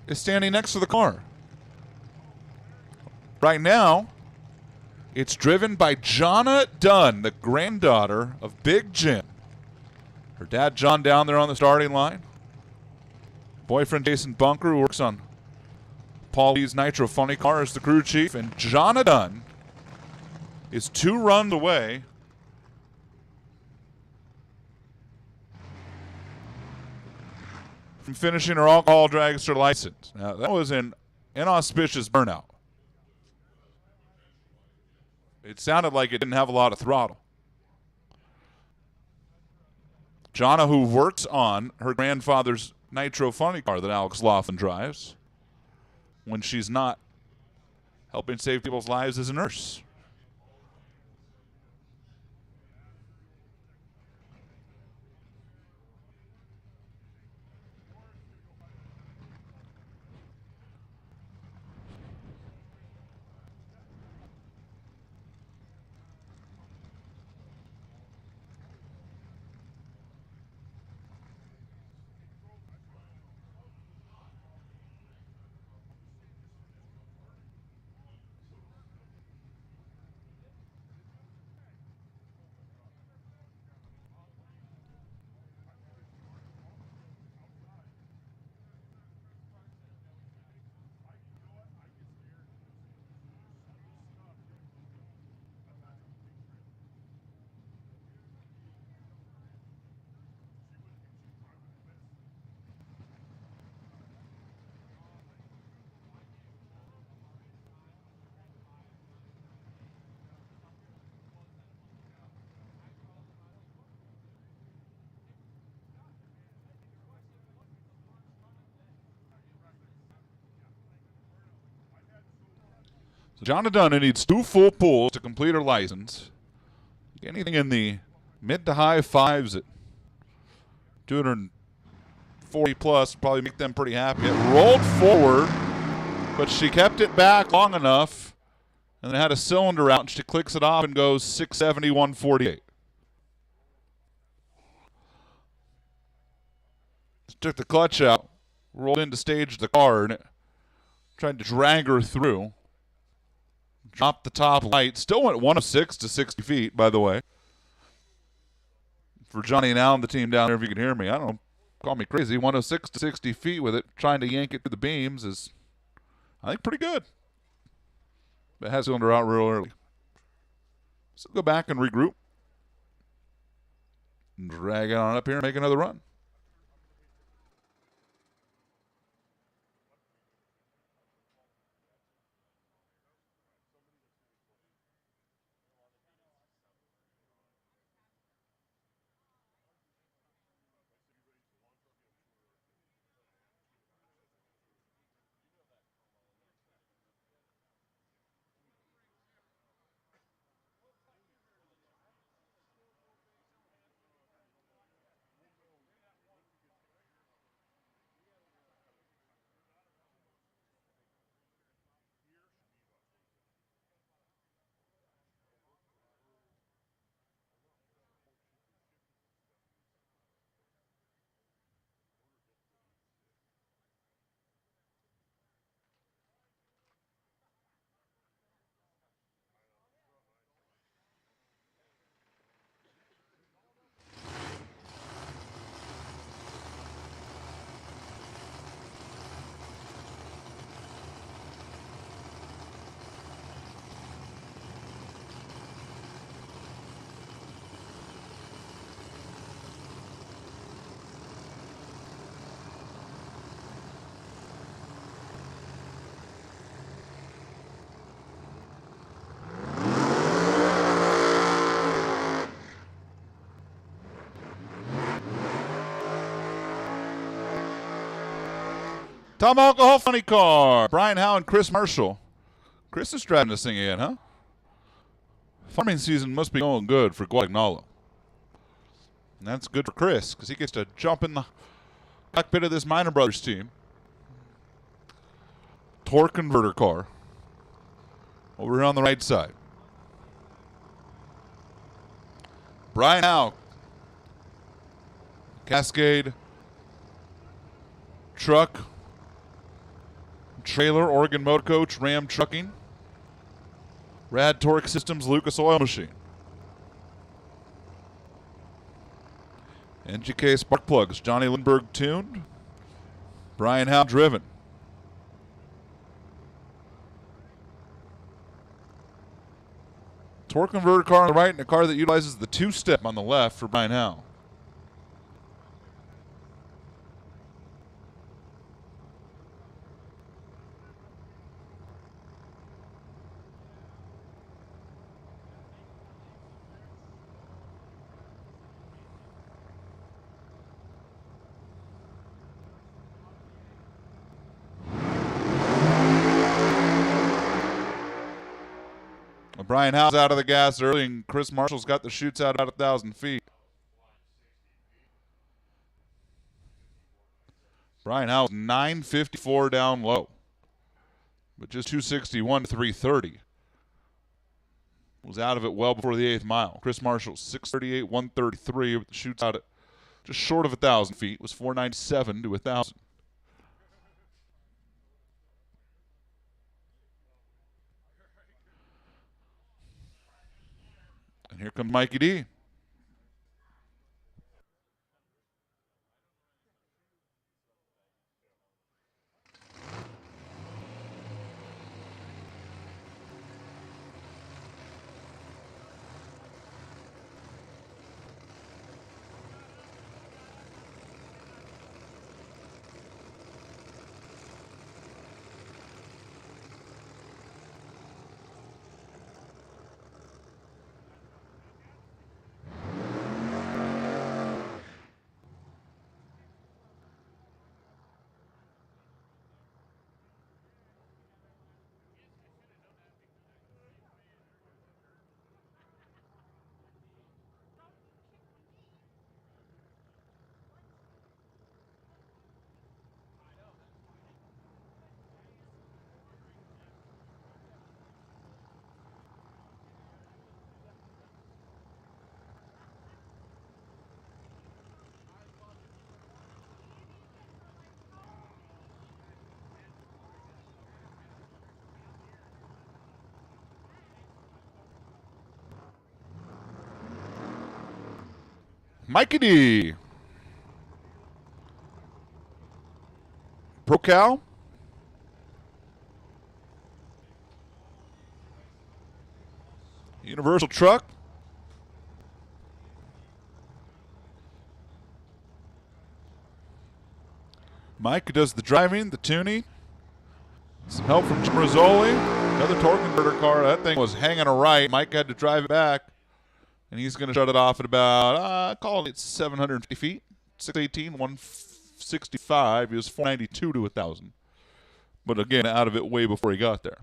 is standing next to the car. Right now, it's driven by Jonna Dunn, the granddaughter of Big Jim. Her dad, John, down there on the starting line. Boyfriend, Jason Bunker, who works on Paul Lee's Nitro Funny car, is the crew chief. And Jonna Dunn is 2 runs away from finishing her alcohol dragster license. Now, that was an inauspicious burnout. It sounded like it didn't have a lot of throttle. Jonna, who works on her grandfather's Nitro Funny car that Alex Laughlin drives when she's not helping save people's lives as a nurse. Jonna Dunn needs 2 full pulls to complete her license. Anything in the mid to high 5s at 240 plus probably make them pretty happy. It rolled forward, but she kept it back long enough and then had a cylinder out, and she clicks it off and goes 670, 148. Took the clutch out, rolled in to stage the car, and it tried to drag her through. Dropped the top light. Still went 106 to 60 feet, by the way. For Johnny and Alan, the team down there, if you can hear me, I don't know, call me crazy. 106 to 60 feet with it, trying to yank it through the beams is, I think, pretty good. But it has cylinder out real early. So go back and regroup. And drag it on up here and make another run. Tom Alcohol Funny Car. Brian Howe and Chris Marshall. Chris is driving this thing again, huh? Farming season must be going good for Guadagnolo. And that's good for Chris because he gets to jump in the cockpit of this Minor Brothers team. Torque converter car. Over here on the right side. Brian Howe, Cascade Truck, Trailer, Oregon Motor Coach, Ram Trucking, Rad Torque Systems, Lucas Oil Machine, NGK Spark Plugs, Johnny Lindbergh tuned, Brian Howe driven. Torque converter car on the right and a car that utilizes the two-step on the left for Brian Howe. Brian Howe's out of the gas early, and Chris Marshall's got the chutes out about 1,000 feet. Brian Howe's 954 down low, but just 261 to 330. Was out of it well before the 8th mile. Chris Marshall 638, 133, with the chutes out at just short of 1,000 feet. Was 497 to 1,000. And here comes Mikey D. Mikey D. ProCal. Universal Truck. Mike does the driving, the tuning. Some help from Jim Rizzoli. Another torque converter car. That thing was hanging a right. Mike had to drive it back. And he's going to shut it off at about, call it 750 feet. 618, 165. He was 492 to 1,000. But again, out of it way before he got there.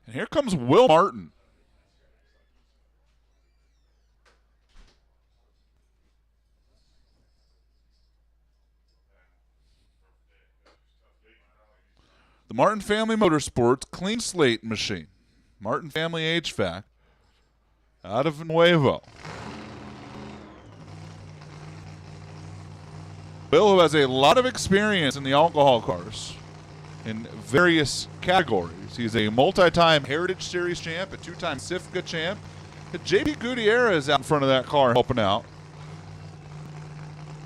And here comes Will Martin. The Martin Family Motorsports Clean Slate Machine. Martin Family HVAC out of Nuevo. Will, who has a lot of experience in the alcohol cars in various categories. He's a multi-time Heritage Series champ, a two-time SIFCA champ. JP Gutierrez is out in front of that car helping out.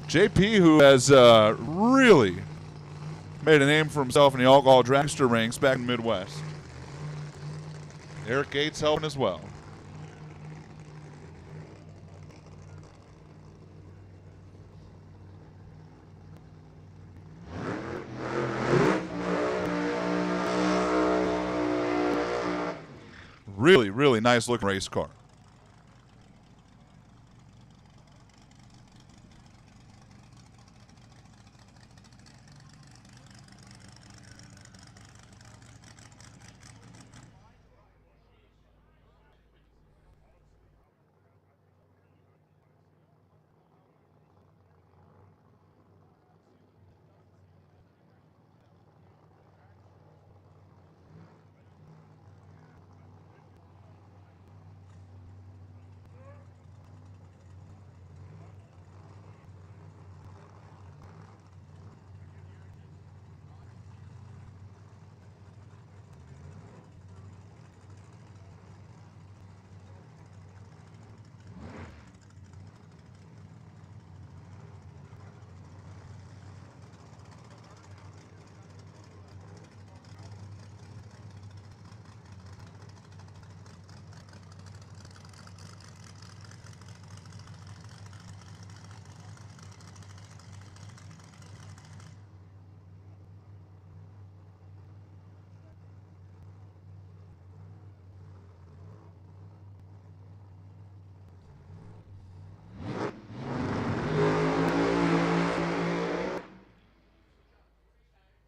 JP, who has really made a name for himself in the alcohol dragster ranks back in the Midwest. Eric Gates helping as well. Really, really nice looking race car.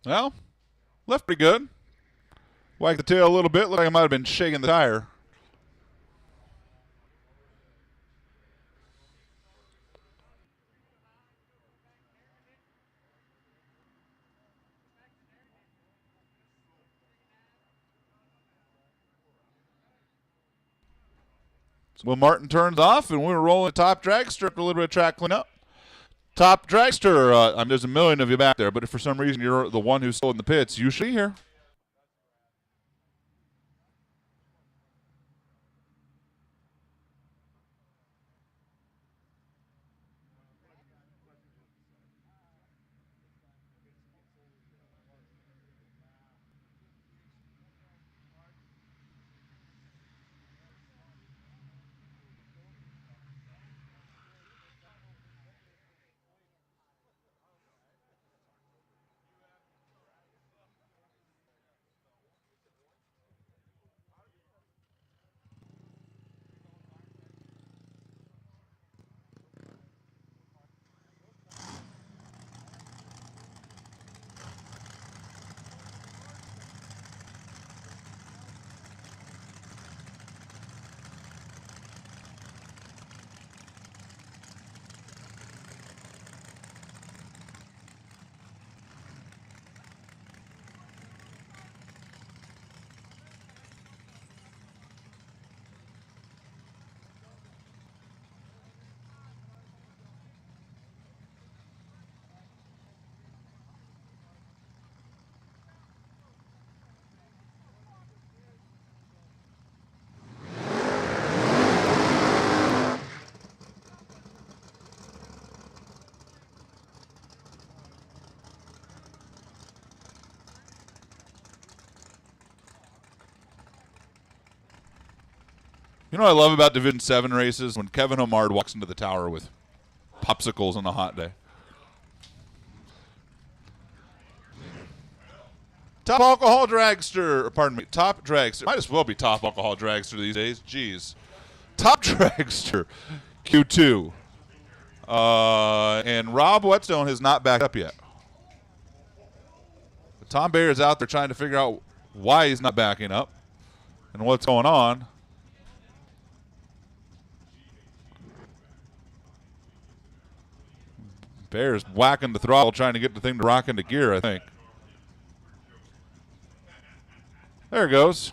Well, left pretty good. Whacked the tail a little bit. Looked like I might have been shaking the tire. So Will Martin turns off, and we're rolling top dragster after a little bit of track cleanup. Top dragster, there's a million of you back there, but if for some reason you're the one who's still in the pits, you should be here. You know what I love about Division 7 races? When Kevin Homard walks into the tower with popsicles on a hot day. Top alcohol dragster, pardon me, top dragster. Might as well be top alcohol dragster these days. Jeez. Top dragster, Q2. And Rob Whetstone has not backed up yet. But Tom Bayer is out there trying to figure out why he's not backing up and what's going on. Bayer's whacking the throttle, trying to get the thing to rock into gear, I think. There it goes.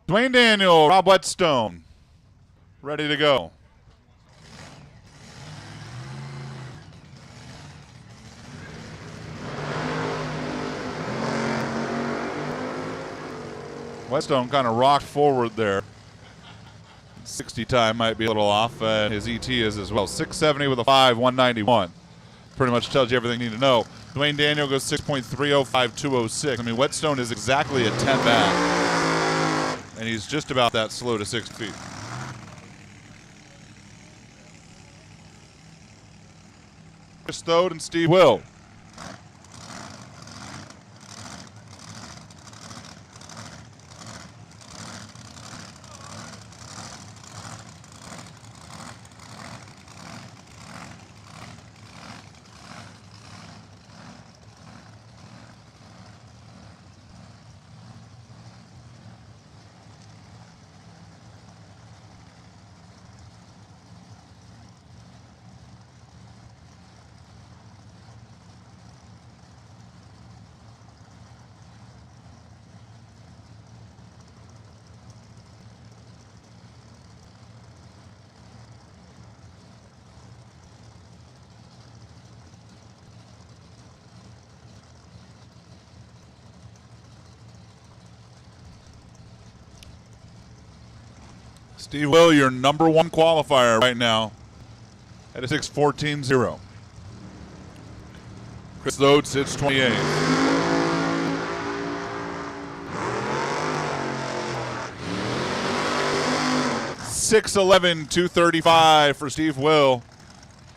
Dwayne Daniel, Rob Whetstone, ready to go. Whetstone kind of rocked forward there. 60 time might be a little off, and his ET is as well. 670 with a 5, 191. Pretty much tells you everything you need to know. Dwayne Daniel goes 6.305, 206. I mean, Whetstone is exactly a 10 back, and he's just about that slow to 6 feet. Chris Thode and Steve Will. Steve Will, your number one qualifier right now at a 6:14.0. Chris Oates hits 28. 6:11, 2:35 for Steve Will.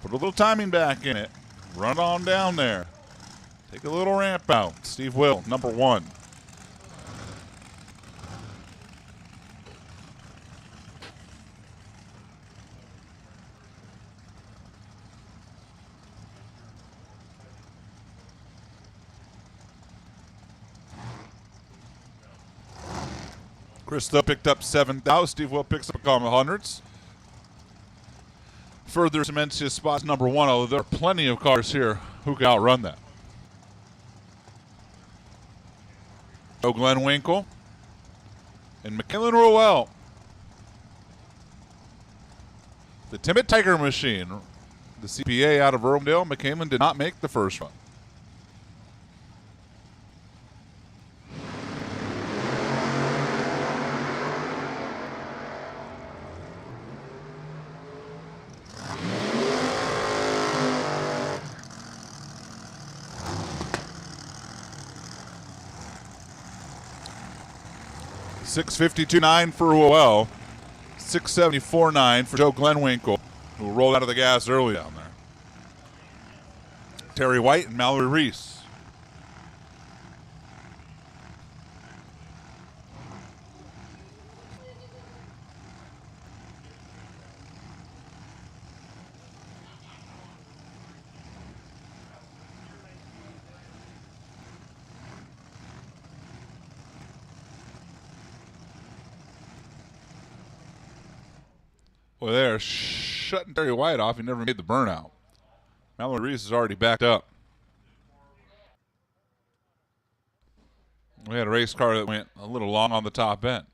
Put a little timing back in it. Run on down there. Take a little ramp out. Steve Will, number one. Chris Stowe picked up 7,000. Steve Will picks up a couple of hundreds. Further cements his spot as number one, although there are plenty of cars here who can outrun that. Joe Glenn Winkle and McKinley Ruel. The Timid Tiger Machine. The CPA out of Irwindale. McKinley did not make the first one. $652.9 for Ruel. $674.9 for Joe Glenwinkle, who rolled out of the gas early down there. Terry White and Mallory Reese. Well, they're shutting Terry White off. He never made the burnout. Mallory Reese is already backed up. We had a race car that went a little long on the top end.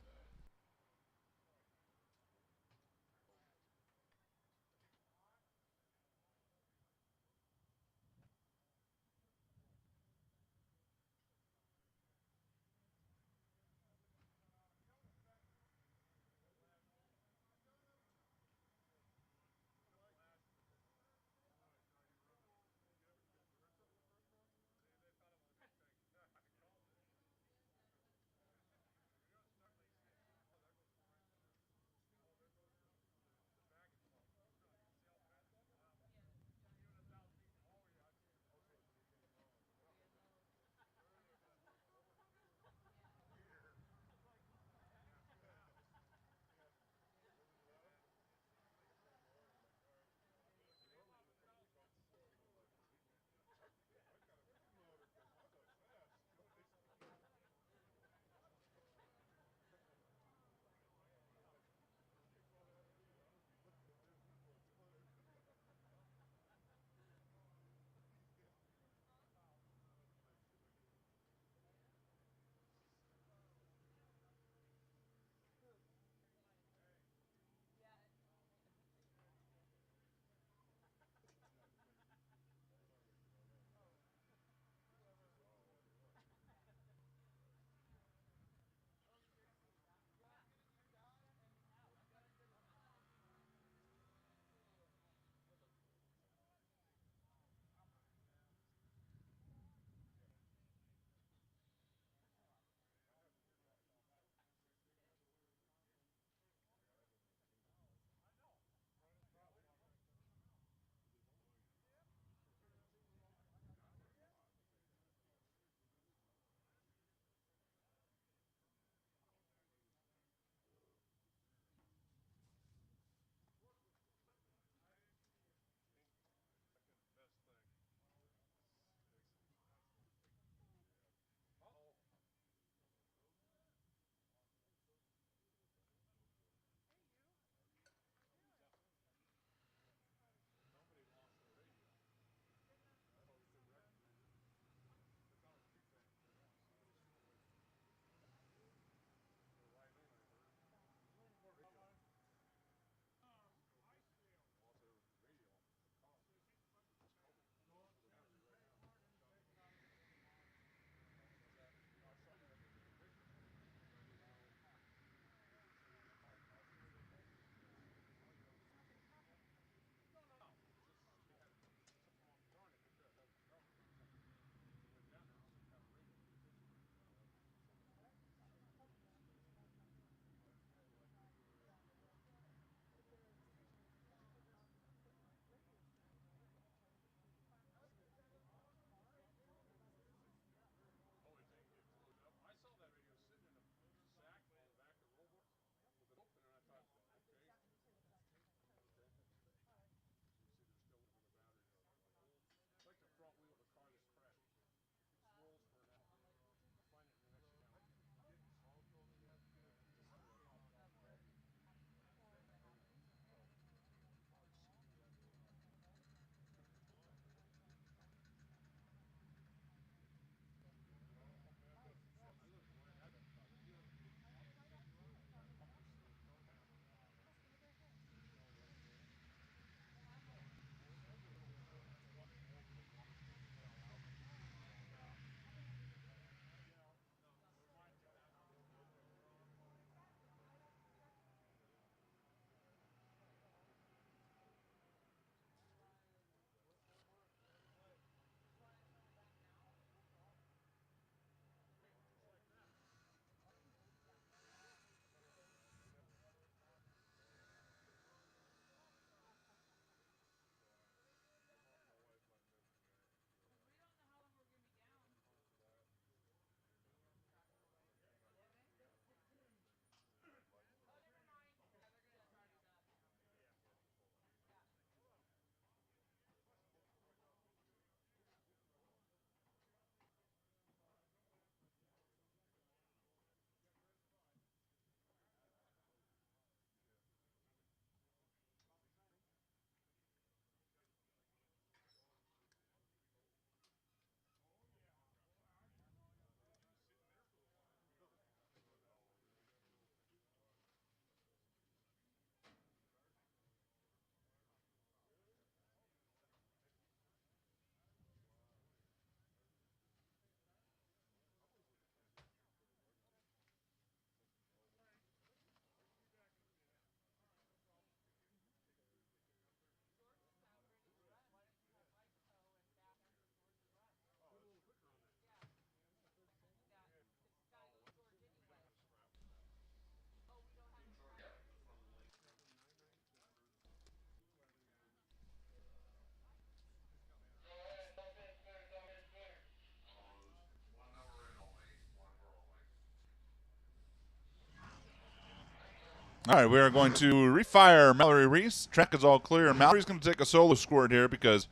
All right, we are going to refire Mallory Reese. Track is all clear. Mallory's going to take a solo squirt here because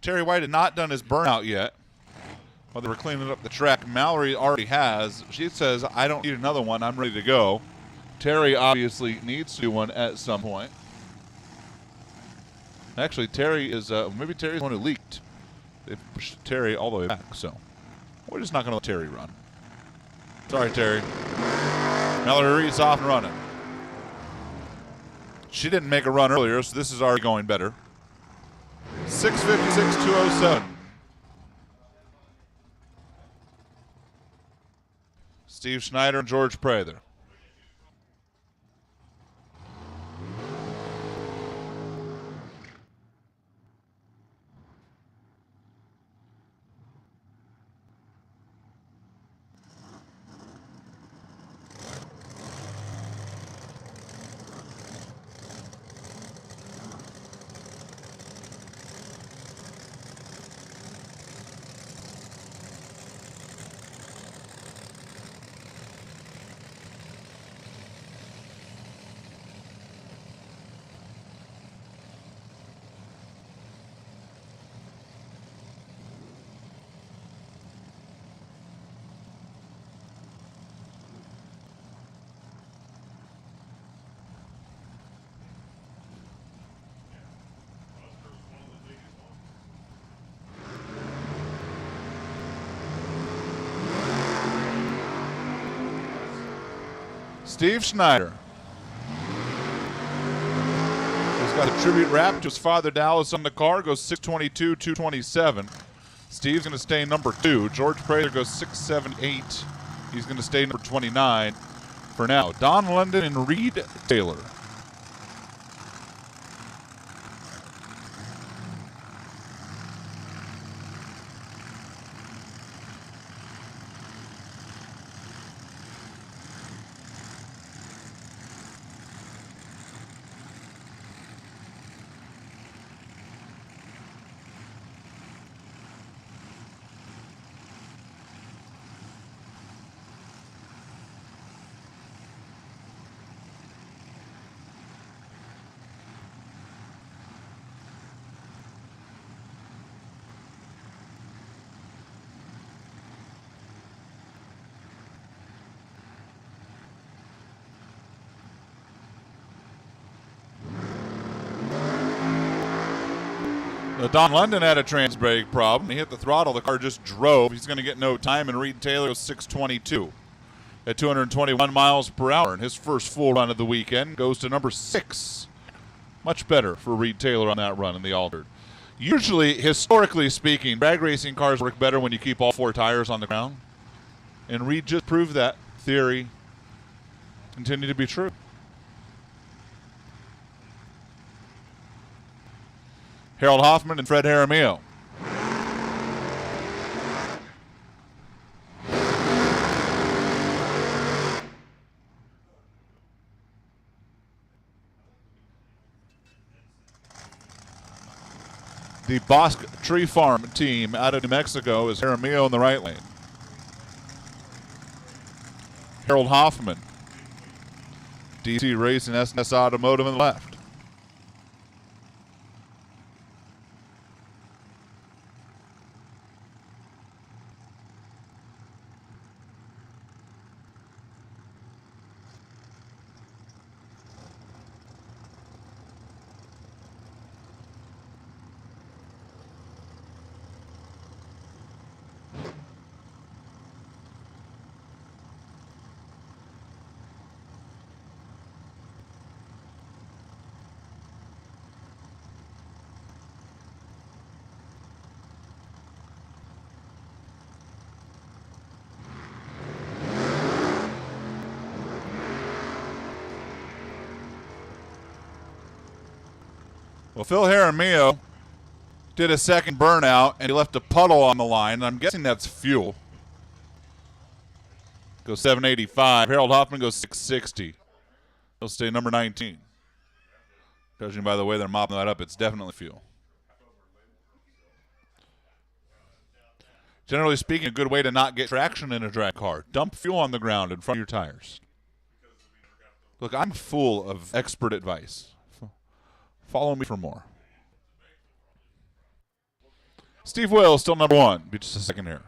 Terry White had not done his burnout yet. While they were cleaning up the track, Mallory already has. She says, I don't need another one. I'm ready to go. Terry obviously needs to do one at some point. Actually, Terry is, maybe Terry's the one who leaked. They pushed Terry all the way back, so we're just not going to let Terry run. Sorry, Terry. Mallory Reese off and running. She didn't make a run earlier, so this is already going better. 6:56.207. Steve Schneider and George Prather. Steve Schneider. He's got a tribute wrap to his father Dallas on the car. Goes 6:22.227. Steve's going to stay number 2. George Prather goes 6:78. He's going to stay number 29 for now. Don London and Reed Taylor. Don London had a trans brake problem. He hit the throttle. The car just drove. He's going to get no time, and Reed Taylor goes 6:22 at 221 miles per hour. And his first full run of the weekend goes to number 6. Much better for Reed Taylor on that run in the altered. Usually, historically speaking, drag racing cars work better when you keep all 4 tires on the ground. And Reed just proved that theory continued to be true. Harold Hoffman and Fred Jaramillo. The Bosque Tree Farm team out of New Mexico is Jaramillo in the right lane. Harold Hoffman, DC Racing, S&S Automotive in the left. Well, Phil Jaramillo did a second burnout, and he left a puddle on the line, and I'm guessing that's fuel. Goes 785. Harold Hoffman goes 660. He'll stay number 19. Judging by the way they're mopping that up, it's definitely fuel. Generally speaking, a good way to not get traction in a drag car. Dump fuel on the ground in front of your tires. Look, I'm full of expert advice. Follow me for more. Steve Will still number one. Be just a second here.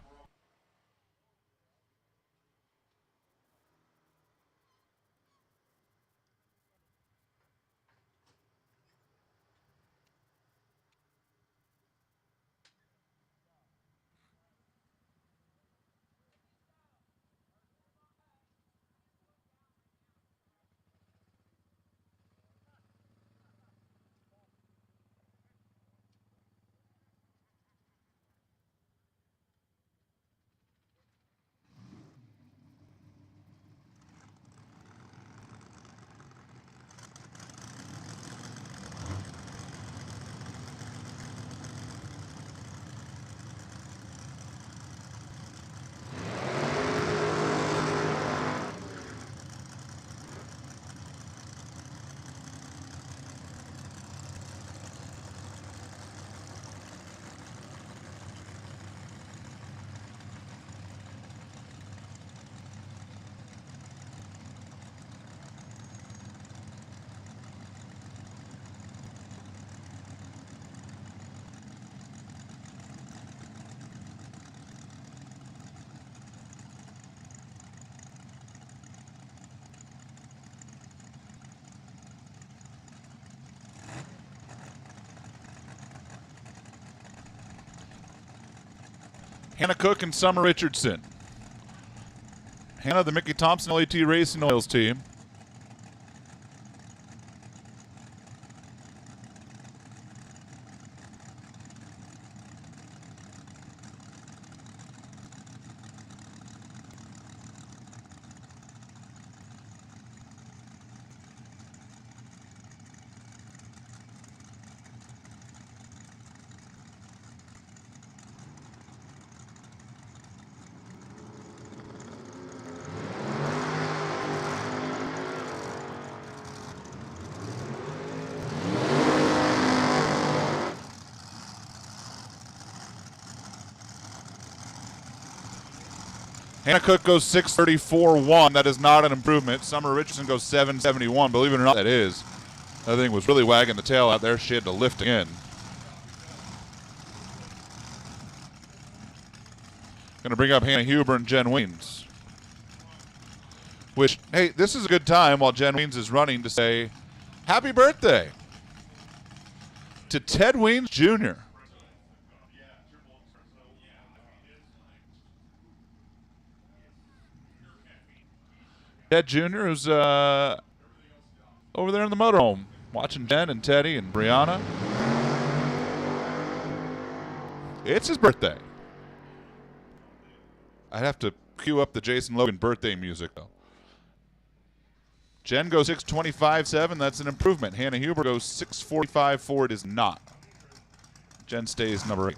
Hannah Cook and Summer Richardson. Hannah, the Mickey Thompson LAT Racing Oils team. Hannah Cook goes 6:34.1. That is not an improvement. Summer Richardson goes 7:71. Believe it or not, that is. That thing was really wagging the tail out there. She had to lift again. Going to bring up Hannah Huber and Jen Weens. Which, hey, this is a good time while Jen Weens is running to say happy birthday to Ted Weens Jr. Ted Jr., who's over there in the motorhome watching Jen and Teddy and Brianna. It's his birthday. I'd have to cue up the Jason Logan birthday music, though. Jen goes 6:25.7. That's an improvement. Hannah Huber goes 6:45.4. It is not. Jen stays number 8.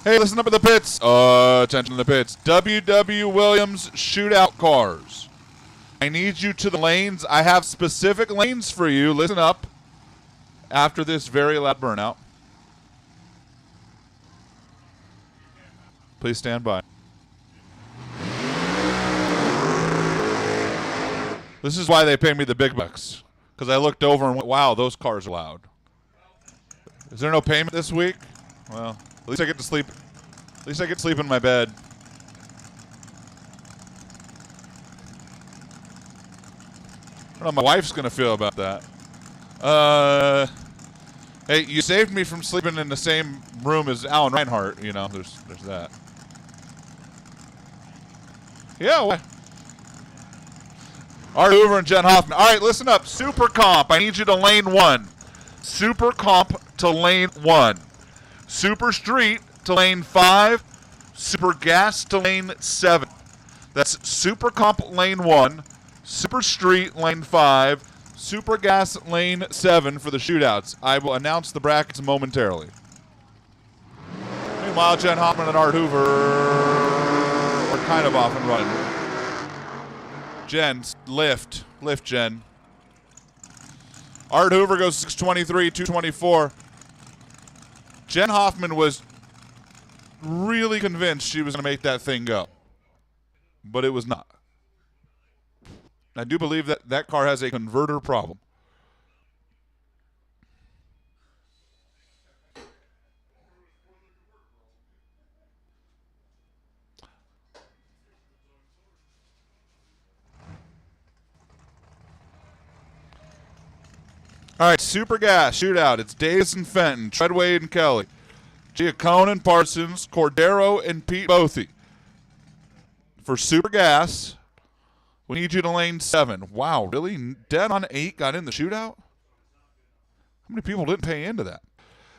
Hey, listen up at the pits. Attention to the pits. W.W. Williams shootout cars. I need you to the lanes. I have specific lanes for you. Listen up after this very loud burnout. Please stand by. This is why they pay me the big bucks. Because I looked over and went, wow, those cars are loud. Is there no payment this week? Well, at least I get to sleep. At least I get to sleep in my bed. I don't know how my wife's going to feel about that. Hey, you saved me from sleeping in the same room as Alan Reinhart. You know, there's that. Yeah. Why? Art Hoover and Jen Hoffman. All right, listen up. Super Comp. I need you to lane 1. Super Comp to lane 1. Super Street to lane 5. Super Gas to lane 7. That's Super Comp lane 1. Super Street lane 5. Super Gas lane 7 for the shootouts. I will announce the brackets momentarily. Meanwhile, Jen Hoffman and Art Hoover are kind of off and running. Jen, lift, Jen. Art Hoover goes 6:23, 2:24. Jen Hoffman was really convinced she was going to make that thing go, but it was not. I do believe that that car has a converter problem. All right, Super Gas shootout. It's Davis and Fenton, Treadway and Kelly, Giacone and Parsons, Cordero and Pete Bothy. For Super Gas, we need you to lane 7. Wow, really? Dead on 8 got in the shootout? How many people didn't pay into that?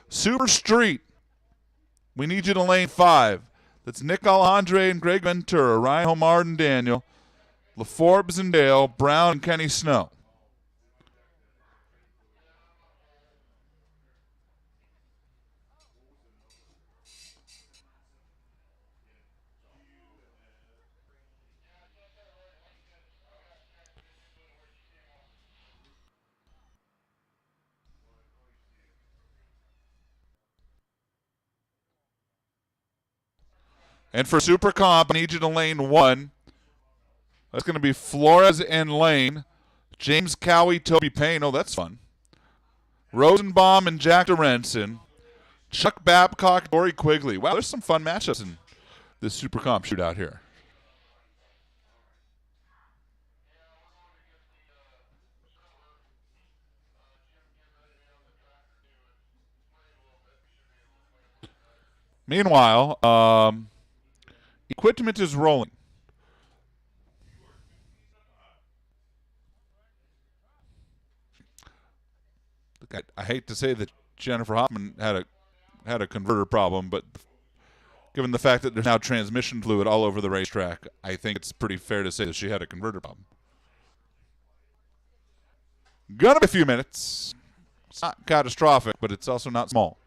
Super Street, we need you to lane 5. That's Nick Alejandre and Greg Ventura, Ryan Homard and Daniel, LaForbes and Dale, Brown and Kenny Snow. And for Super Comp, I need you to lane 1. That's going to be Flores and Lane. James Cowie, Toby Payne. Oh, that's fun. Rosenbaum and Jack Dorensen. Chuck Babcock, Dory Quigley. Wow, there's some fun matchups in this Super Comp shootout here. Meanwhile, equipment is rolling. I hate to say that Jennifer Hoffman had a converter problem, but given the fact that there's now transmission fluid all over the racetrack, I think it's pretty fair to say that she had a converter problem. Gonna be a few minutes. It's not catastrophic, but it's also not small.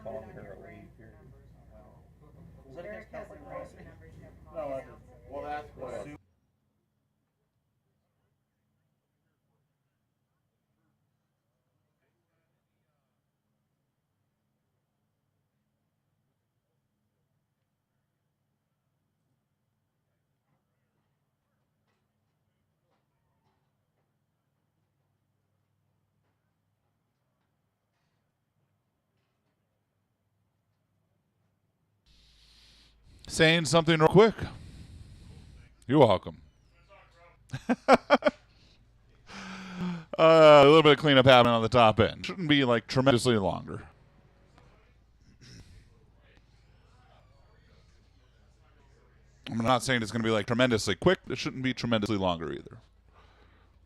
Calling her a lady here. Is that a discount for racing? No, I didn't. Well, that's what. Saying something real quick. You're welcome. A little bit of cleanup happening on the top end. Shouldn't be like tremendously longer. I'm not saying it's going to be like tremendously quick. It shouldn't be tremendously longer either.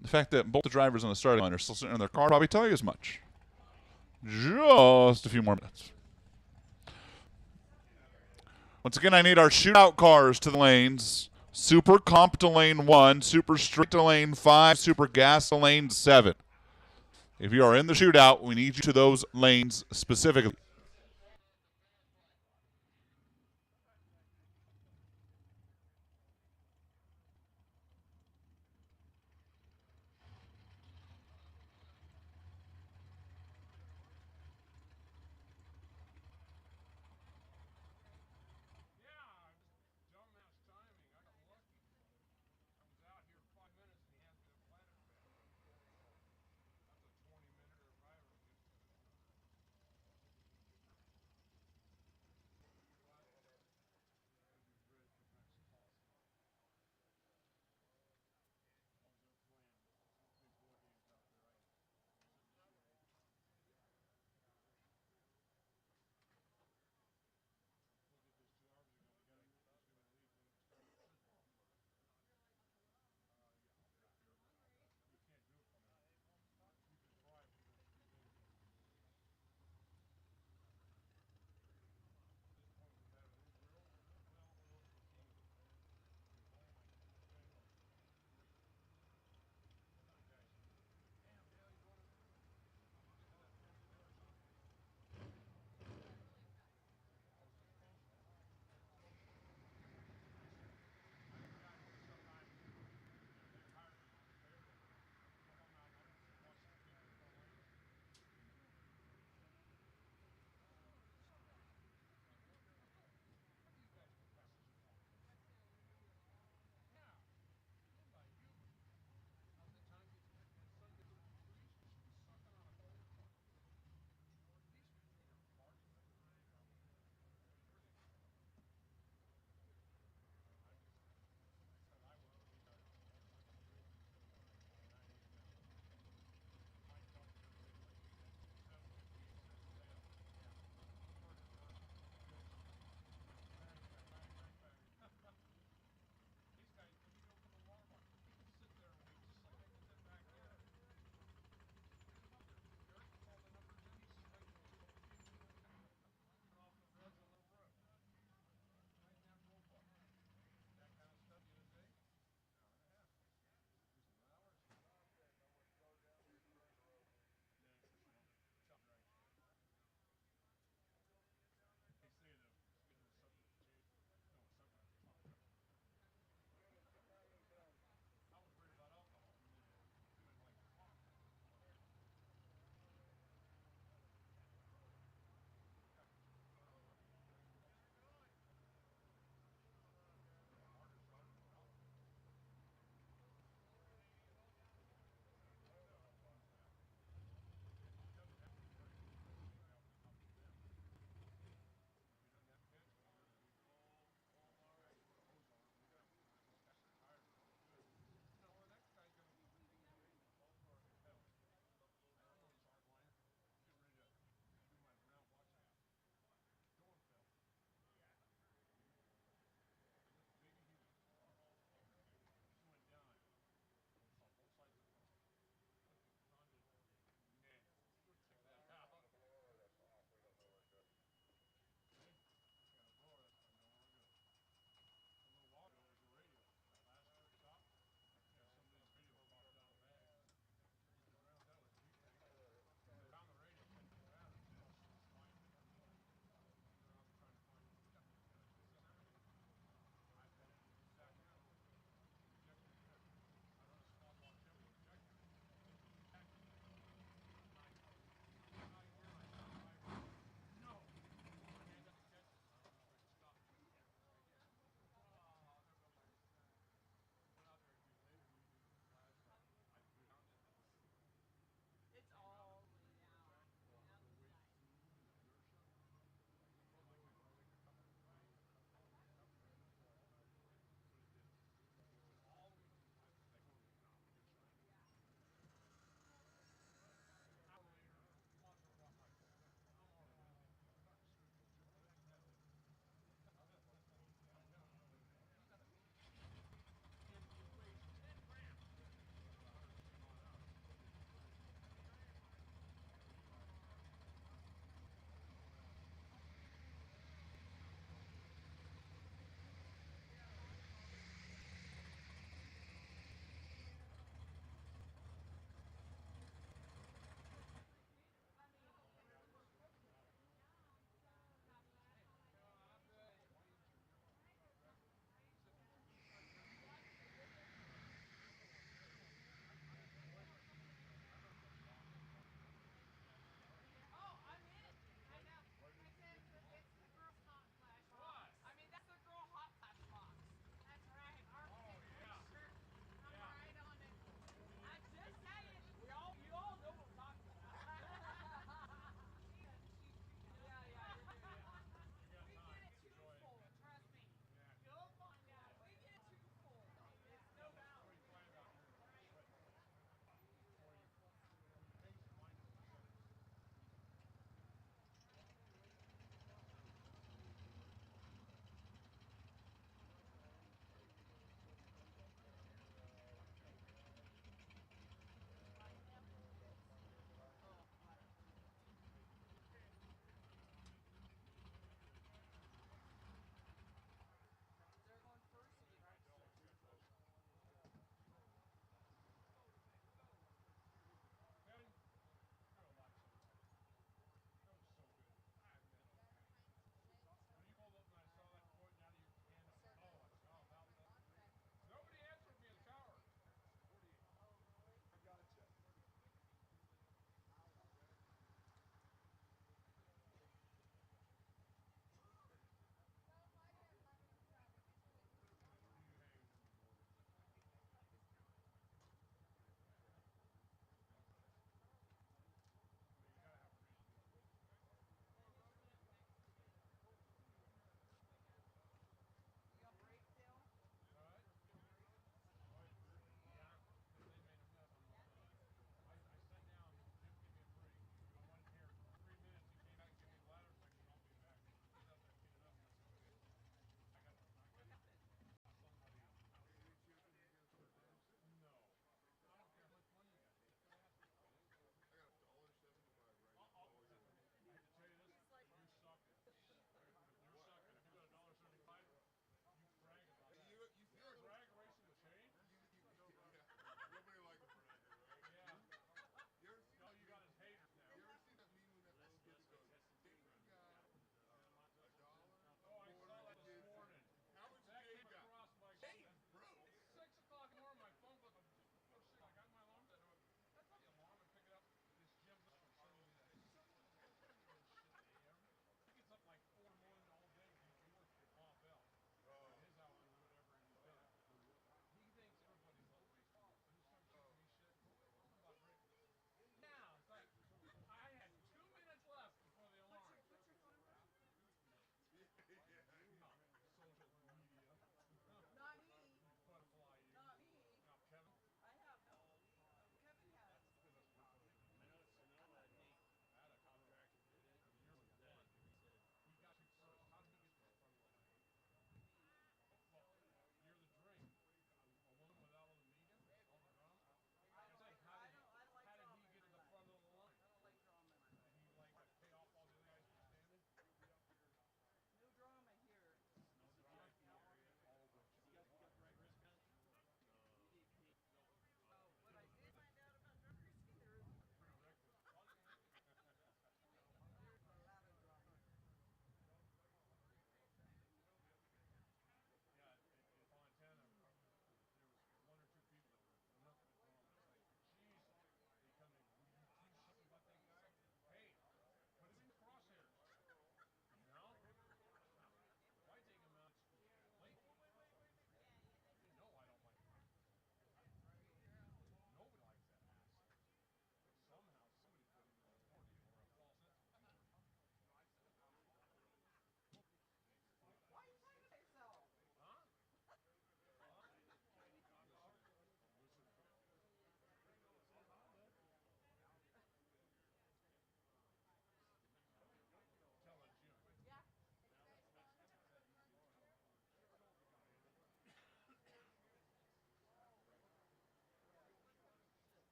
The fact that both the drivers on the starting line are still sitting in their car probably tell you as much. Just a few more minutes. Once again, I need our shootout cars to the lanes. Super comp to lane 1, super street to lane 5, super gas to lane 7. If you are in the shootout, we need you to those lanes specifically.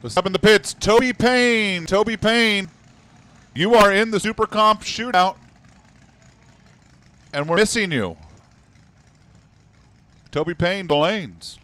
What's up in the pits? Toby Payne. Toby Payne, you are in the Super Comp shootout, and we're missing you. Toby Payne, Lanes.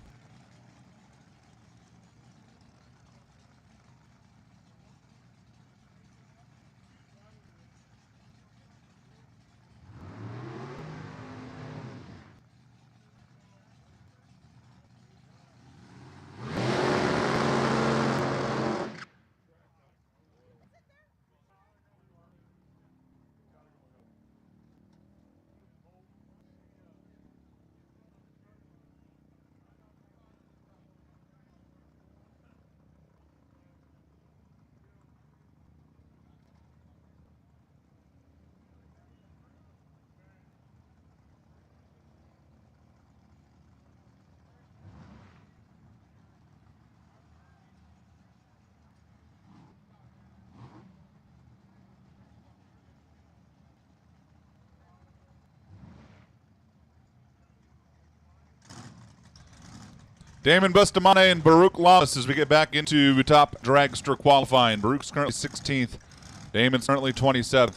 Damon Bustamante and Baruch Lawless as we get back into top dragster qualifying. Baruch's currently 16th. Damon's currently 27th.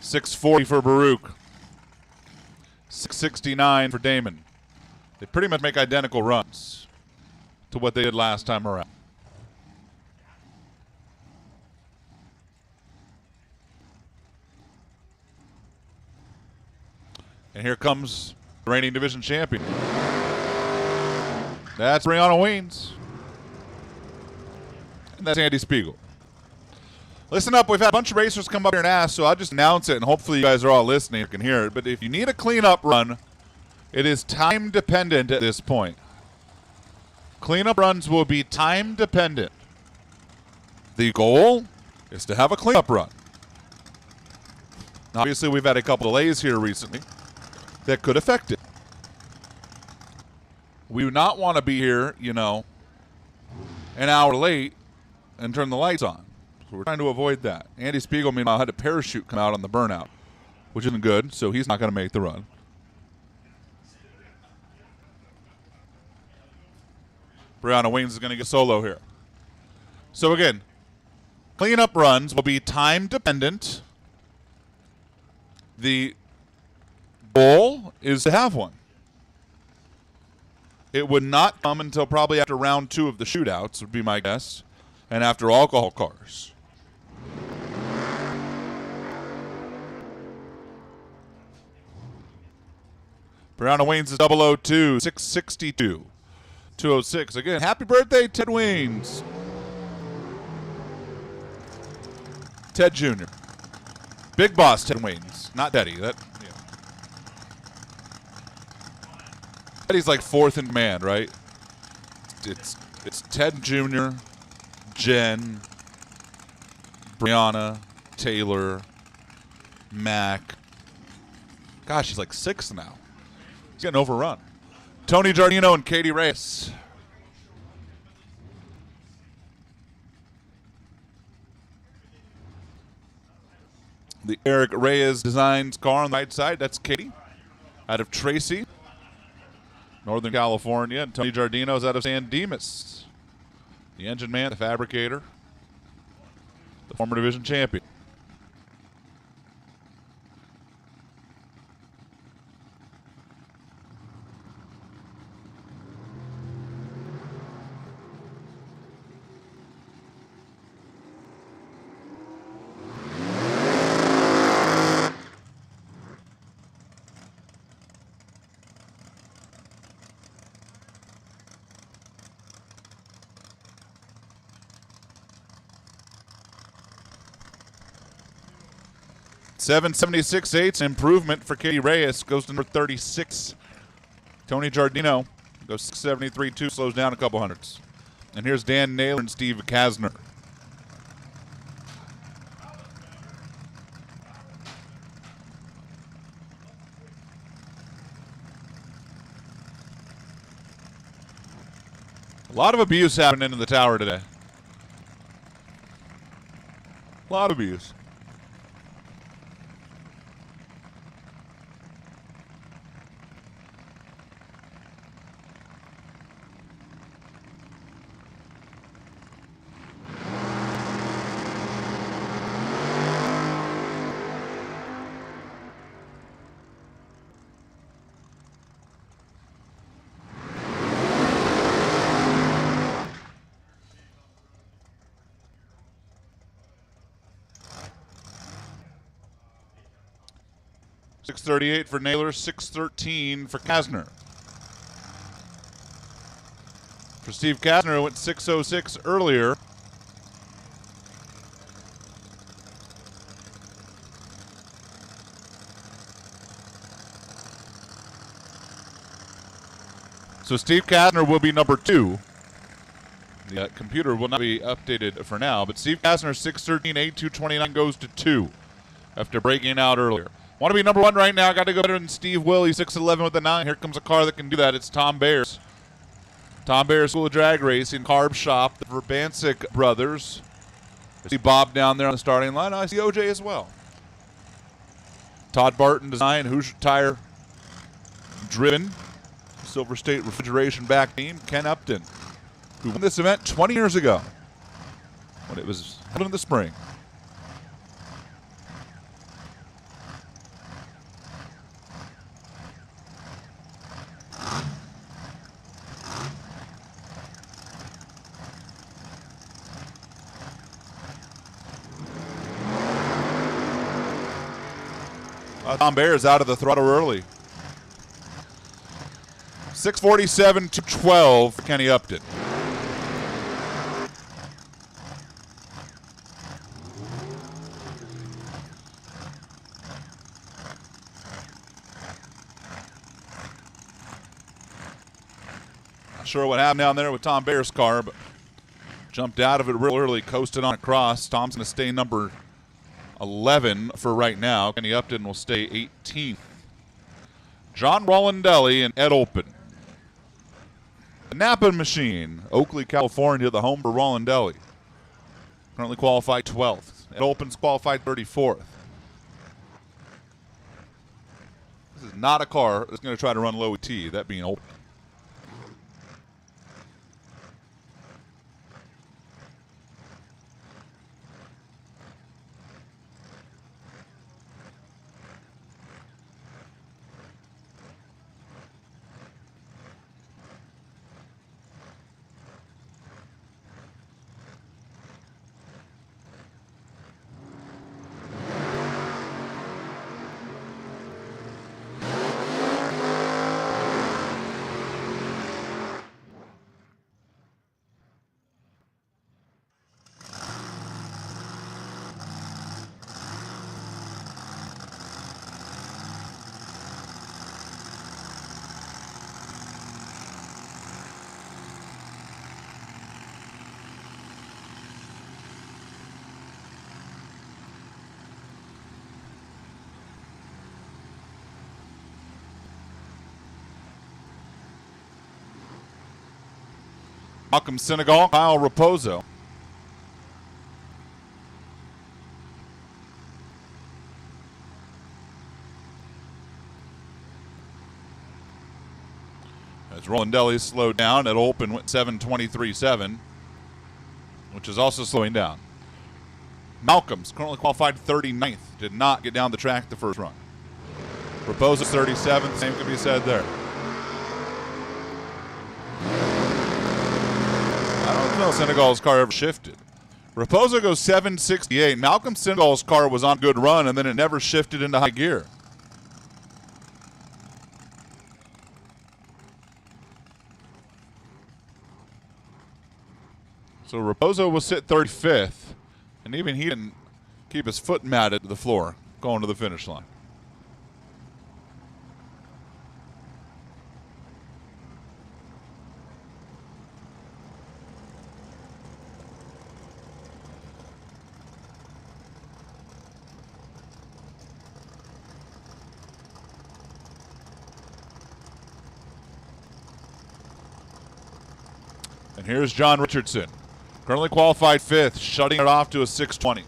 $640 for Baruch. $669 for Damon. They pretty much make identical runs to what they did last time around. And here comes the reigning division champion. That's Brianna Weens. And that's Andy Spiegel. Listen up, we've had a bunch of racers come up here and ask, so I'll just announce it, and hopefully you guys are all listening and can hear it. But if you need a cleanup run, it is time dependent at this point. Cleanup runs will be time dependent. The goal is to have a cleanup run. Obviously, we've had a couple delays here recently that could affect it. We do not want to be here, an hour late and turn the lights on. So we're trying to avoid that. Andy Spiegel, meanwhile, had a parachute come out on the burnout, which isn't good, so he's not going to make the run. Brianna Weens is going to get solo here. So again, cleanup runs will be time dependent. The goal is to have one. It would not come until probably after round 2 of the shootouts, would be my guess, and after alcohol cars. Brianna Weens is 002, 662, 206. Again, happy birthday, Ted Weens. Ted Jr. Big boss Ted Weens, not Teddy. Teddy's like 4th in command, right? It's Ted Jr., Jen, Brianna, Taylor, Mac. Gosh, he's like 6th now. He's getting overrun. Tony Giardino and Katie Reyes. The Eric Reyes Designs car on the right side, that's Katie, out of Tracy, Northern California. And Tony Giardino's out of San Dimas. The engine man, the fabricator, the former division champion. $776.8 improvement for Katie Reyes. Goes to number 36. Tony Giardino goes 673.2, slows down a couple hundreds. And here's Dan Naylor and Steve Kasner. A lot of abuse happening in the tower today. A lot of abuse. 6:38 for Naylor, 6:13 for Kasner. For Steve Kasner, who went 6:06 earlier. So Steve Kasner will be number 2. The computer will not be updated for now, but Steve Kasner, 6:13, 8:2:29 goes to 2 after breaking out earlier. Want to be number 1 right now. Got to go better than Steve Willie, 6:11 with the 9. Here comes a car that can do that. It's Tom Bears. Tom Bears School of Drag Racing, Carb Shop, the Verbancic brothers. I see Bob down there on the starting line. I see OJ as well. Todd Barton Design, Hoosier Tire driven. Silver State Refrigeration back team, Ken Upton, who won this event 20 years ago when it was held in the spring. Tom Bears out of the throttle early. 6:47 to 12 for Kenny Upton. Not sure what happened down there with Tom Bear's car, but jumped out of it real early, coasted on across. Tom's going to stay number 11 for right now. Kenny Upton will stay 18th. John Rolandelli and Ed Olpen. The Napa Machine, Oakley, California, the home for Rolandelli. Currently qualified 12th. Ed Olpen's qualified 34th. This is not a car that's going to try to run low T, that being Olpen. Malcolm Senegal, Kyle Raposo. As Rolandelli slowed down, at Olpen went 7:23.7, which is also slowing down. Malcolm's currently qualified 39th, did not get down the track the first run. Raposo's 37th, same can be said there. I don't know if Senegal's car ever shifted. Raposo goes 7:68. Malcolm Senegal's car was on a good run, and then it never shifted into high gear. So Raposo will sit 35th, and even he didn't keep his foot matted to the floor going to the finish line. And here's John Richardson, currently qualified 5th, shutting it off to a 6:20.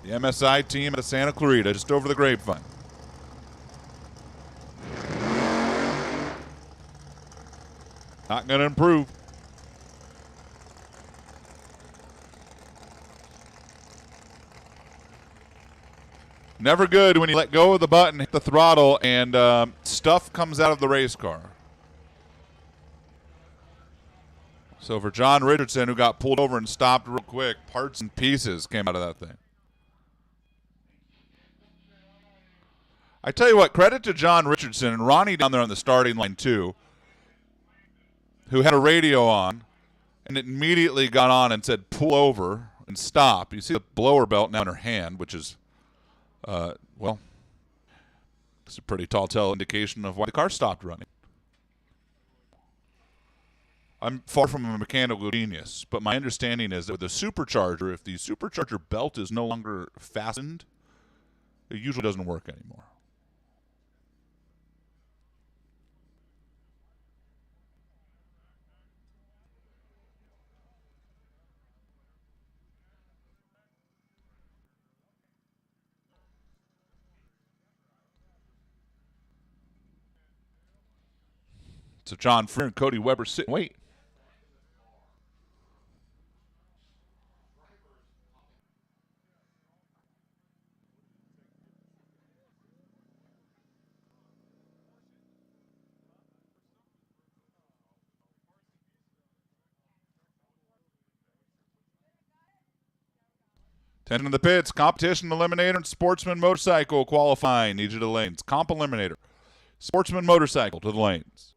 The MSI team at Santa Clarita, just over the grapevine. Not going to improve. Never good when you let go of the button, hit the throttle, and stuff comes out of the race car. So for John Richardson, who got pulled over and stopped real quick, parts and pieces came out of that thing. I tell you what, credit to John Richardson and Ronnie down there on the starting line too, who had a radio on and it immediately got on and said pull over and stop. You see the blower belt now in her hand, which is, well, it's a pretty tall tale indication of why the car stopped running. I'm far from a mechanical genius, but my understanding is that with a supercharger, if the supercharger belt is no longer fastened, it usually doesn't work anymore. So John Freer and Cody Weber sit and wait. Attention to the pits. Competition Eliminator and Sportsman Motorcycle qualifying. Need you to the lanes. Comp Eliminator. Sportsman Motorcycle to the lanes.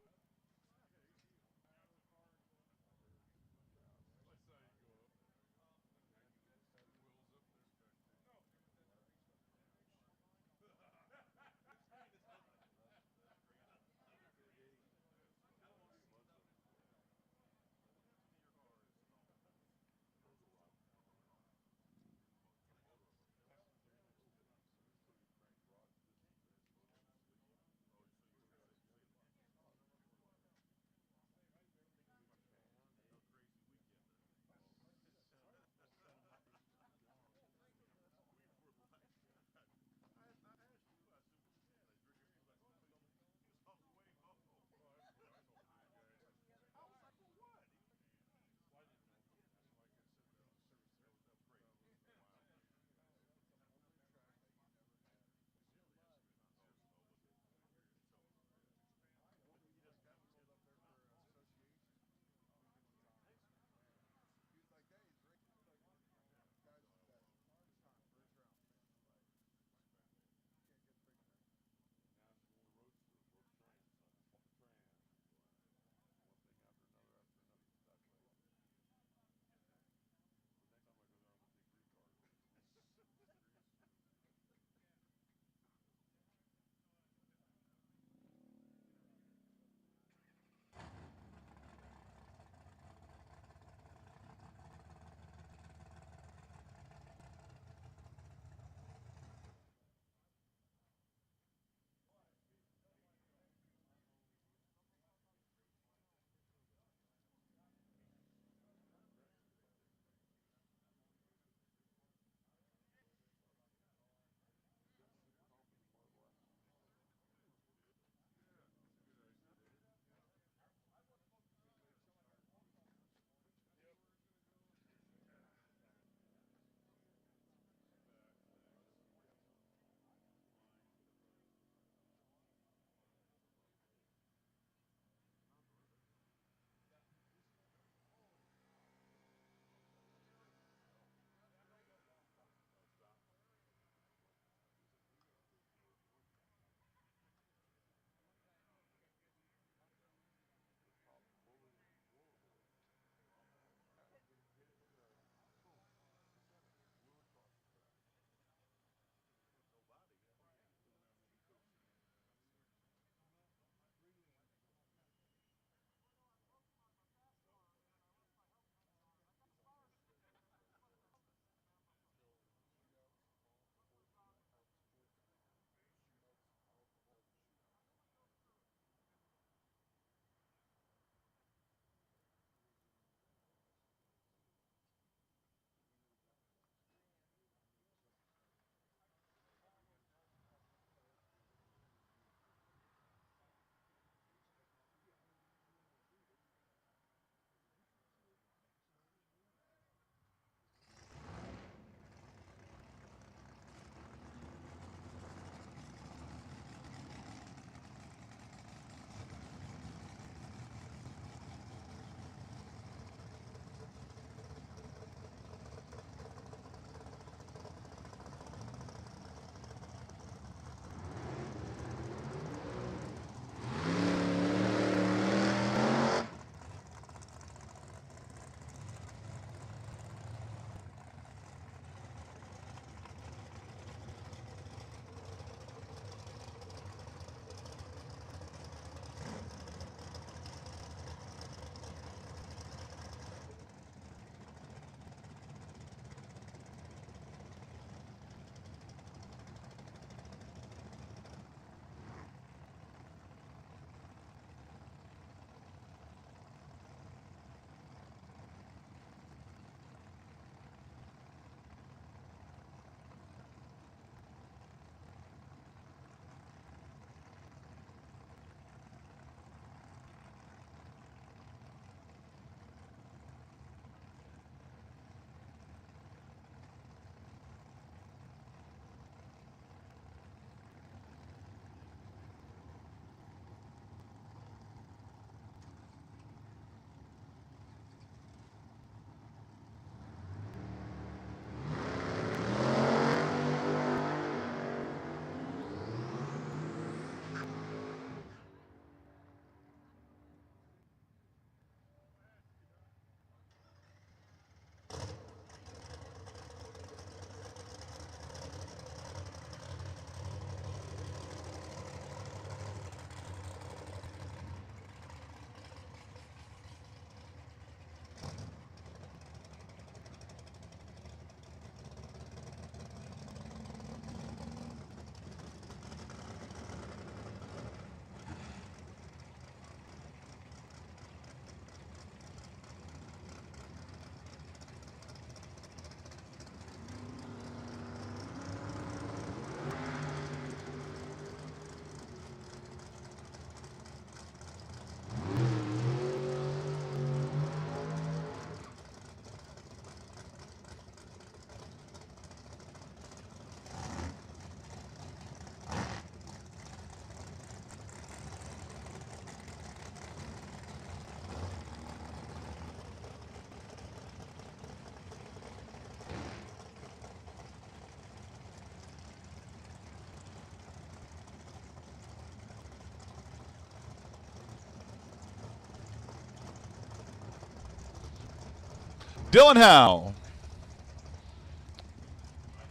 Dylan Howe.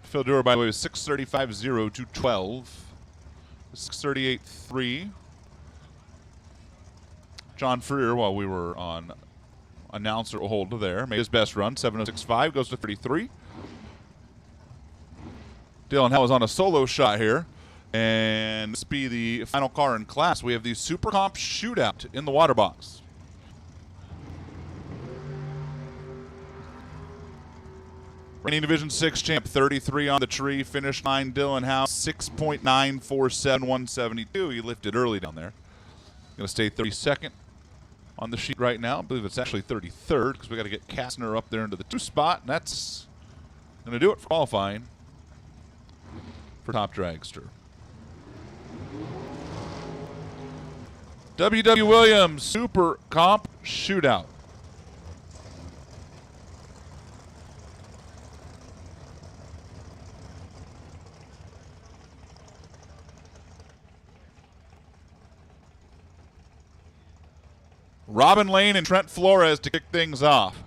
Phil Dewar, by the way, was 6:35.0 to 12. 6:38.3. John Freer, while we were on announcer hold there, made his best run. 7:06.5 goes to 33. Dylan Howe is on a solo shot here. And this will be the final car in class. We have the Super Comp Shootout in the water box. Reigning Division 6 champ, 33 on the tree. Finish line, Dylan Howe, 6.947, 172. He lifted early down there. Going to stay 32nd on the sheet right now. I believe it's actually 33rd because we got to get Kastner up there into the 2 spot. And that's going to do it for qualifying for Top Dragster. W.W. Williams Super Comp Shootout. Robin Lane and Trent Flores to kick things off.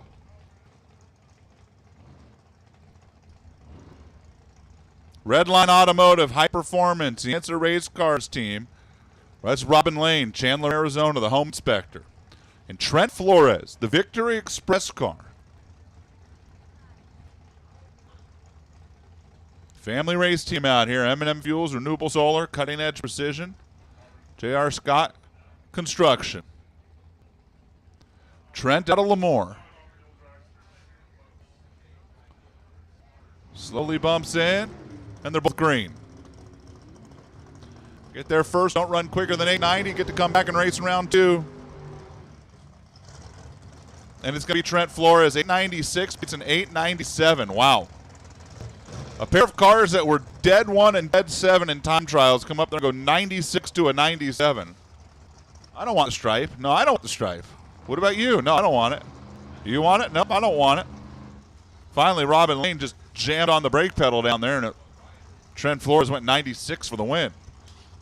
Redline Automotive High Performance, the Answer Race Cars team. That's Robin Lane, Chandler, Arizona, the home inspector. And Trent Flores, the Victory Express car. Family race team out here. M&M Fuels, Renewable Solar, Cutting Edge Precision. J.R. Scott Construction. Trent out of Lemoore. Slowly bumps in, and they're both green. Get there first, don't run quicker than 890, get to come back and race in round 2. And it's going to be Trent Flores, 896, it's an 897, wow. A pair of cars that were dead 1 and dead 7 in time trials come up there and go 96 to a 97. I don't want the stripe. No, I don't want the stripe. What about you? No, I don't want it. Do you want it? Nope, I don't want it. Finally, Robin Lane just jammed on the brake pedal down there, and Trent Flores went 96 for the win.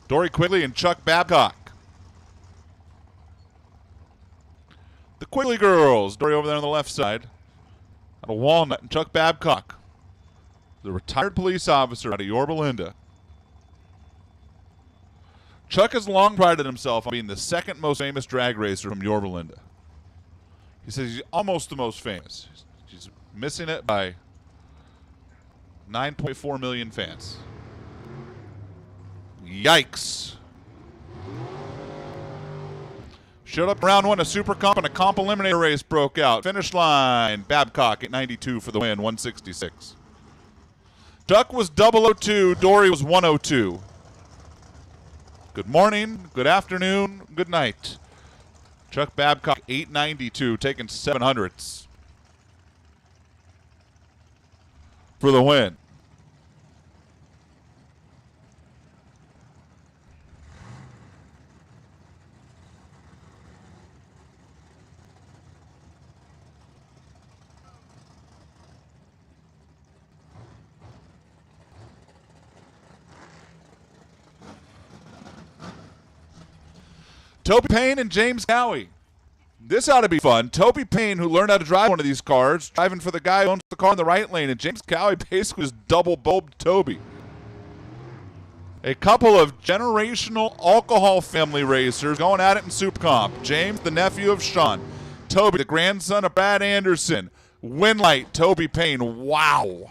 Dory Quigley and Chuck Babcock. The Quigley girls. Dory over there on the left side. Out of Walnut, and Chuck Babcock, the retired police officer out of Yorba Linda. Chuck has long prided himself on being the second most famous drag racer from Yorba Linda. He says he's almost the most famous. He's missing it by 9.4 million fans. Yikes. Showed up round 1, a Super Comp and a Comp Eliminator race broke out. Finish line, Babcock at 92 for the win, 166. Chuck was 002, Dory was 102. Good morning, good afternoon, good night. Chuck Babcock, 892, taking 700s for the win. Toby Payne and James Cowie. This ought to be fun. Toby Payne, who learned how to drive one of these cars, driving for the guy who owns the car in the right lane, and James Cowie basically was double-bulbed Toby. A couple of generational alcohol family racers going at it in Super Comp. James, the nephew of Sean. Toby, the grandson of Brad Anderson. Winlight, Toby Payne. Wow.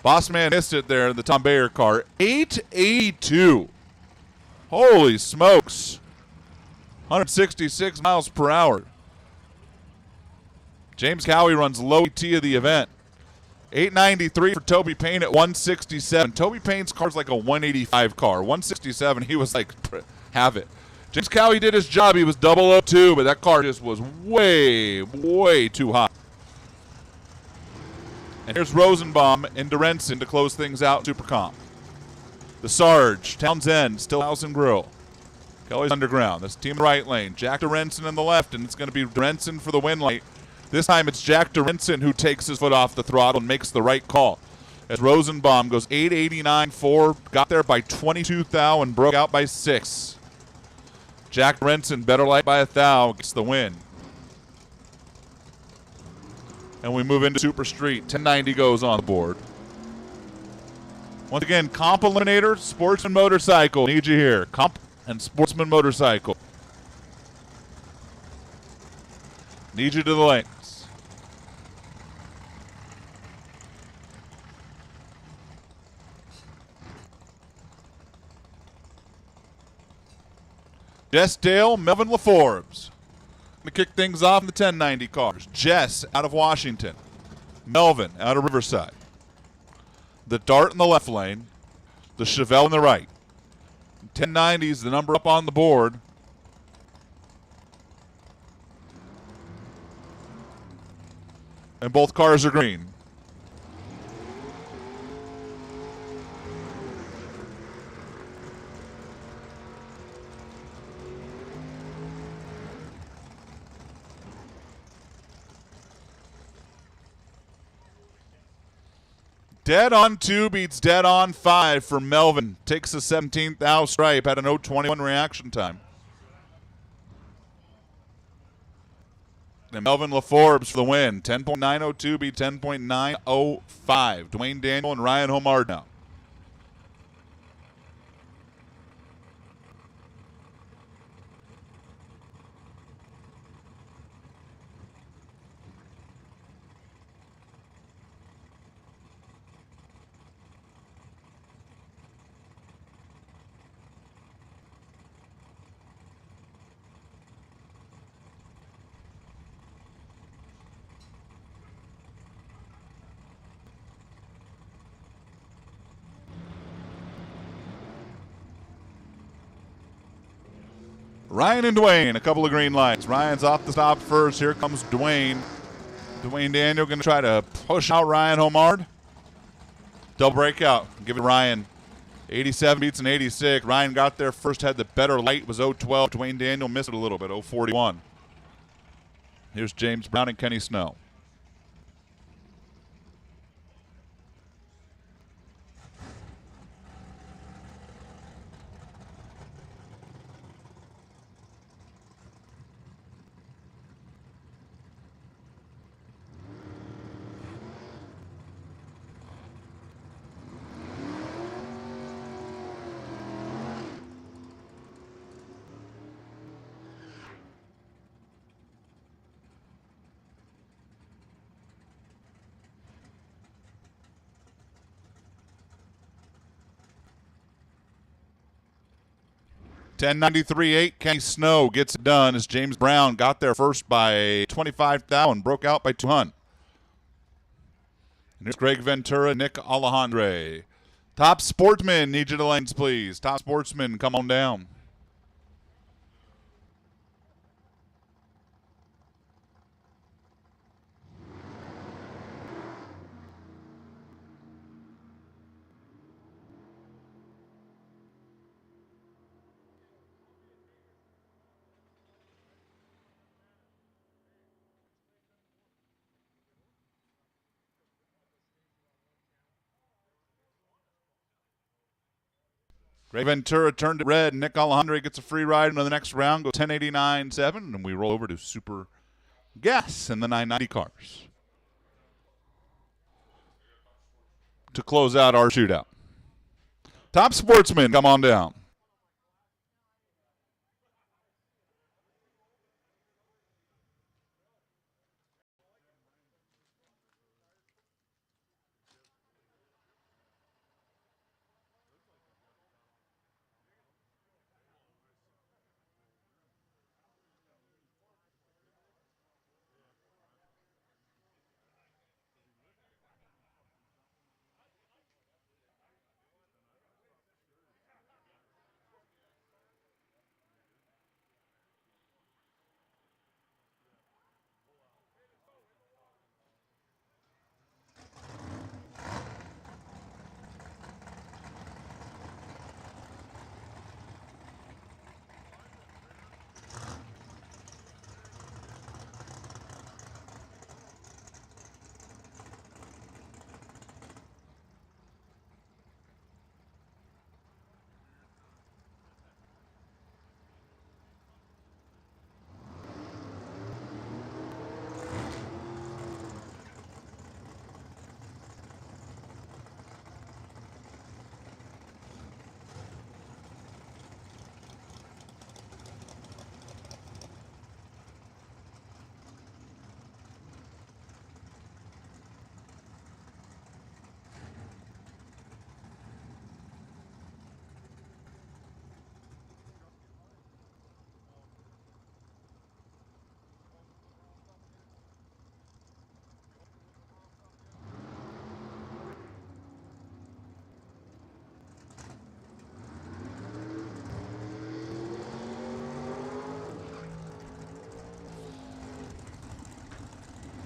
Boss man missed it there in the Tom Bayer car. 882. Holy smokes. 166 miles per hour. James Cowie runs low ET of the event. 893 for Toby Payne at 167. Toby Payne's car's like a 185 car. 167, he was like, have it. James Cowie did his job. He was 002, but that car just was way, way too hot. And here's Rosenbaum and Dorensen to close things out Super Comp. The Sarge, Townsend, Stillhouse and Grill. Kelly's Underground. That's team right lane. Jack Dorensen in the left, and it's going to be Dorensen for the win light. This time it's Jack Dorensen who takes his foot off the throttle and makes the right call. As Rosenbaum goes 889.4, got there by 22 thou and broke out by 6. Jack Dorensen, better light by 1 thou, gets the win. And we move into Super Street. 1090 goes on the board. Once again, Comp Eliminator, Sportsman Motorcycle. Need you here. Comp and Sportsman Motorcycle. Need you to the lanes. Jess Dale, Melvin LaForbes. Going to kick things off in the 1090 cars. Jess out of Washington. Melvin out of Riverside. The Dart in the left lane. The Chevelle in the right. 1090 is the number up on the board. And both cars are green. Dead on 2 beats dead on 5 for Melvin. Takes the 17th out stripe. Had an 0:21 reaction time. And Melvin LaForbes for the win. 10.902 beat 10.905. Dwayne Daniel and Ryan Homard now. Ryan and Dwayne, a couple of green lights. Ryan's off the stop first. Here comes Dwayne. Dwayne Daniel going to try to push out Ryan Homard. Double breakout. Give it to Ryan. 87 beats an 86. Ryan got there first, had the better light, was 0:12. Dwayne Daniel missed it a little bit, 0:41. Here's James Brown and Kenny Snow. $10.93.8. Kenny Snow gets it done as James Brown got there first by 25,000, broke out by 200. And here's Greg Ventura, Nick Alejandre. Top Sportsman, need you to lanes, please. Top Sportsman, come on down. Greg Ventura turned it red. Nick Alejandre gets a free ride into the next round. Go 1089.7, and we roll over to Super Gas in the 990 cars to close out our shootout. Top Sportsman, come on down.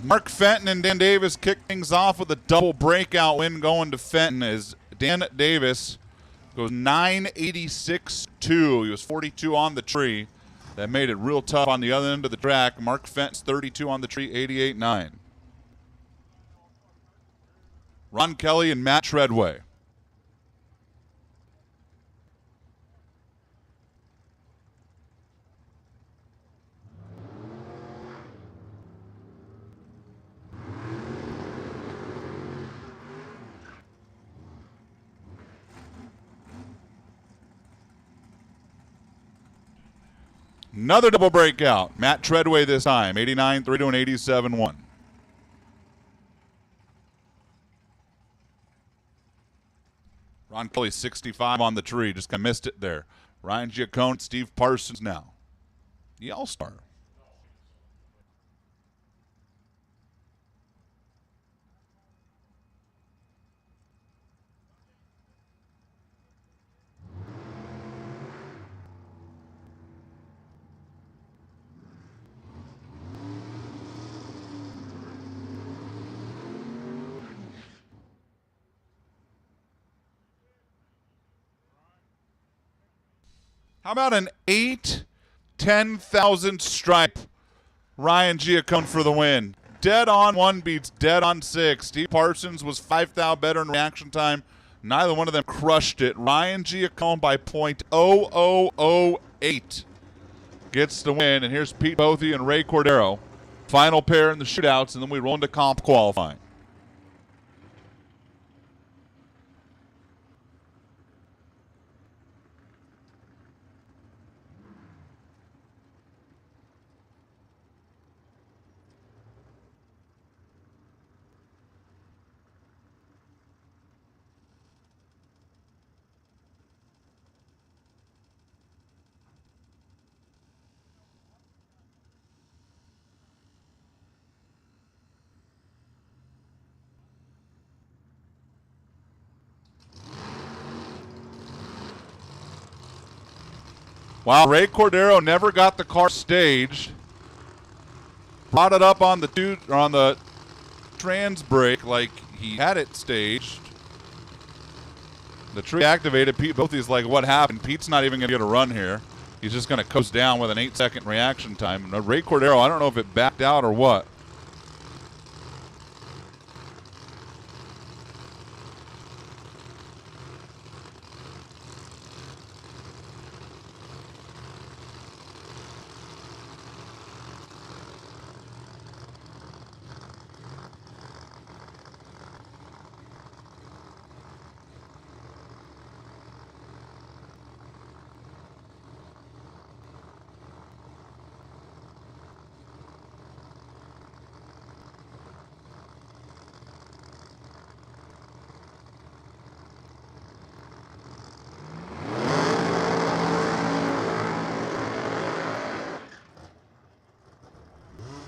Mark Fenton and Dan Davis kick things off with a double breakout win going to Fenton as Dan Davis goes 986.2. He was 42 on the tree. That made it real tough on the other end of the track. Mark Fenton's 32 on the tree, 88.9. Ron Kelly and Matt Treadway. Another double breakout. Matt Treadway this time, 89.3 to an 87.1. Ron Kelly, 65 on the tree. Just kind of missed it there. Ryan Giacone, Steve Parsons now. The All-Star. How about an 10,000 stripe? Ryan Giacone for the win. Dead on 1 beats dead on 6. Steve Parsons was 5,000 better in reaction time. Neither one of them crushed it. Ryan Giacone by .0008 gets the win. And here's Pete Bothy and Ray Cordero. Final pair in the shootouts, and then we roll into comp qualifying. Wow, Ray Cordero never got the car staged. Brought it up on the trans brake like he had it staged. The tree activated. Pete Bothy's like, what happened? Pete's not even going to get a run here. He's just going to coast down with an 8-second reaction time. Now, Ray Cordero, I don't know if it backed out or what.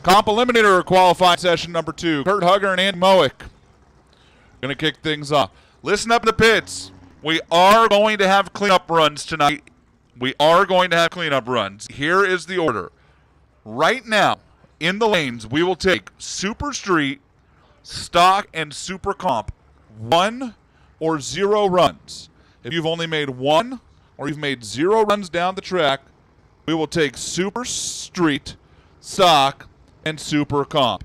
Comp Eliminator qualifying session number 2. Kurt Hugger and Andy Mowick going to kick things off. Listen up in the pits. We are going to have cleanup runs tonight. We are going to have cleanup runs. Here is the order. Right now, in the lanes, we will take Super Street, Stock, and Super Comp. 1 or 0 runs. If you've only made 1 or you've made 0 runs down the track, we will take Super Street, Stock, and Super Comp.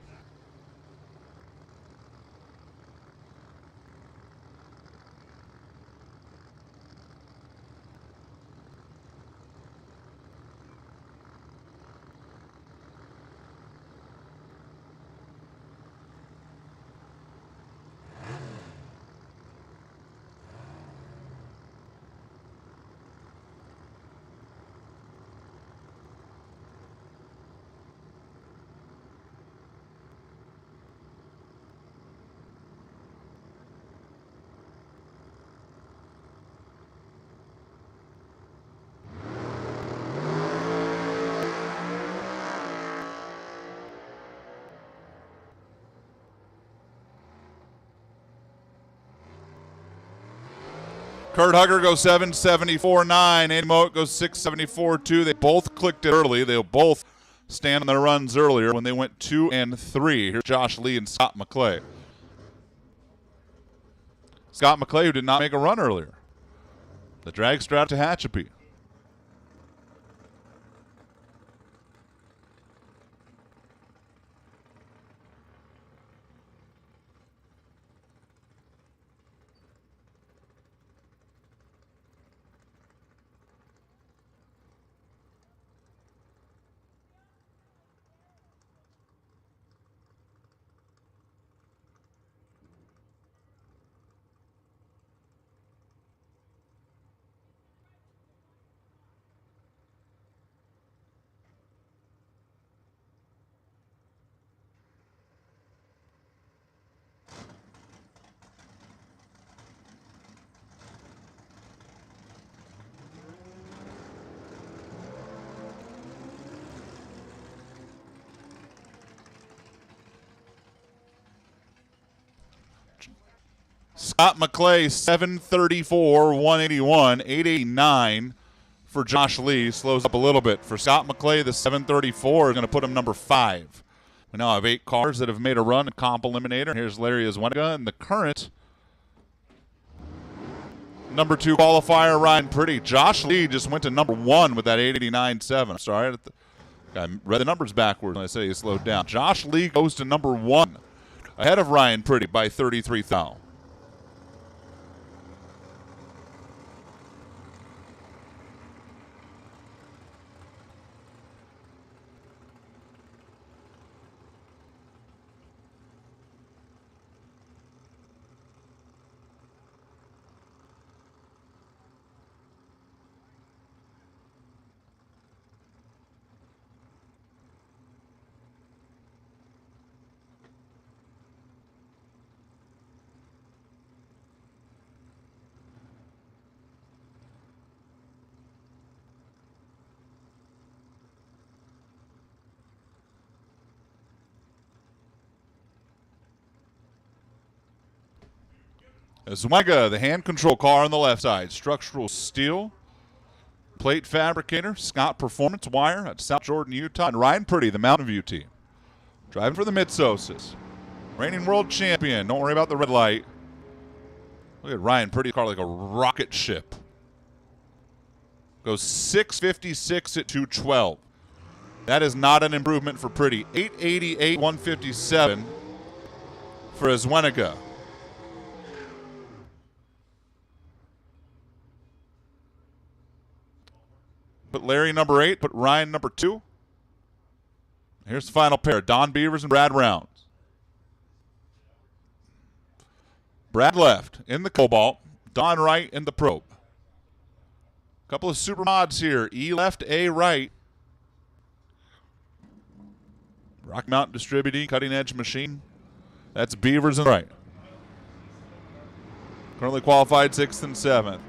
Kurt Hugger goes 774.9. Andy Mowick goes 674.2. They both clicked it early. They'll both stand on their runs earlier when they went 2 and 3. Here's Josh Lee and Scott McClay. Scott McClay, who did not make a run earlier. The drag strap to Tehachapi. Scott McClay, 734, 181, 889 for Josh Lee. Slows up a little bit. For Scott McClay, the 734 is going to put him number 5. We now have 8 cars that have made a run in Comp Eliminator. Here's Larry Azwenega and the current number 2 qualifier, Ryan Pretty. Josh Lee just went to number 1 with that 889.7. Sorry, I read the numbers backwards when I say he slowed down. Josh Lee goes to number 1 ahead of Ryan Pretty by 33 thou. Azwenega, the hand control car on the left side. Structural steel, plate fabricator, Scott Performance Wire at South Jordan, Utah. And Ryan Pretty, the Mountain View team. Driving for the Mitsoses. Reigning world champion. Don't worry about the red light. Look at Ryan Pretty, car like a rocket ship. Goes 656 at 212. That is not an improvement for Pretty. 888, 157 for Azwenega. Put Larry number 8, put Ryan number 2. Here's the final pair, Don Beavers and Brad Rounds. Brad left in the Cobalt, Don right in the Probe. Couple of super mods here, E left, A right. Rocky Mountain Distributing, cutting edge machine. That's Beavers and right. Currently qualified 6th and 7th.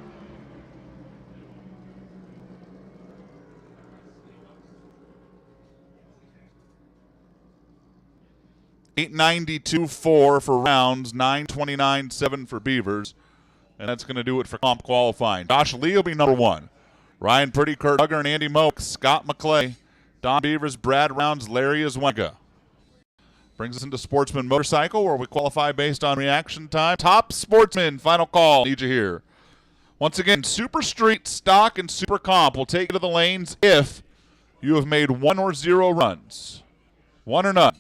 $892.4 for Rounds, $929.7 for Beavers, and that's going to do it for comp qualifying. Josh Lee will be number 1. Ryan Pretty, Kurt Duggar, and Andy Moak, Scott McClay, Don Beavers, Brad Rounds, Larry Azwenega. Brings us into Sportsman Motorcycle, where we qualify based on reaction time. Top Sportsman, final call. Need you here. Once again, Super Street, Stock, and Super Comp will take you to the lanes if you have made 1 or 0 runs. 1 or none.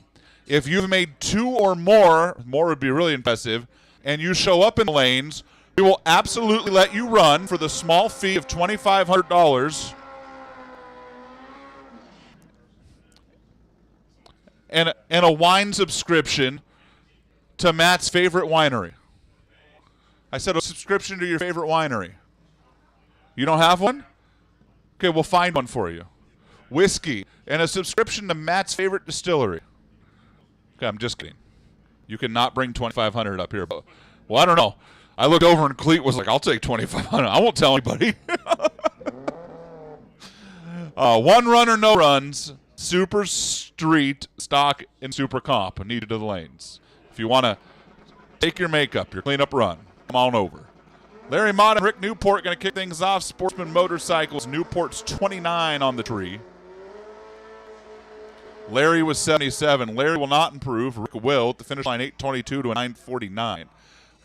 If you've made 2 or more would be really impressive, and you show up in the lanes, we will absolutely let you run for the small fee of $2,500 and a wine subscription to Matt's favorite winery. I said a subscription to your favorite winery. You don't have one? Okay, we'll find one for you. Whiskey and a subscription to Matt's favorite distillery. Okay, I'm just kidding. You cannot bring $2,500 up here, but well, I don't know. I looked over and Cleet was like, "I'll take $2,500. I won't tell anybody." 1 run or no runs. Super Street, Stock, and Super Comp needed to the lanes. If you want to take your makeup, your cleanup run, come on over. Larry Mott and Rick Newport going to kick things off. Sportsman Motorcycles. Newport's 29 on the tree. Larry was 77. Larry will not improve. Rick will at the finish line, 8:22 to a 9:49.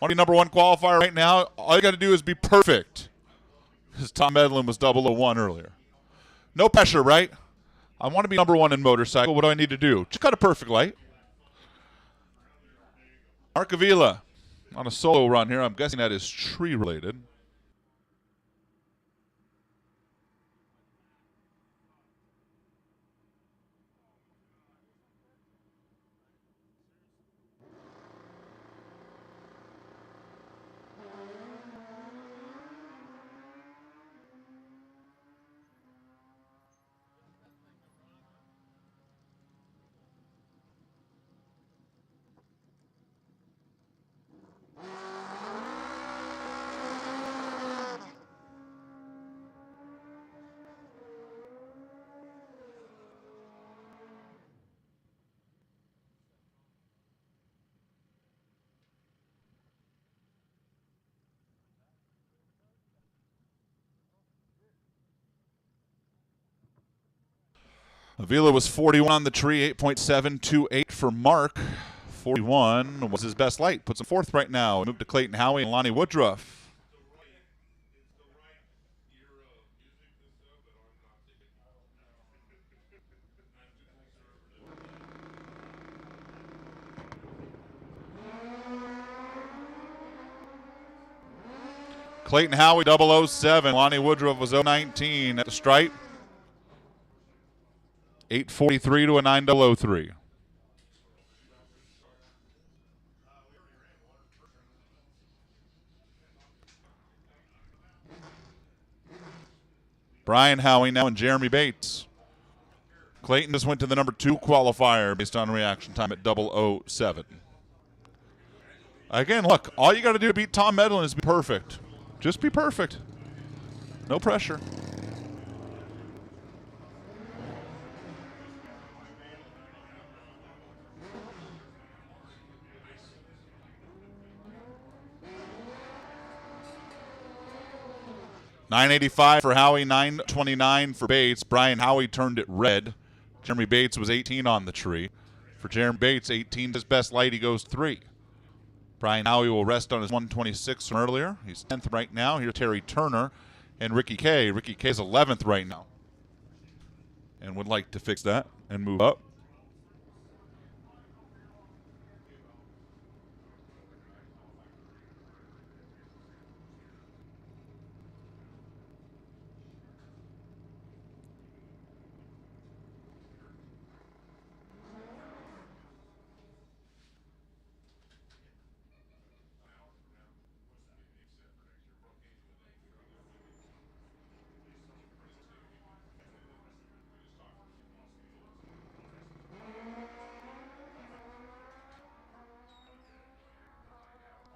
Want to be number one qualifier right now? All you got to do is be perfect. Because Tom Medlin was 001 earlier. No pressure, right? I want to be number one in motorcycle. What do I need to do? Just cut a perfect light. Mark Avila on a solo run here. I'm guessing that is tree related. Avila was 41 on the tree, 8.728 for Mark. 41 was his best light. Puts him fourth right now. Moved to Clayton Howie and Lonnie Woodruff. Clayton Howie 007. Lonnie Woodruff was 019 at the stripe. 8:43 to a 9:03. Brian Howie now and Jeremy Bates. Clayton just went to the number 2 qualifier based on reaction time at 007. Again, look, all you got to do to beat Tom Medlin is be perfect. Just be perfect. No pressure. $985 for Howie, $929 for Bates. Brian Howie turned it red. Jeremy Bates was 18 on the tree. For Jeremy Bates, 18 his best light, he goes 3. Brian Howie will rest on his 126 from earlier. He's 10th right now. Here's Terry Turner and Ricky K. Ricky K is 11th right now and would like to fix that and move up.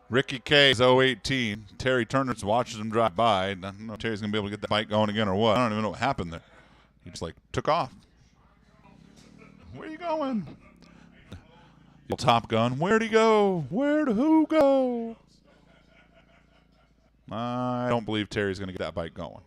Ricky K is 018. Terry Turner watches him drive by. I don't know if Terry's going to be able to get the bike going again or what. I don't even know what happened there. He just, took off. Where are you going? Top Gun. Where'd he go? Where'd who go? I don't believe Terry's going to get that bike going.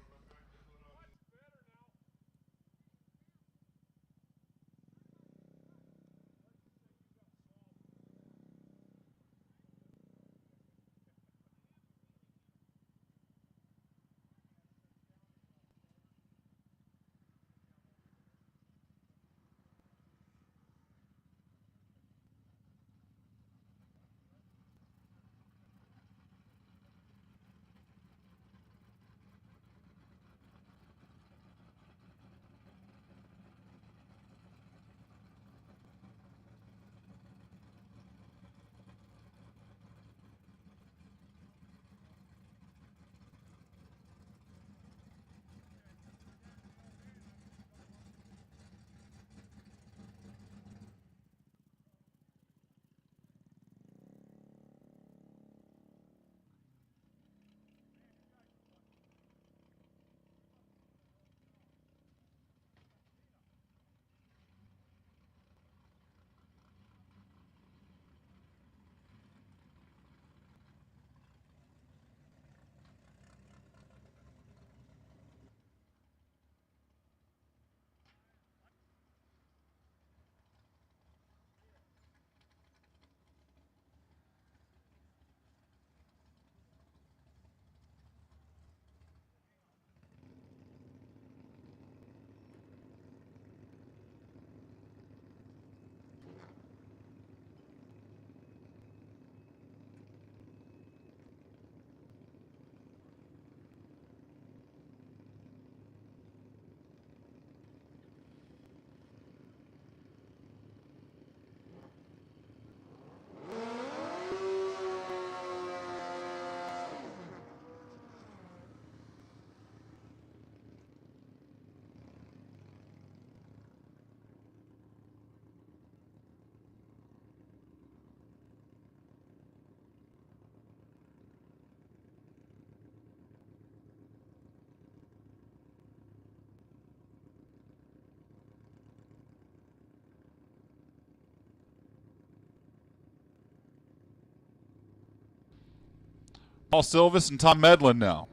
Paul Silvis and Tom Medlin now.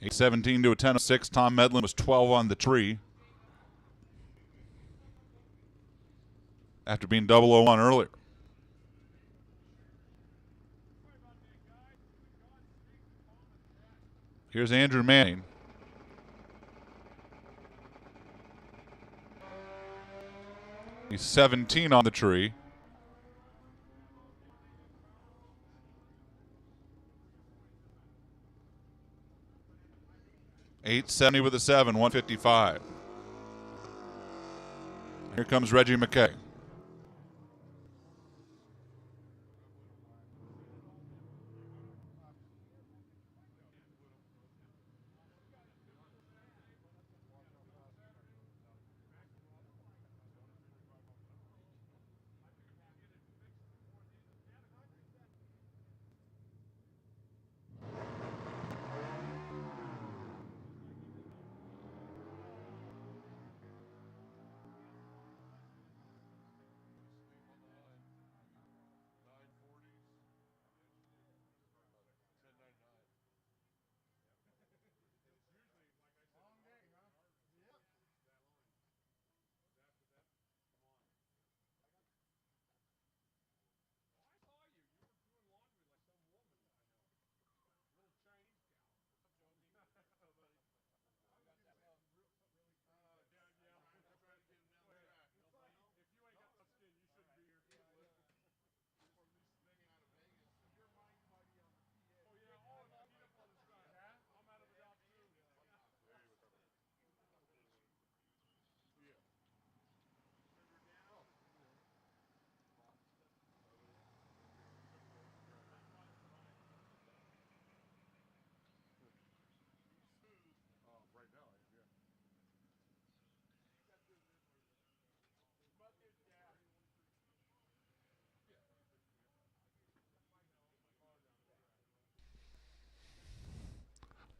A 17 to a 10-6. Tom Medlin was 12 on the tree after being 001 earlier. Here's Andrew Manning. He's 17 on the tree. .870 with a 7, 155. Here comes Reggie McKay.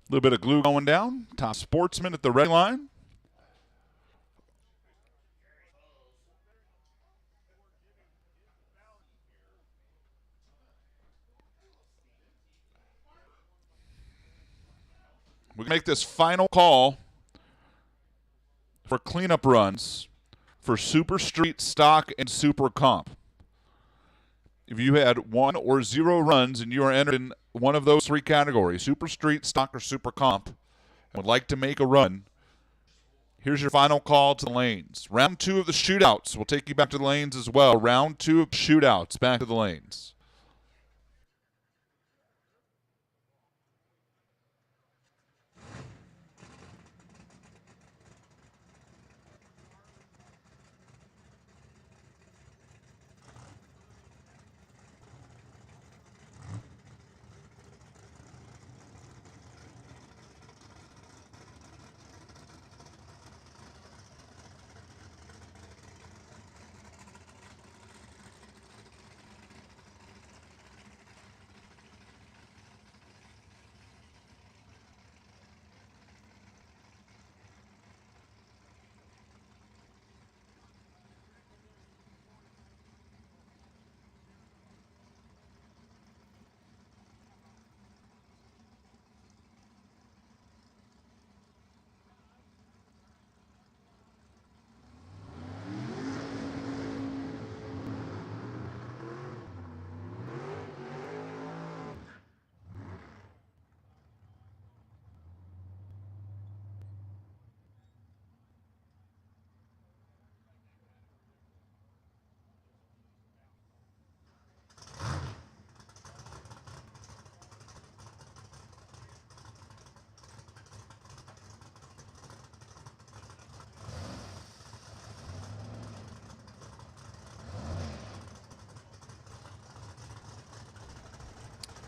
A little bit of glue going down. Top sportsman at the red line. We can make this final call for cleanup runs for Super Street, Stock, and Super Comp. If you had 1 or 0 runs and you are entered in one of those 3 categories, Super Street, Stock, or Super Comp, and would like to make a run, here's your final call to the lanes. Round 2 of the shootouts. We'll take you back to the lanes as well. Round 2 of shootouts, back to the lanes.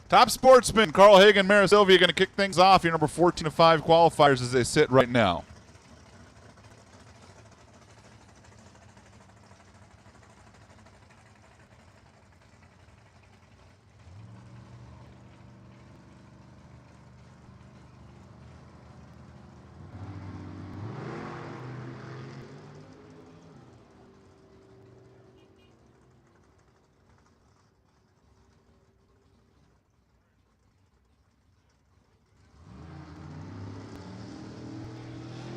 Top sportsman Carl Hagan, Mara Sylvia going to kick things off. Your number 14 of 5 qualifiers as they sit right now.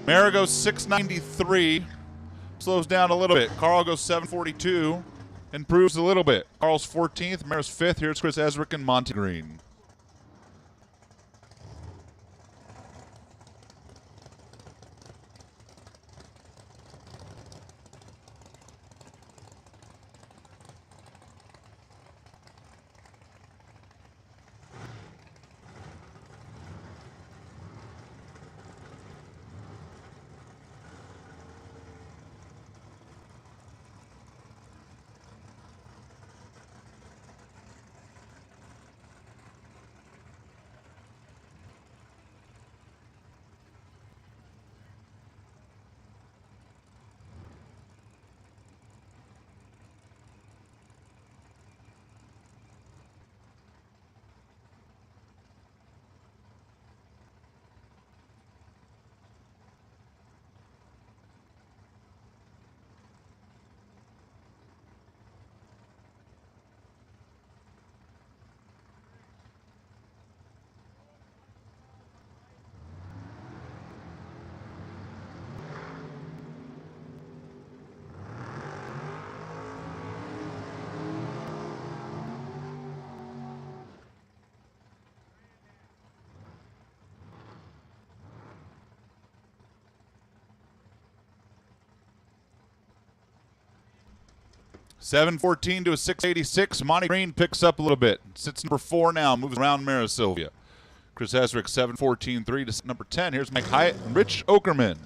Mara goes 693, slows down a little bit. Carl goes 742, improves a little bit. Carl's 14th, Mara's 5th. Here's Chris Esrick and Monty Green. $714 to a $686. Monty Green picks up a little bit. Sits number 4 now. Moves around Mara Sylvia. Chris Esrick, 714.3 to number 10. Here's Mike Hyatt and Rich Okerman.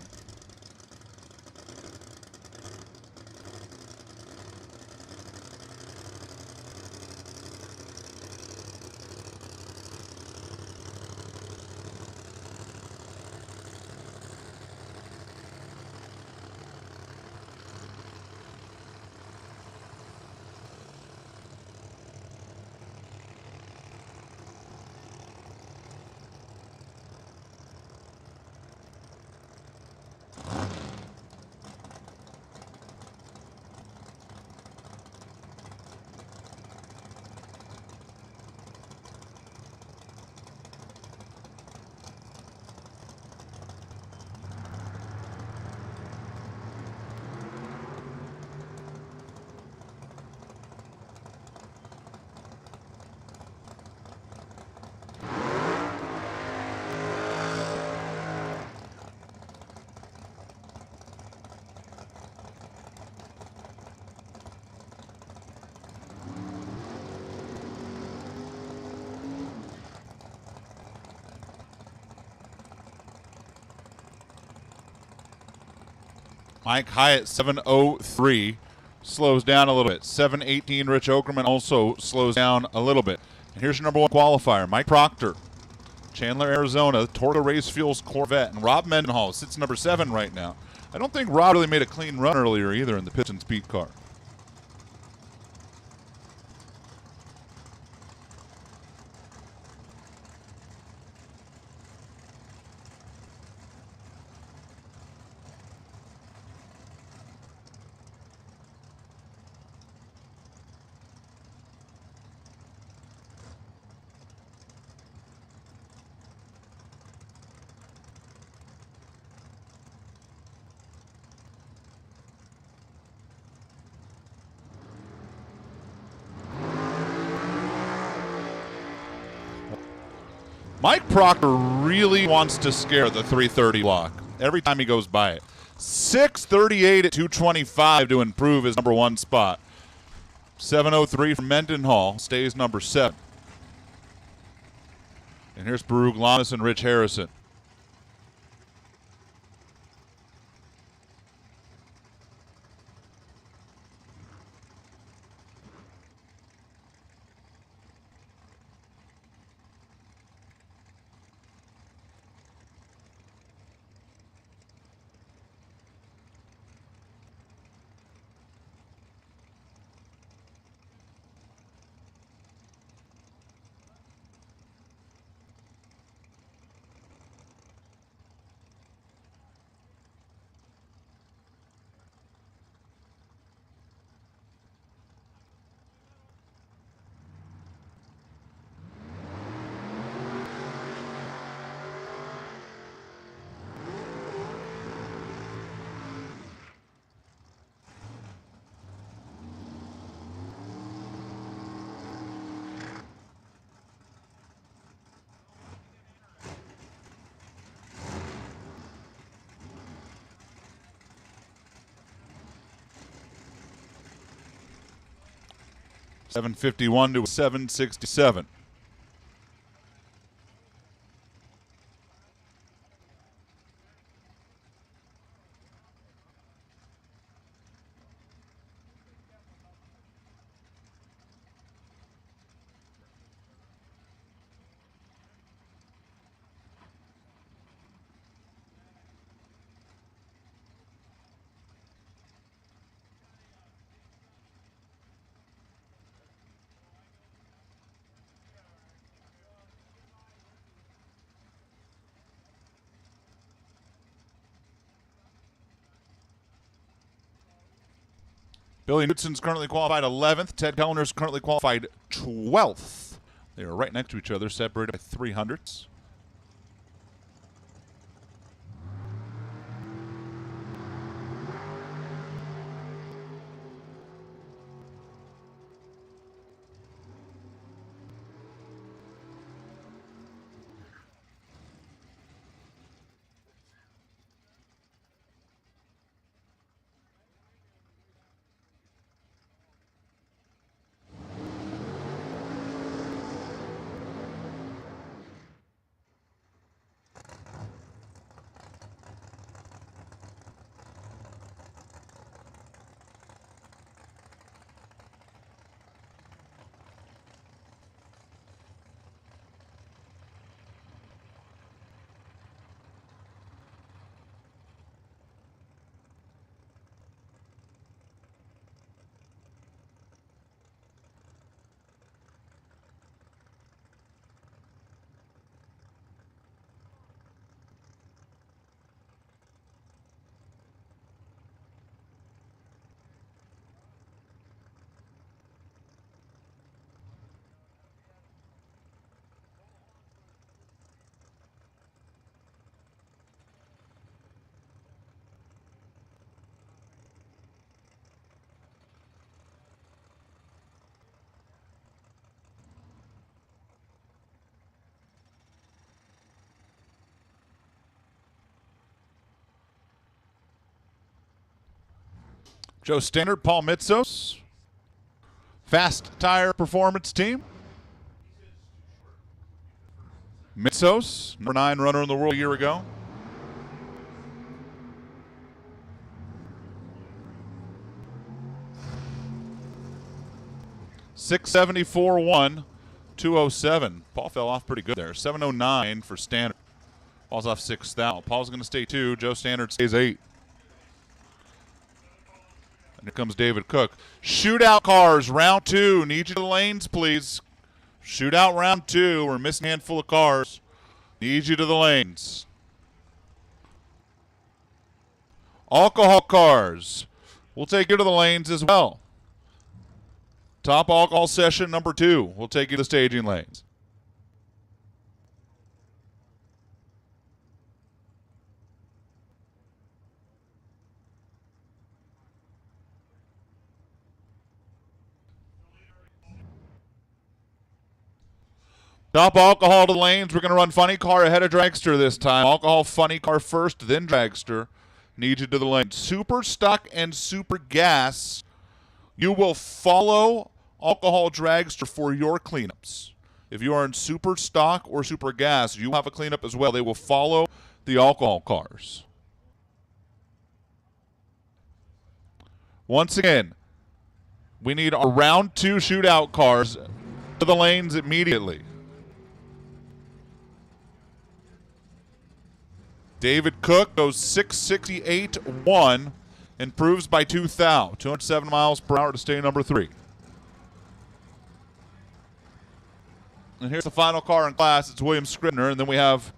Mike Hyatt, 703, slows down a little bit. 718, Rich Okerman also slows down a little bit. And here's your number 1 qualifier, Mike Proctor, Chandler, Arizona, Torta Race Fuels Corvette. And Rob Mendenhall sits number 7 right now. I don't think Rob really made a clean run earlier either in the Piston Speed car. Mike Proctor really wants to scare the 330 block every time he goes by it. 638 at 225 to improve his number 1 spot. 703 from Mendenhall stays number 7. And here's Baruch Lamas and Rich Harrison. 751 to 767. Billy Knutsen's currently qualified 11th. Ted Kellner's currently qualified 12th. They are right next to each other, separated by 300ths. Joe Standard, Paul Mitzos, Fast Tire Performance Team. Mitzos, number 9 runner in the world a year ago. .674.1, 207. Paul fell off pretty good there. 709 for Standard. Paul's off 6,000. Paul's going to stay 2. Joe Standard stays 8. And here comes David Cook. Shootout cars, round 2. Need you to the lanes, please. Shootout round 2. We're missing a handful of cars. Need you to the lanes. Alcohol cars. We'll take you to the lanes as well. Top alcohol session number 2. We'll take you to staging lanes. Top alcohol to the lanes. We're going to run funny car ahead of dragster this time. Alcohol funny car first, then dragster. Need you to the lane. Super stock and super gas. You will follow alcohol dragster for your cleanups. If you are in super stock or super gas, you have a cleanup as well. They will follow the alcohol cars. Once again, we need our round 2 shootout cars to the lanes immediately. David Cook goes 668.1, improves by 207 miles per hour to stay number 3. And here's the final car in class. It's William Scribner, and then we have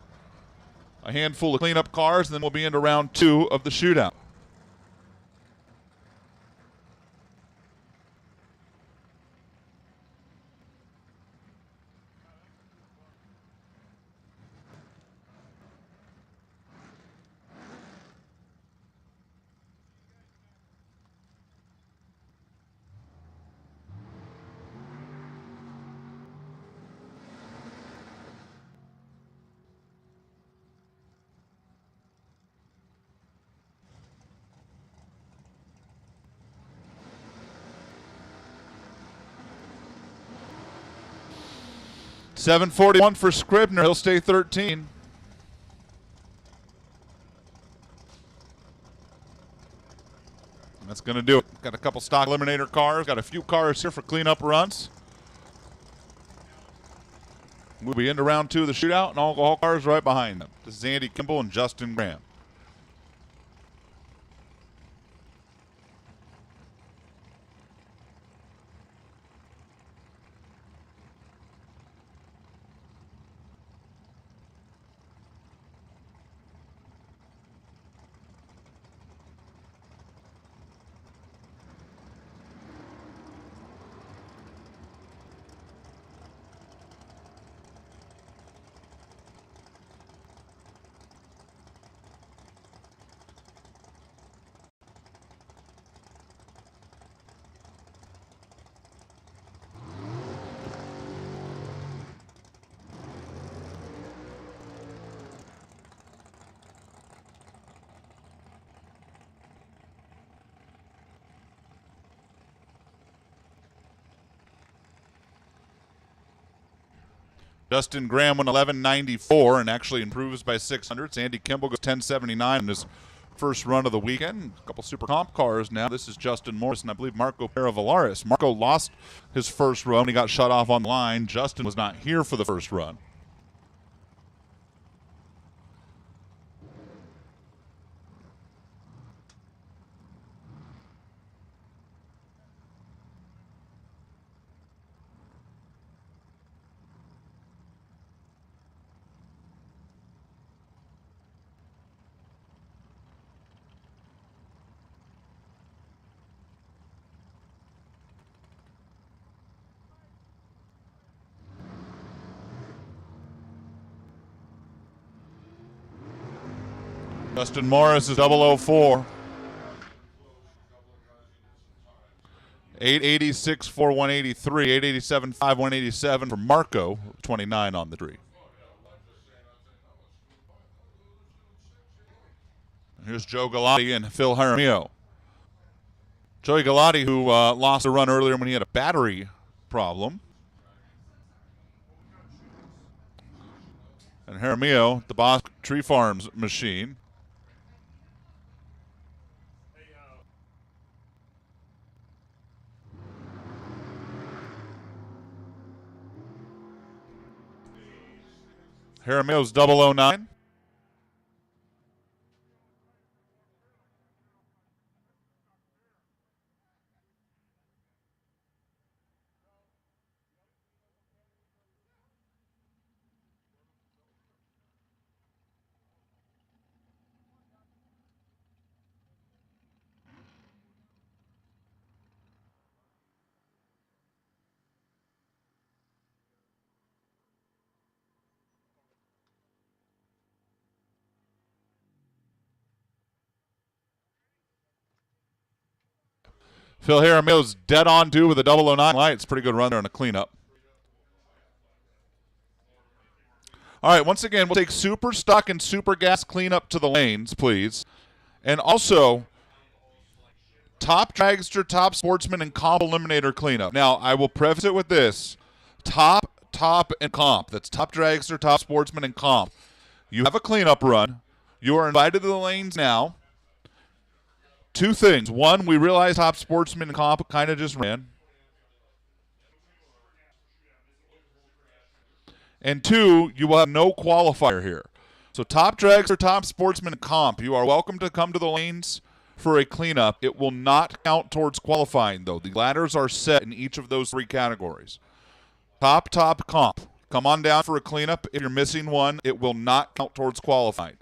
a handful of cleanup cars, and then we'll be into round 2 of the shootout. 7:41 for Scribner. He'll stay 13. That's going to do it. Got a couple stock eliminator cars. Got a few cars here for cleanup runs. We'll be into round 2 of the shootout, and all cars right behind them. This is Andy Kimball and Justin Graham. Justin Graham went 11.94 and actually improves by 600. Andy Kimball goes 10.79 in his first run of the weekend. A couple super comp cars now. This is Justin Morris and I believe Marco Peravalaris. Marco lost his first run. He got shut off on the line. Justin was not here for the first run. Justin Morris is 004. 886 for 183, 887 5 187 for Marco, 29 on the tree. Here's Joe Galati and Phil Jaramillo. Joey Galati, who lost a run earlier when he had a battery problem. And Jaramillo, the Boss Tree Farms machine. Jaramillo's 009. Phil Jaramillo's dead on due with a 009 light. It's a pretty good run there on a cleanup. All right, once again, we'll take super stock and super gas cleanup to the lanes, please. And also, top dragster, top sportsman, and comp eliminator cleanup. Now, I will preface it with this. Top, and comp. That's top dragster, top sportsman, and comp. You have a cleanup run. You are invited to the lanes now. Two things. One, we realize top sportsman and comp kind of just ran. And two, you will have no qualifier here. So top dragster, top sportsman, and comp, you are welcome to come to the lanes for a cleanup. It will not count towards qualifying, though. The ladders are set in each of those three categories. Top, comp. Come on down for a cleanup. If you're missing one, it will not count towards qualifying.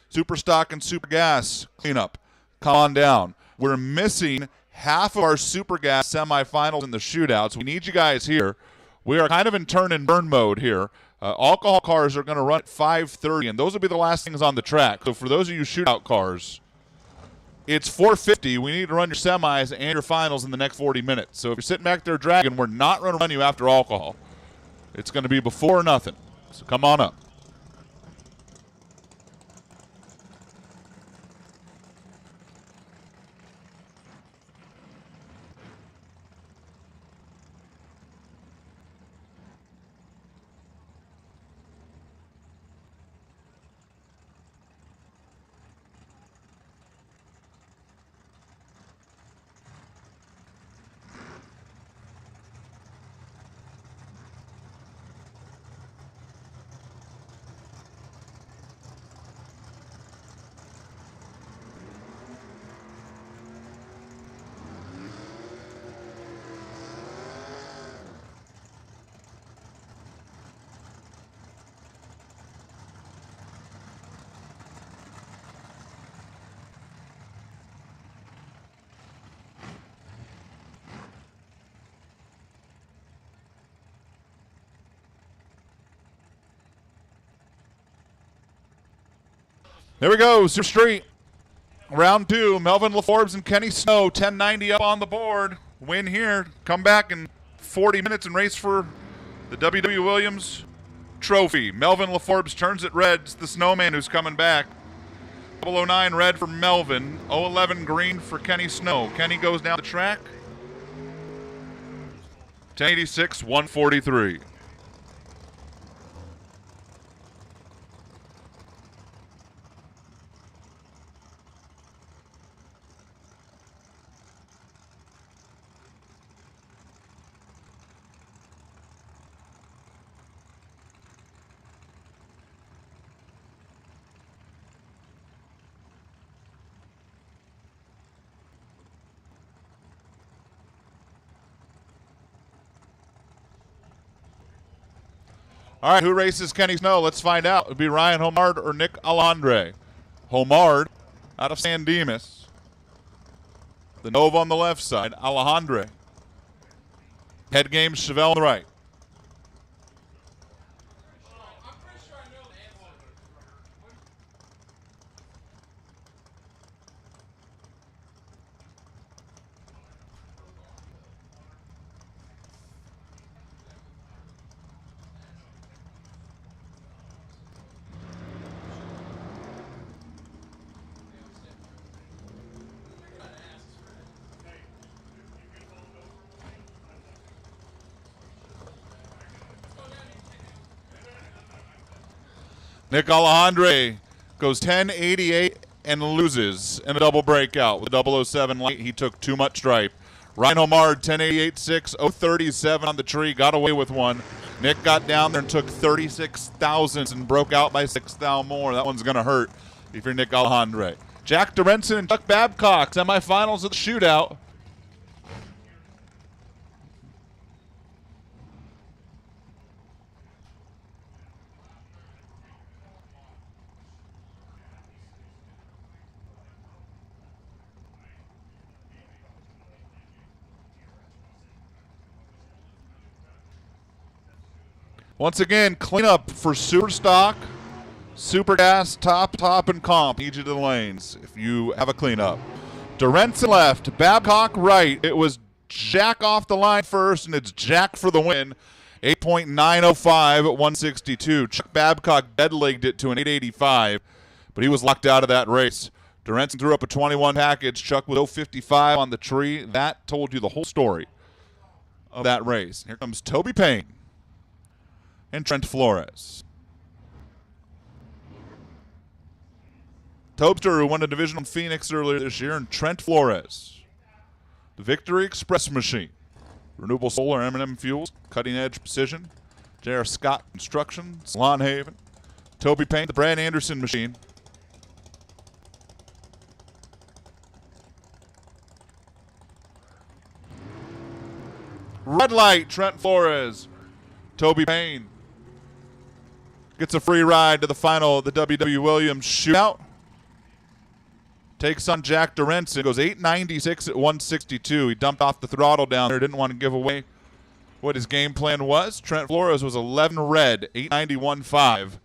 Super stock and super gas cleanup. Come on down. We're missing half of our super gas semifinals in the shootouts. We need you guys here. We are kind of in turn and burn mode here. Alcohol cars are going to run at 5:30, and those will be the last things on the track. So for those of you shootout cars, it's 4:50. We need to run your semis and your finals in the next 40 minutes. So if you're sitting back there dragging, we're not going to run you after alcohol. It's going to be before or nothing. So come on up. There we go, Super Street. Round 2, Melvin LaForbes and Kenny Snow, 1090 up on the board. Win here. Come back in 40 minutes and race for the W.W. Williams Trophy. Melvin LaForbes turns it red. It's the Snowman who's coming back. 009 red for Melvin. 011 green for Kenny Snow. Kenny goes down the track. 1086, 143. All right, who races Kenny Snow? Let's find out. It would be Ryan Homard or Nick Alejandre. Homard out of San Dimas. The Nova on the left side. Alejandre. Head game, Chevelle on the right. Nick Alejandre goes 1088 and loses in a double breakout with a 007 light. He took too much stripe. Ryan Homard, 1088.6, 037 on the tree, got away with one. Nick got down there and took 36 thousandths and broke out by 6 thou more. That one's going to hurt if you're Nick Alejandre. Jack Dorenson and Chuck Babcock, semifinals of the shootout. Once again, cleanup for Super Stock, Super Gas, Top, and Comp. Each of the lanes if you have a cleanup. Dorenson left, Babcock right. It was Jack off the line first, and it's Jack for the win. 8.905 at 162. Chuck Babcock dead-legged it to an 885, but he was locked out of that race. Dorenson threw up a 21 package. Chuck with 055 on the tree. That told you the whole story of that race. Here comes Toby Payne and Trent Flores. Tobster, who won a division in Phoenix earlier this year, and Trent Flores. The Victory Express Machine. Renewable Solar, M&M Fuels, Cutting Edge Precision, J.R. Scott Construction, Salon Haven. Toby Payne, the Brad Anderson Machine. Red light, Trent Flores. Toby Payne gets a free ride to the final of the W.W. Williams shootout. Takes on Jack Dorenson. Goes 896 at 162. He dumped off the throttle down there. Didn't want to give away what his game plan was. Trent Flores was 11 red, 891.5.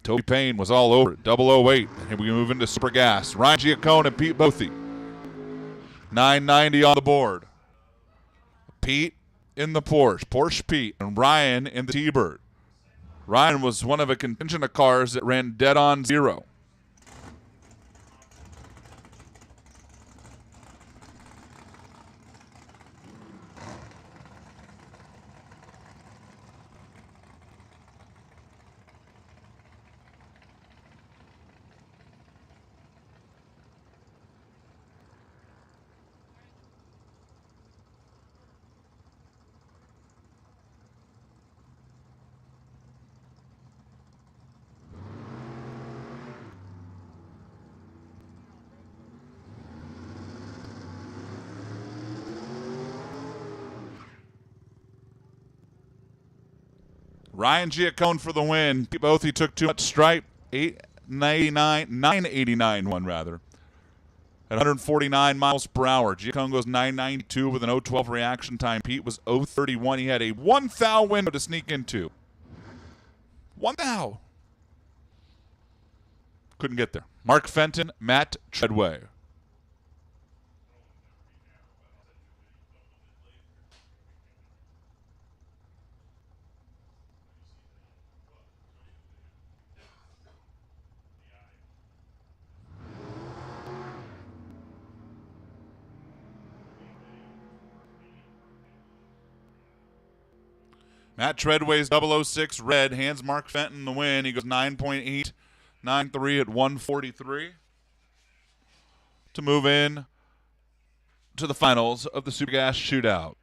Toby Payne was all over it, 008. And we move into Super Gas. Ryan Giacone and Pete Bothy. 990 on the board. Pete in the Porsche Pete, and Ryan in the T-Bird. Ryan was one of a contingent of cars that ran dead on zero. Ryan Giacone for the win. Both he took too much stripe. 989 one rather. At 149 miles per hour. Giacone goes 992 with an 012 reaction time. Pete was 031. He had a 1 thou window to sneak into. 1 thou. Couldn't get there. Mark Fenton, Matt Treadway. Matt Treadway's 006 red hands Mark Fenton the win. He goes 9.893 at 143 to move in to the finals of the Super Gas Shootout.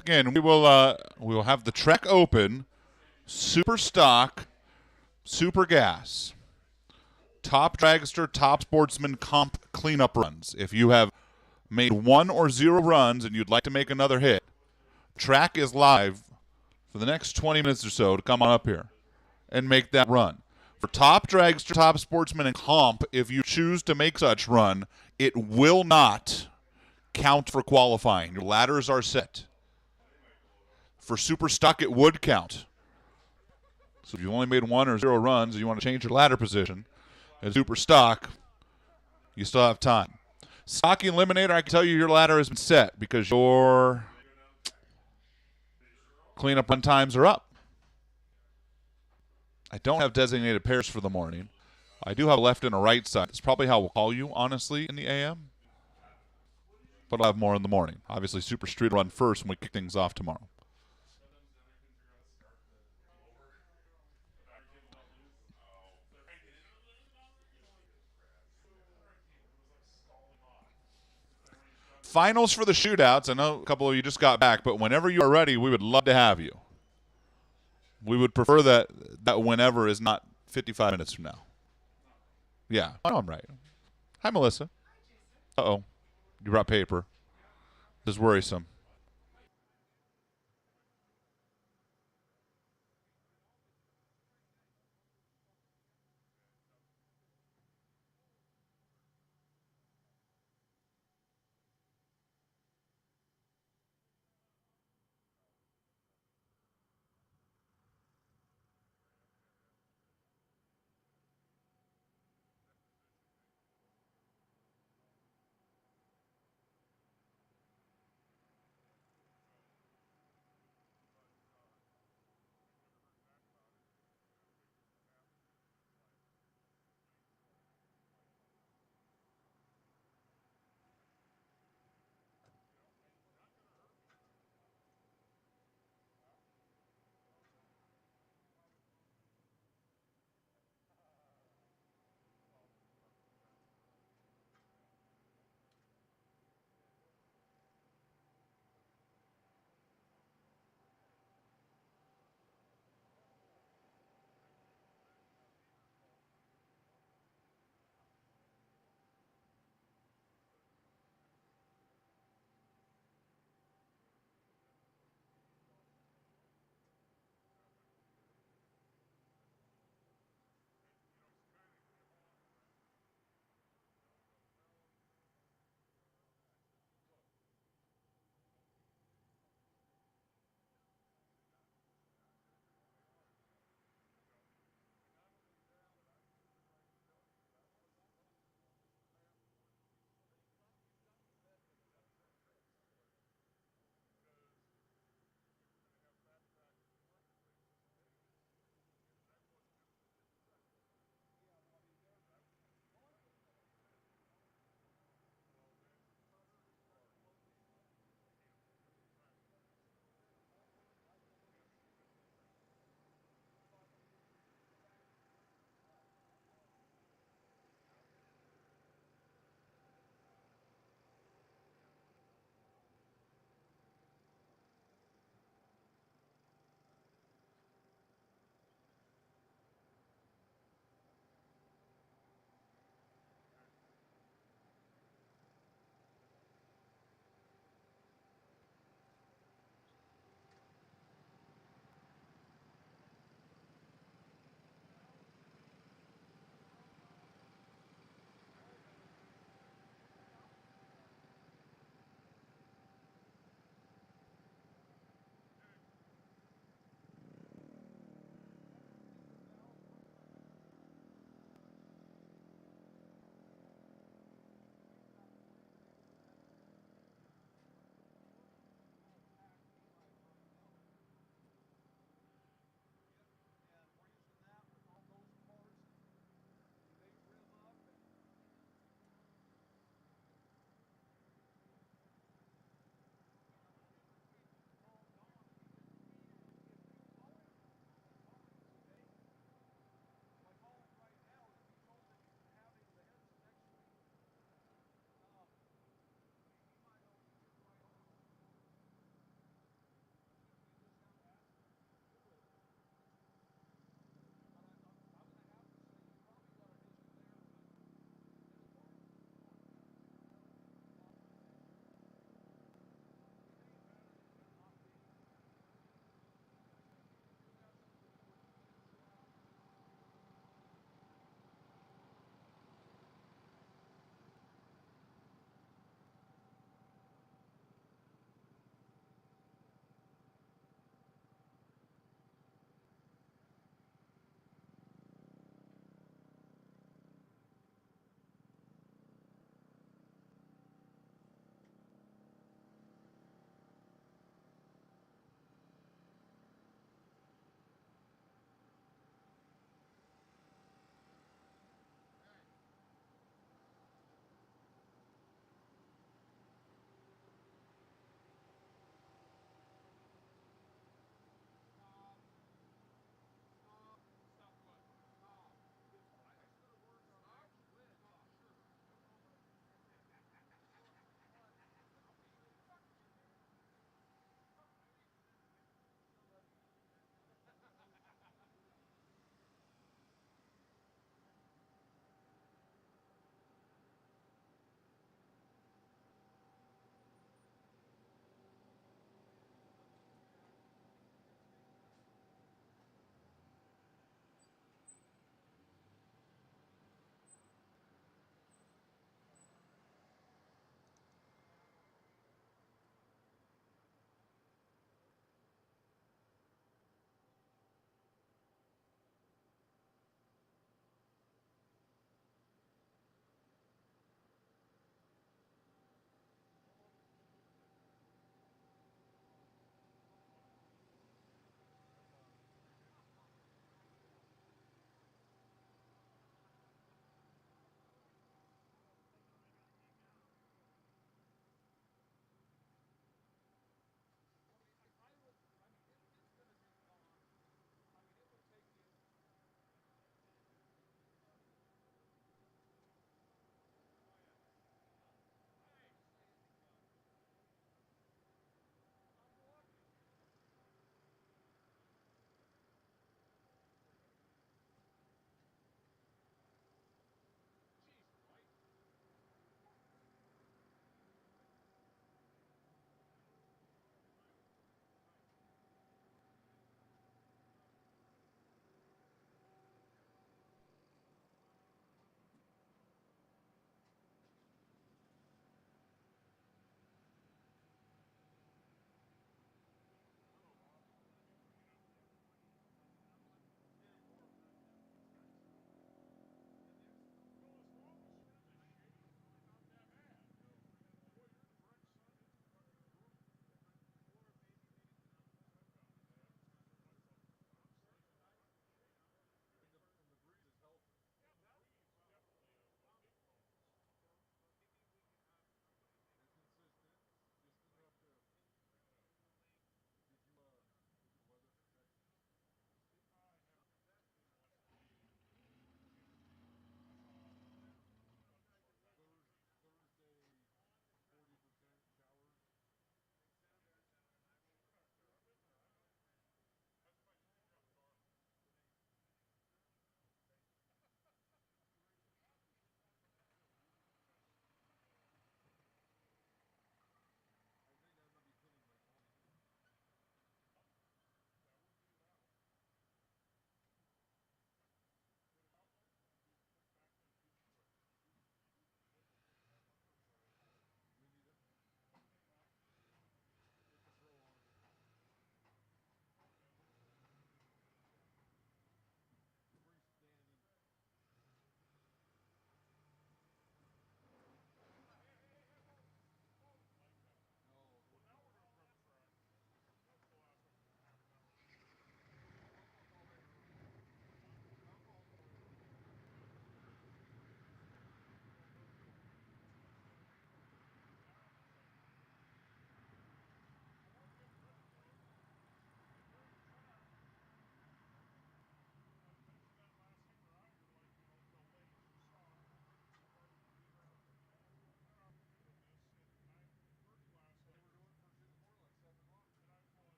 Again, we will have the track open, super stock, super gas, top dragster, top sportsman comp cleanup runs. If you have made 1 or 0 runs and you'd like to make another hit, track is live for the next 20 minutes or so to come on up here and make that run. For top dragster, top sportsman, and comp, if you choose to make such run, it will not count for qualifying. Your ladders are set. For super stock, it would count. So if you only made 1 or 0 runs and you want to change your ladder position, at super stock, you still have time. Stock eliminator, I can tell you your ladder has been set because your cleanup run times are up. I don't have designated pairs for the morning. I do have a left and a right side. That's probably how we'll call you, honestly, in the AM. But I'll have more in the morning. Obviously, Super Street will run first when we kick things off tomorrow. Finals for the shootouts. I know a couple of you just got back, but whenever you are ready, we would love to have you. We would prefer that whenever is not 55 minutes from now. Yeah, I know I'm right. Hi, Melissa. Uh-oh. You brought paper. This is worrisome.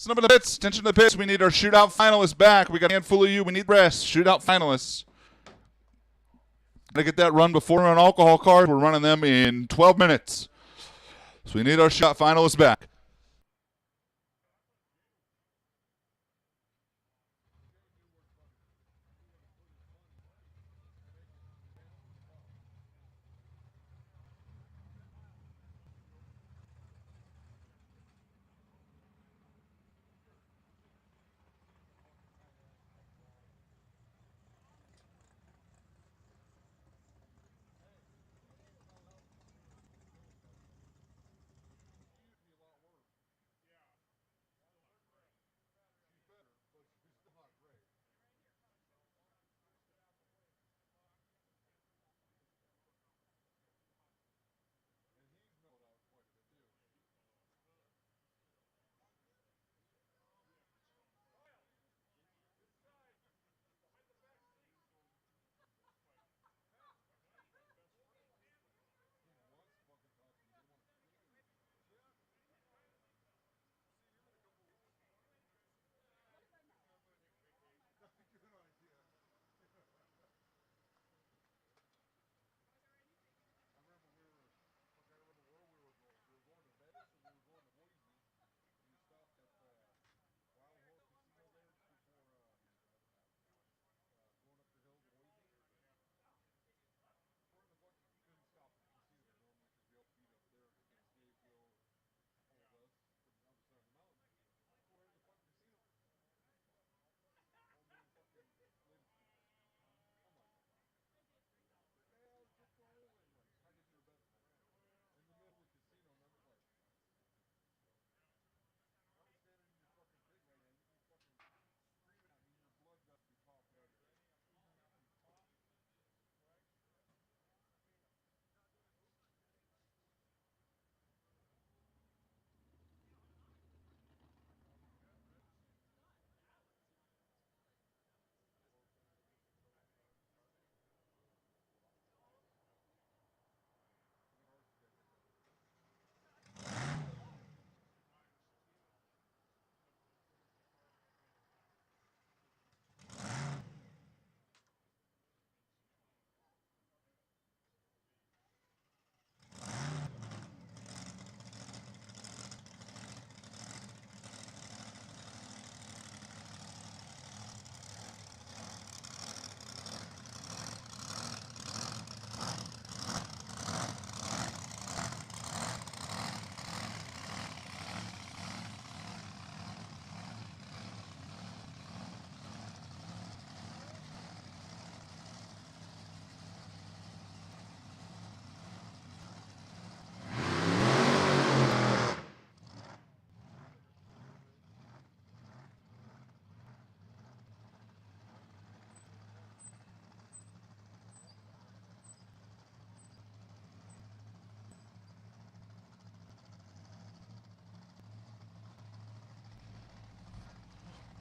Listen up in the pits. Attention to the pits. We need our shootout finalists back. We got a handful of you. We need rest. Shootout finalists. Gotta get that run before we run alcohol cars. We're running them in 12 minutes. So we need our shootout finalists back.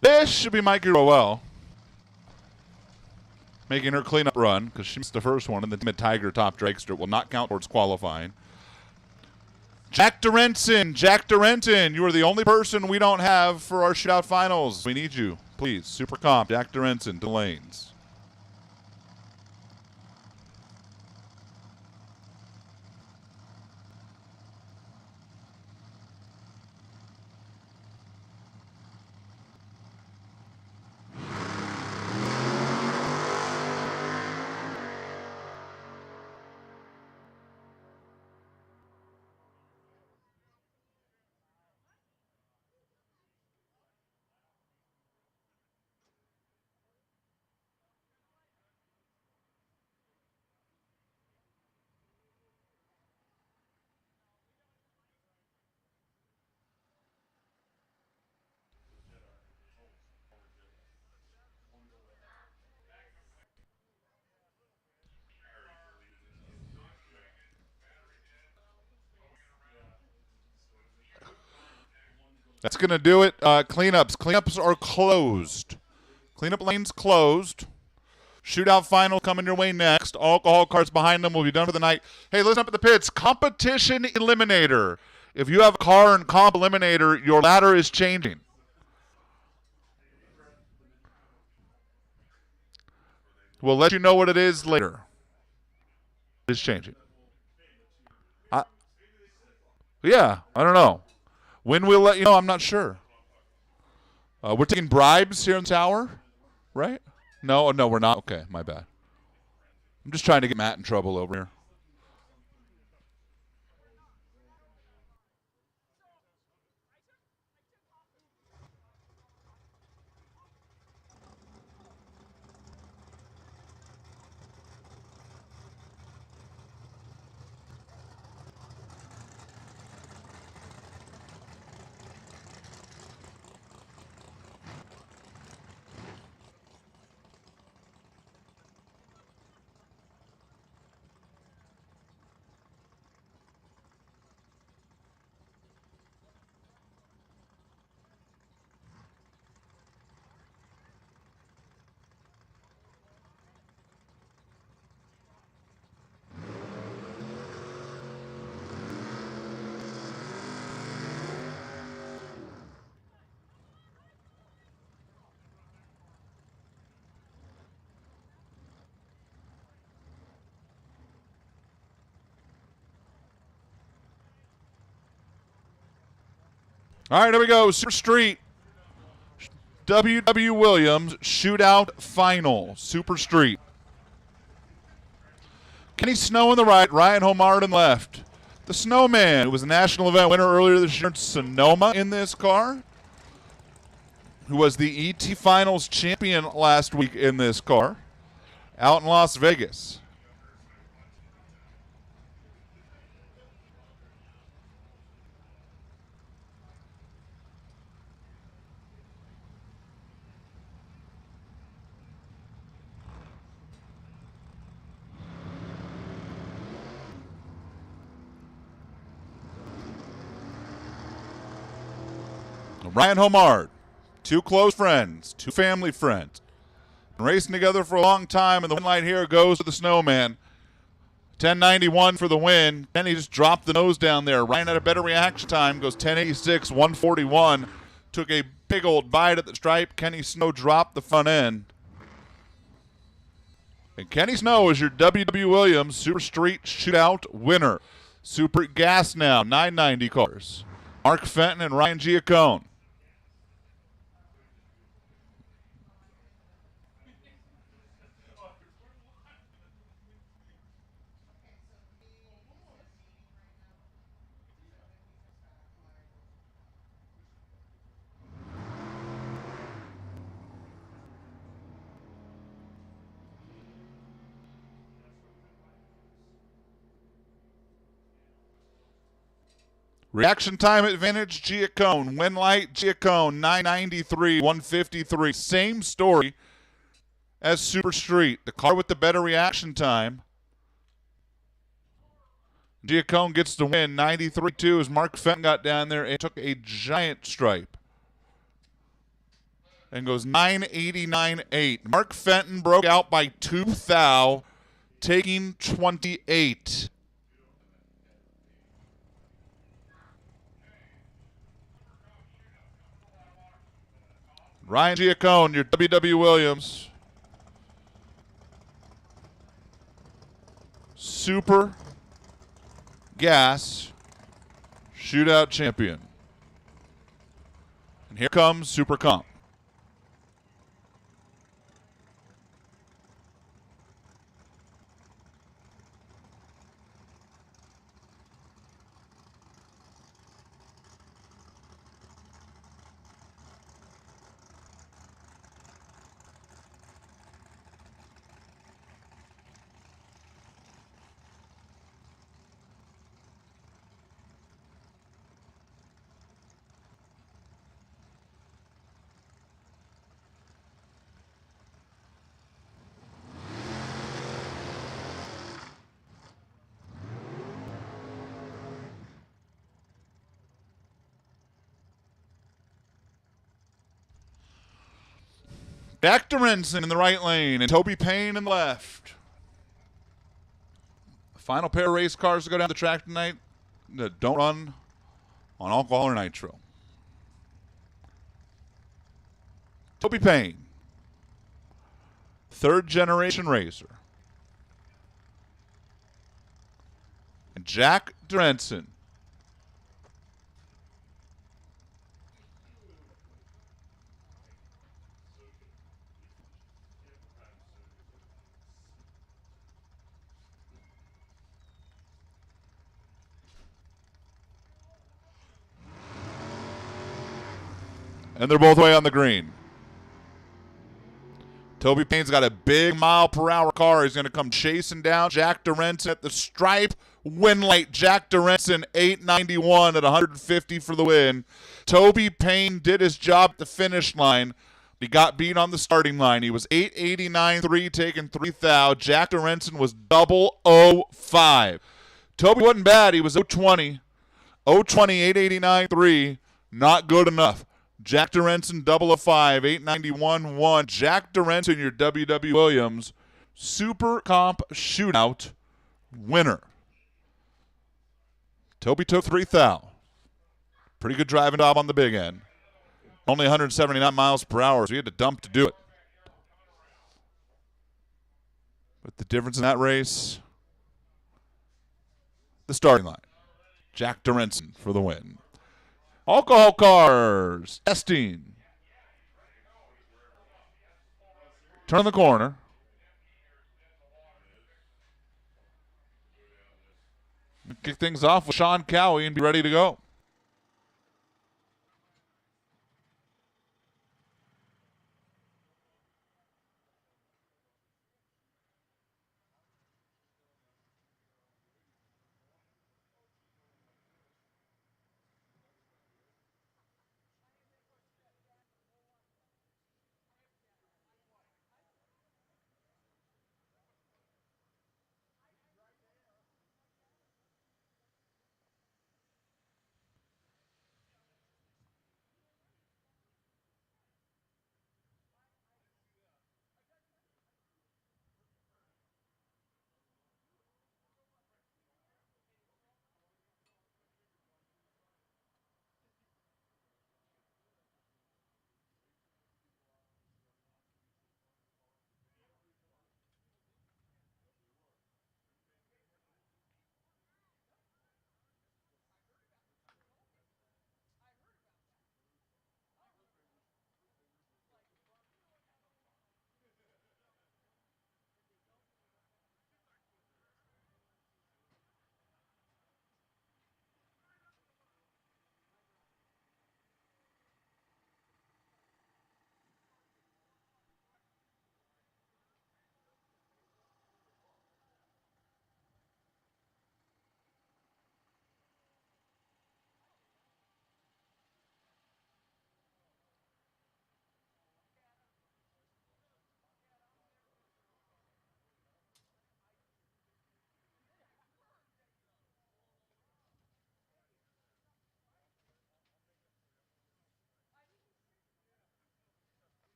This should be Mikey Rowell making her cleanup run because she missed the first one, and the team at Tiger top dragster will not count towards qualifying. Jack Durenton, you are the only person we don't have for our shootout finals. We need you, please. Super comp, Jack Durenton to lanes. That's going to do it. Cleanups. Cleanups are closed. Cleanup lanes closed. Shootout final coming your way next. Alcohol carts behind them will be done for the night. Hey, listen up at the pits. Competition eliminator. If you have a car in comp eliminator, your ladder is changing. We'll let you know what it is later. It's changing. Yeah, I don't know. When we'll let you know, I'm not sure. We're taking bribes here in the tower, right? No, we're not. Okay, my bad. I'm just trying to get Matt in trouble over here. All right, here we go. Super Street. W.W. Williams shootout final. Super Street. Kenny Snow on the right, Ryan Homard on the left. The Snowman, who was a national event winner earlier this year in Sonoma in this car, who was the ET Finals champion last week in this car, out in Las Vegas. Ryan Homard, two close friends, two family friends, been racing together for a long time, and the win light here goes to the Snowman. 1091 for the win. Kenny just dropped the nose down there. Ryan had a better reaction time, goes 1086, 141. Took a big old bite at the stripe. Kenny Snow dropped the front end. And Kenny Snow is your W.W. Williams Super Street Shootout winner. Super Gas now, 990 cars. Mark Fenton and Ryan Giacone. Reaction time advantage, Giacone. Win light, Giacone, 993, 153. Same story as Super Street. The car with the better reaction time. Giacone gets the win, 93-2, as Mark Fenton got down there and took a giant stripe. And goes 989.8. Mark Fenton broke out by 2 thou, taking 28. Ryan Giacone, your W.W. Williams Super Gas Shootout champion. And here comes Super Comp. Back to Renson in the right lane and Toby Payne in the left. Final pair of race cars to go down the track tonight that don't run on alcohol or nitro. Toby Payne, third-generation racer. And Jack Dorenson. And they're both way on the green. Toby Payne's got a big mile-per-hour car. He's going to come chasing down Jack Dorenson at the stripe. Win late. Jack Dorenson, 891 at 150 for the win. Toby Payne did his job at the finish line. He got beat on the starting line. He was 889.3, taking 3 thou. Jack Dorenson was 005. Toby wasn't bad. He was 020. 020, 889.3. Not good enough. Jack Dorenson, 005, 891.1. Jack Dorenson, your W.W. Williams Super Comp Shootout winner. Toby took 3 thou. Pretty good driving job on the big end. Only 179 miles per hour, so he had to dump to do it. But the difference in that race, the starting line. Jack Dorenson for the win. Alcohol cars, testing. Turn the corner. Kick things off with Sean Cowie and be ready to go.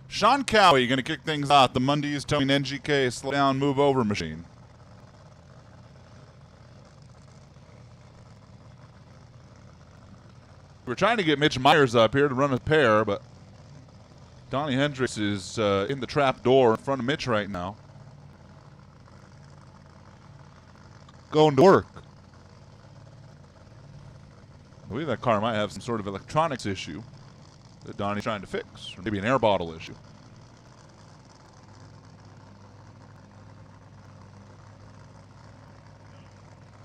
Sean Cowie going to kick things off. The Mondays towing NGK slow down, move over machine. We're trying to get Mitch Myers up here to run a pair, but Donnie Hendricks is in the trap door in front of Mitch right now. Going to work. I believe that car might have some sort of electronics issue that Donnie's trying to fix, or maybe an air bottle issue.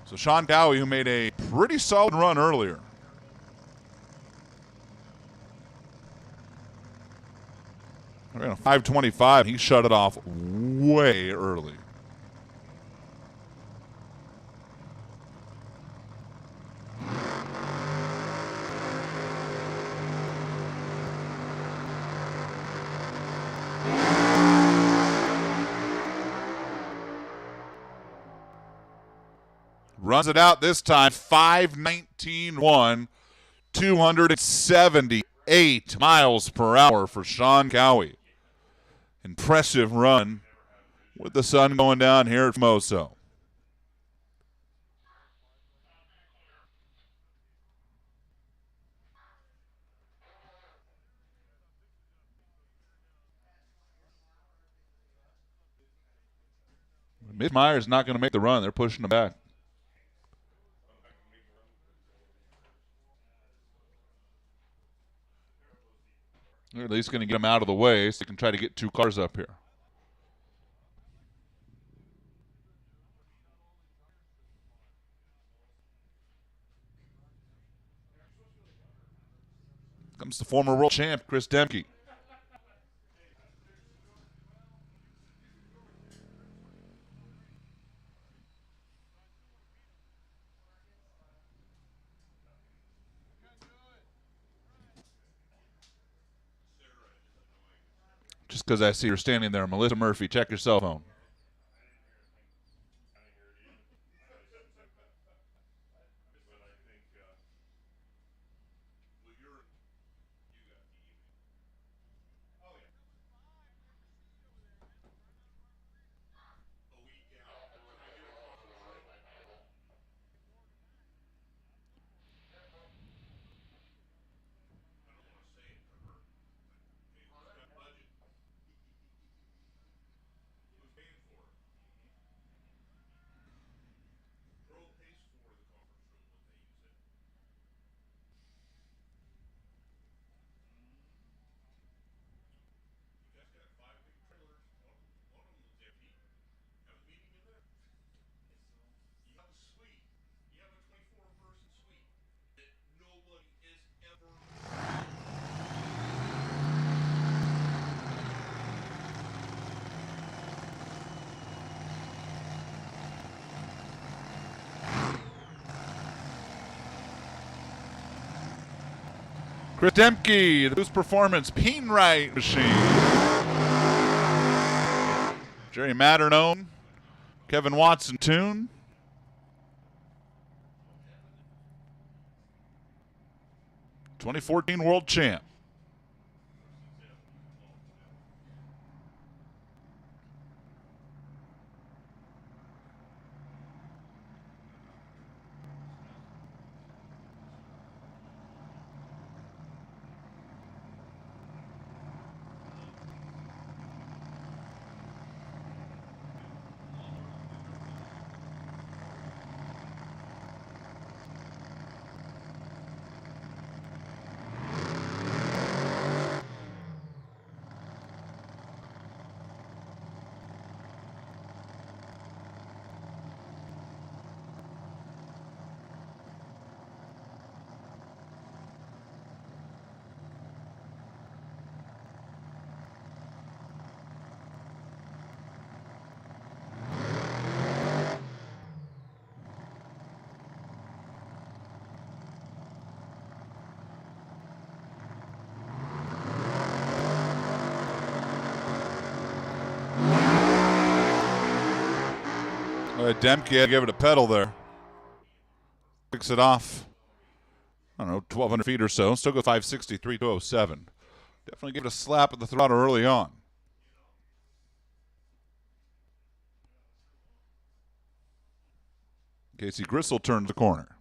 So Sean Cowie, who made a pretty solid run earlier. We're on 5:25. He shut it off way early. Runs it out this time, 5:19.1, 278 miles per hour for Sean Cowie. Impressive run with the sun going down here at Moso. Mitch Myers not going to make the run. They're pushing him back. They're at least going to get him out of the way so they can try to get two cars up here. Comes the former world champ, Chris Demke. Just because I see her standing there, Melissa Murphy, check your cell phone. Chris Demke, the Boost Performance Peen-Right machine. Jerry Matternone, Kevin Watson tune. '14 world champ. Demke had to give it a pedal there. Picks it off, I don't know, 1,200 feet or so. Still go 563, 207. Definitely gave it a slap at the throttle early on. Casey Gristle turns the corner.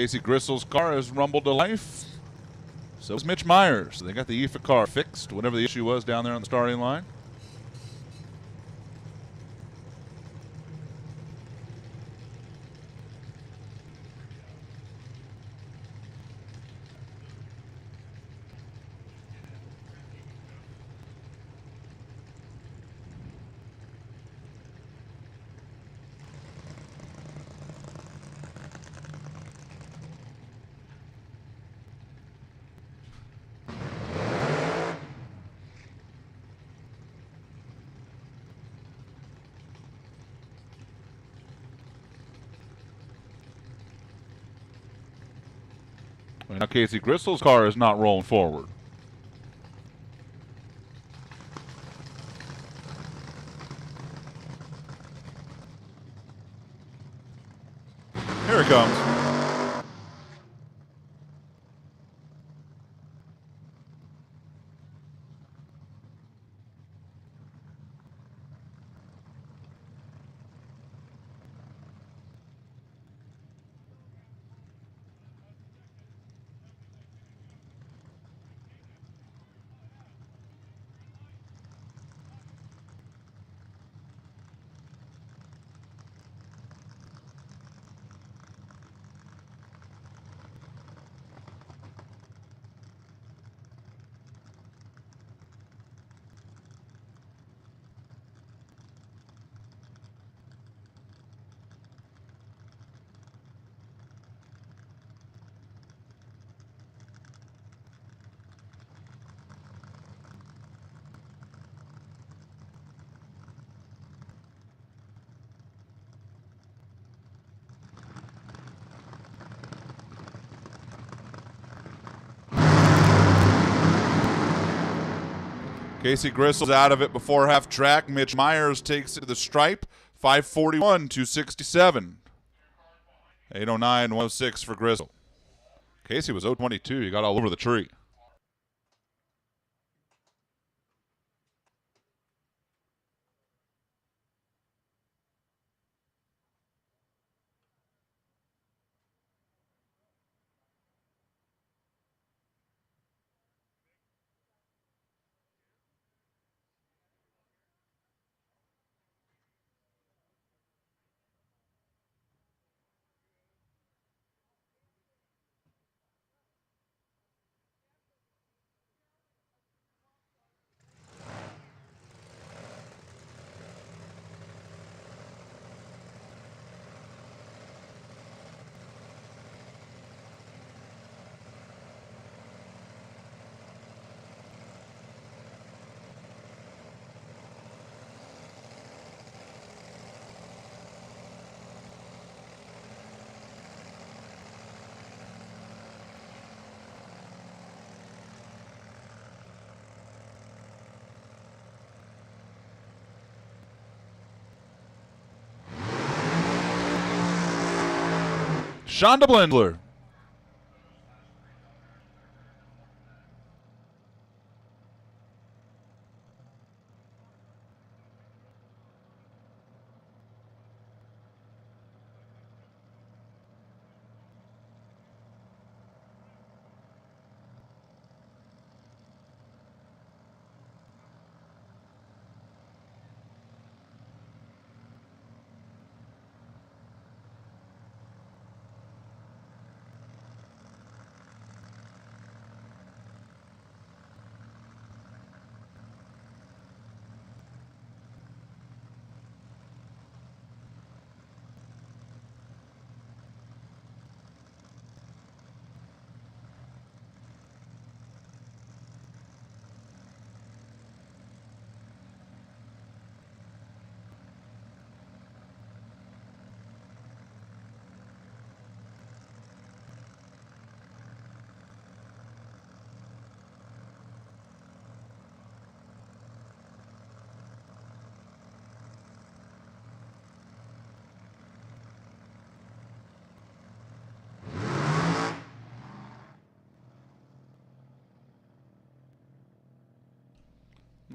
Casey Gristle's car has rumbled to life. So is Mitch Myers. They got the EFA car fixed, whatever the issue was down there on the starting line. Now Casey Gristle's car is not rolling forward. Here it comes. Casey Gristle's out of it before half track. Mitch Myers takes it to the stripe. 541, 267. 809, 106 for Gristle. Casey was 022. He got all over the tree. Shonda Blindler.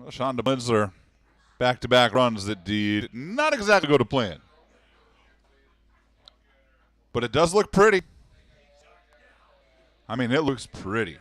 Well, Shonda Blindler, back-to-back runs that did not exactly go to plan. But it does look pretty. I mean, it looks pretty.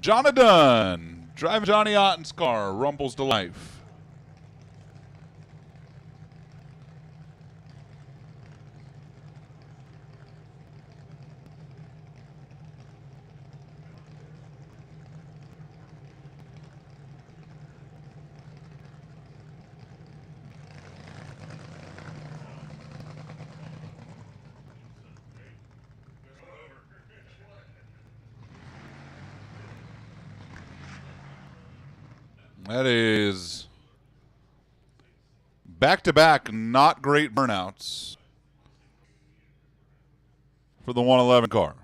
Jonathan, driving Johnny Otten's car, rumbles to life. That is back-to-back not great burnouts for the 111 car.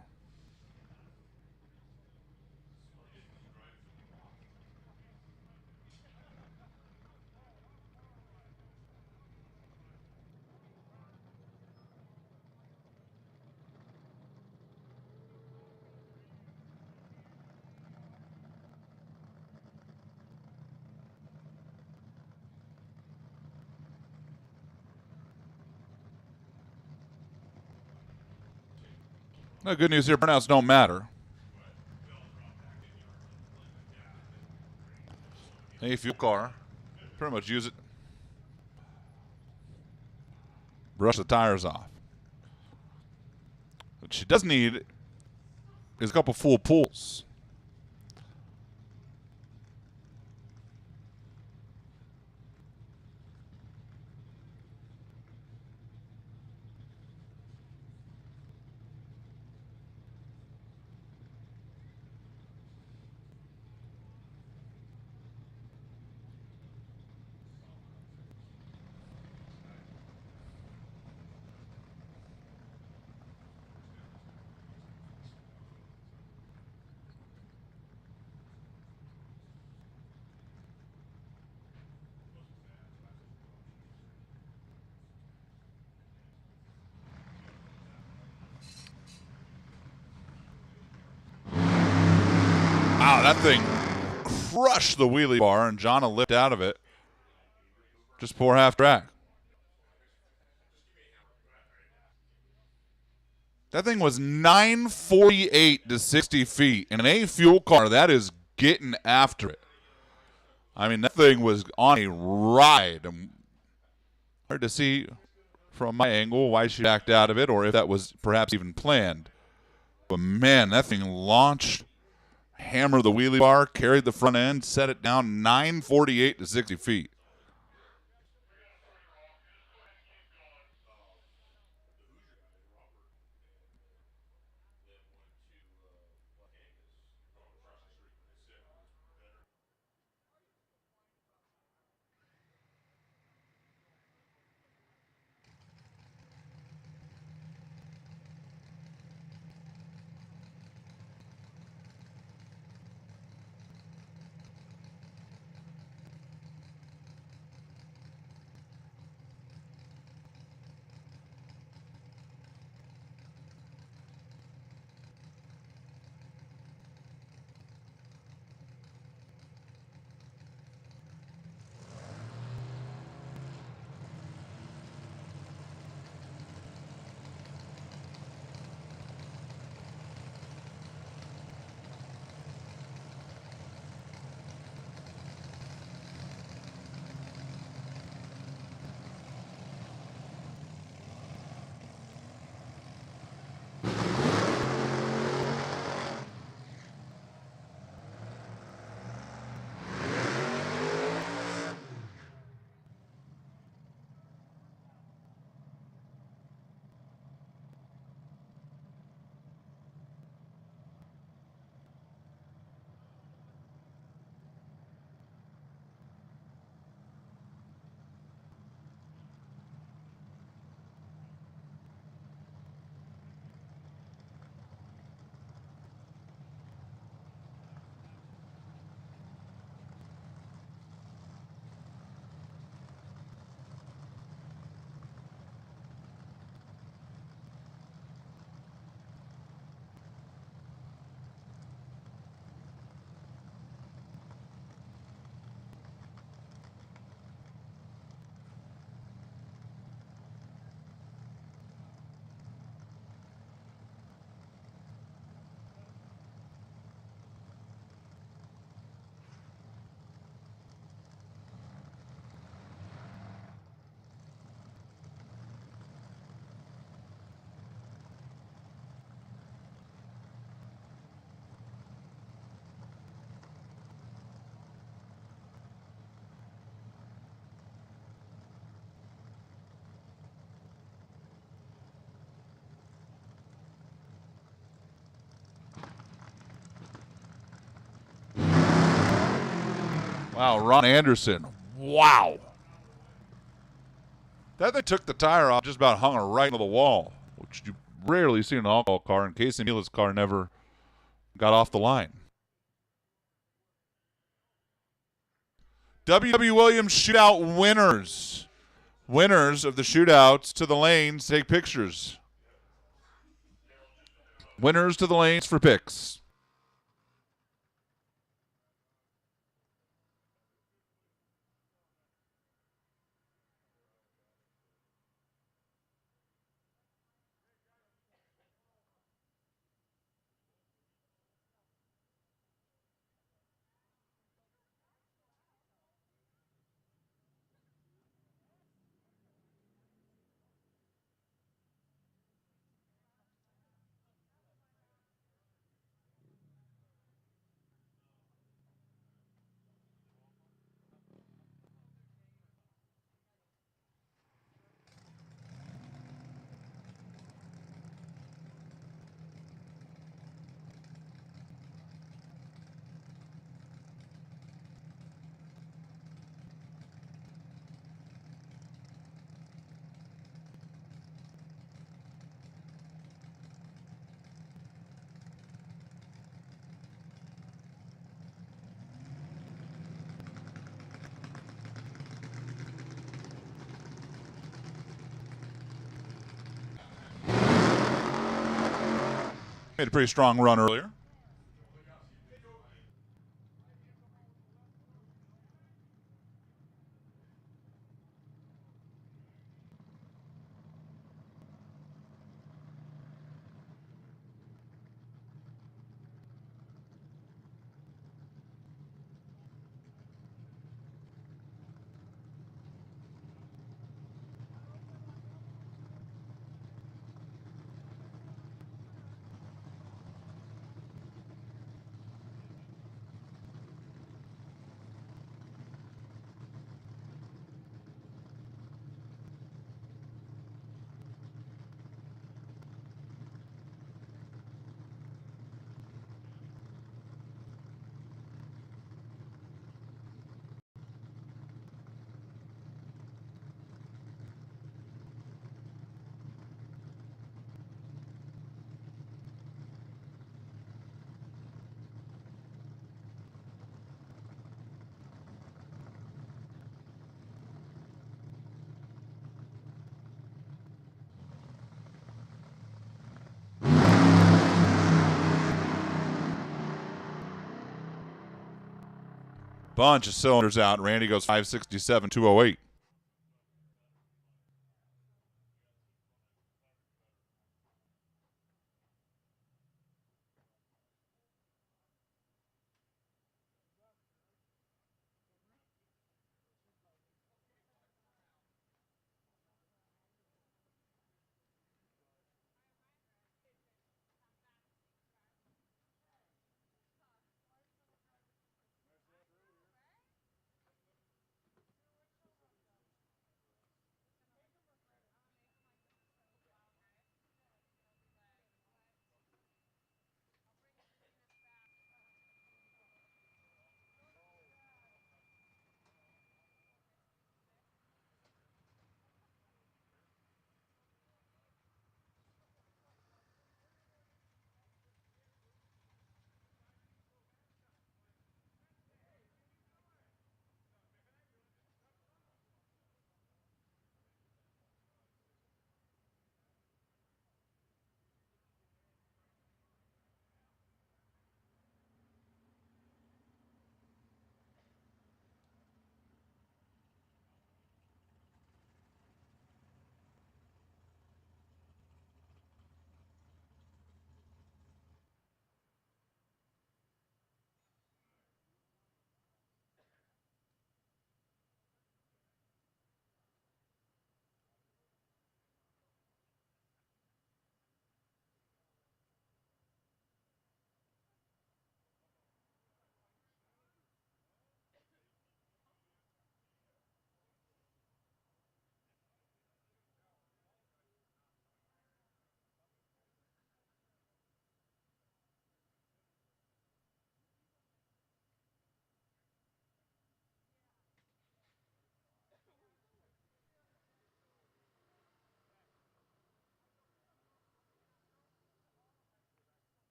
The good news here, burnouts don't matter. A fuel car, pretty much use it. Brush the tires off. What she does need is a couple full pulls. Wow, that thing crushed the wheelie bar, and Jonna lipped out of it. Just poor half track. That thing was 948 to 60 feet. In an A fuel car, that is getting after it. I mean, that thing was on a ride. Hard to see from my angle why she backed out of it or if that was perhaps even planned. But, man, that thing launched, hammered the wheelie bar, carried the front end, set it down 948 to 60 feet. Wow, Ron Anderson. Wow. That they took the tire off, just about hung her right into the wall, which you rarely seen an all-call car, and Casey Mila's car never got off the line. W.W. Williams shootout winners. Winners of the shootouts to the lanes take pictures. Winners to the lanes for pics. Made a pretty strong run earlier. Bunch of cylinders out. Randy goes 567, 208.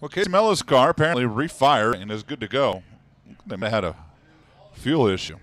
Well, Casey Mello's car apparently refired and is good to go. They may have had a fuel issue.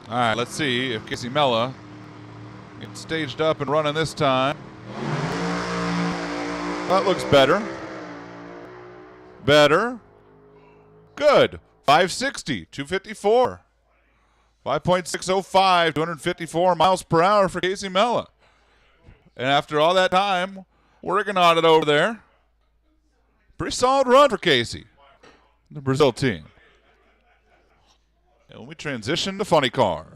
All right, let's see if Casey Mello gets staged up and running this time. That looks better. Better. Good. 560, 254. 5.605, 254 miles per hour for Casey Mello. And after all that time working on it over there, pretty solid run for Casey, the Brazil team. And we transition to funny car.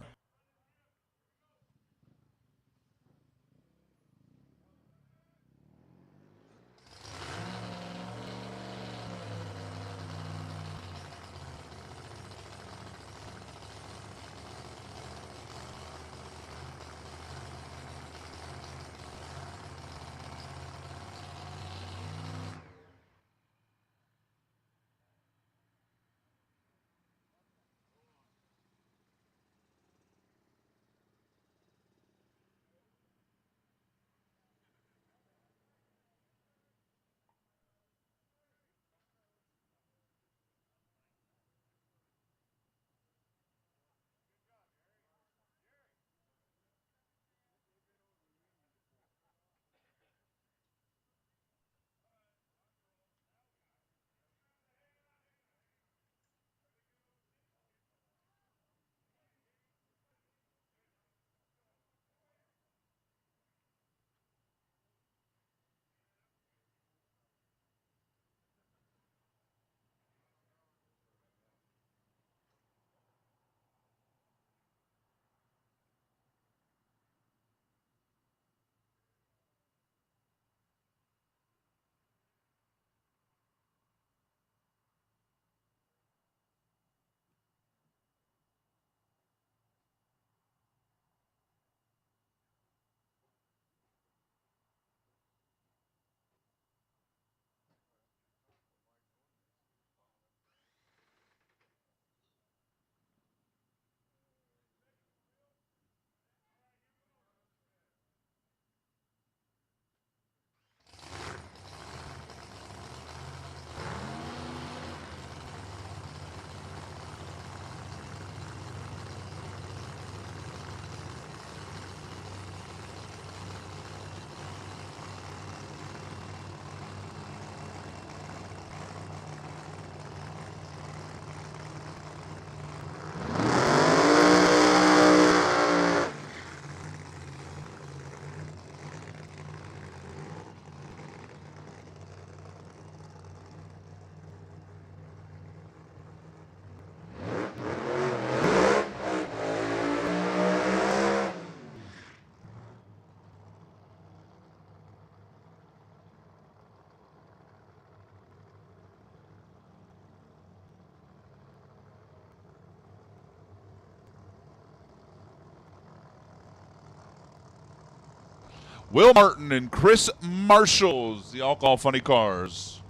Will Martin and Chris Marshall's the Alcohol Funny Cars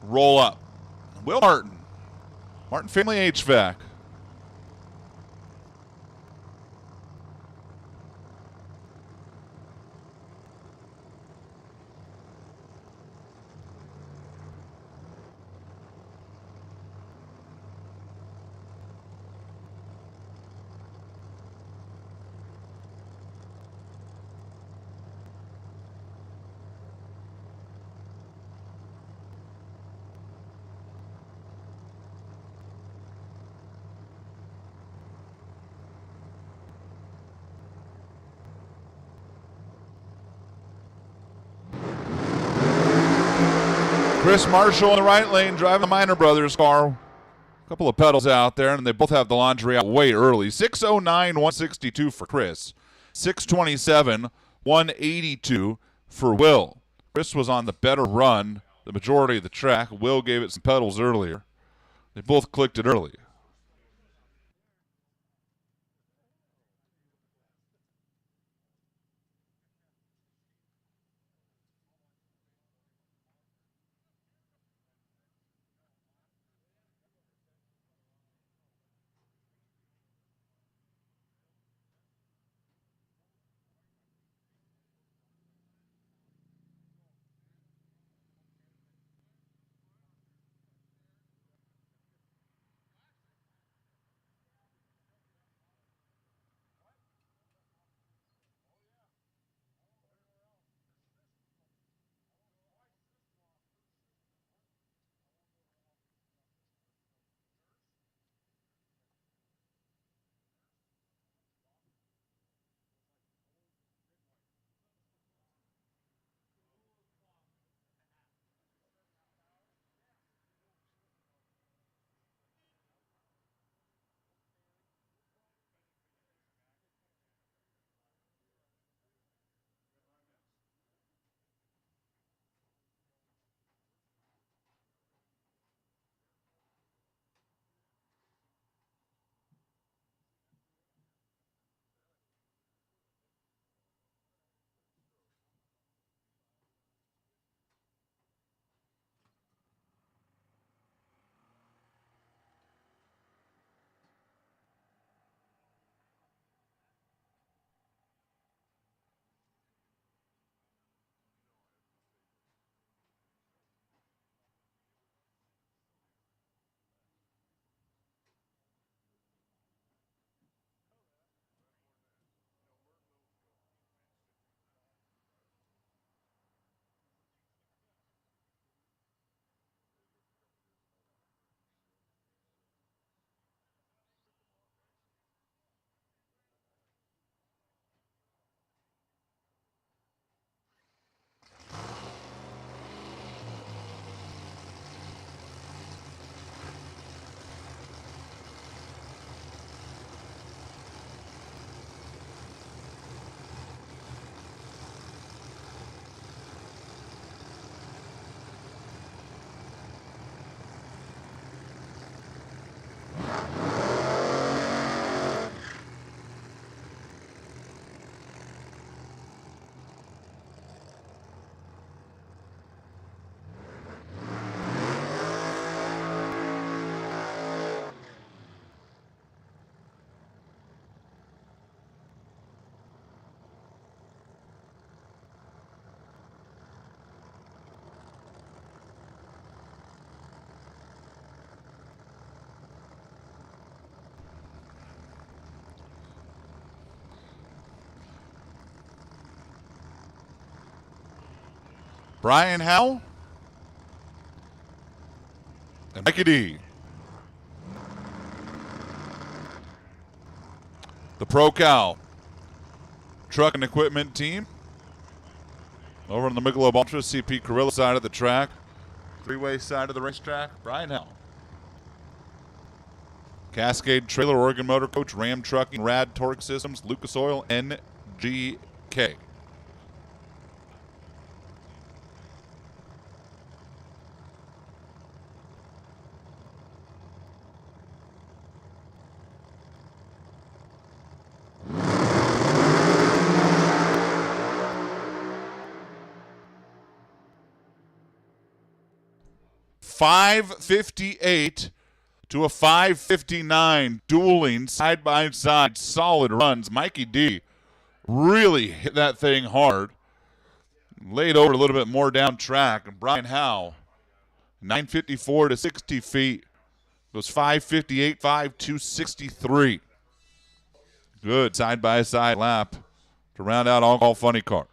roll up. Will Martin, Martin Family HVAC. Chris Marshall in the right lane driving the Minor Brothers car. A couple of pedals out there, and they both have the laundry out way early. 6:09, 162 for Chris. 6:27, 182 for Will. Chris was on the better run the majority of the track. Will gave it some pedals earlier. They both clicked it early. Brian Howell and Mikey D. The ProCal truck and equipment team over on the Michelob Ultra CP Carrilla side of the track. Three-way side of the racetrack, Brian Howell. Cascade Trailer, Oregon Motor Coach, Ram Trucking, Rad Torque Systems, Lucas Oil, NGK. .558 to a 5:59, dueling side by side, solid runs. Mikey D really hit that thing hard, laid over a little bit more down track. And Brian Howe, 9:54 to 60 feet, goes 5:58, 5:263. Good side by side lap to round out all funny car.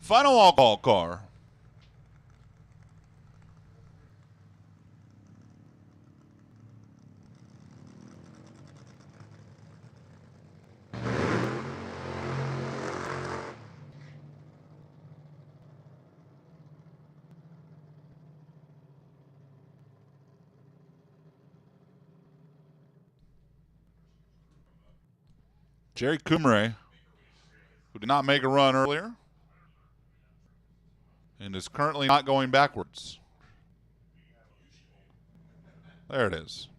Final all-call car. Jerry Kumre, who did not make a run earlier and is currently not going backwards. There it is.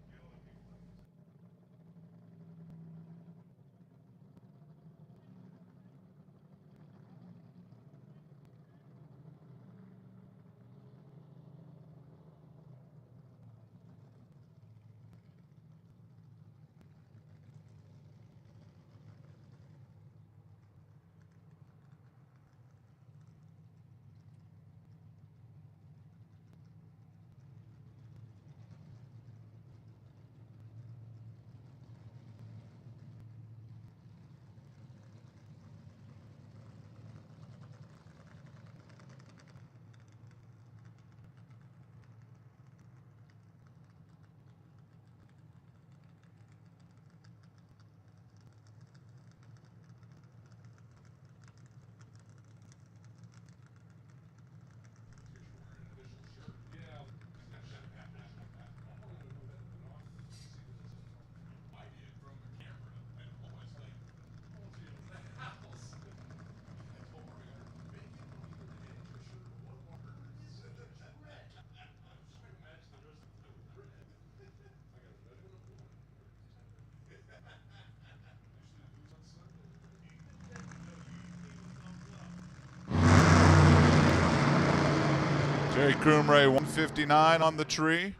Jerry Kumre, 159 on the tree.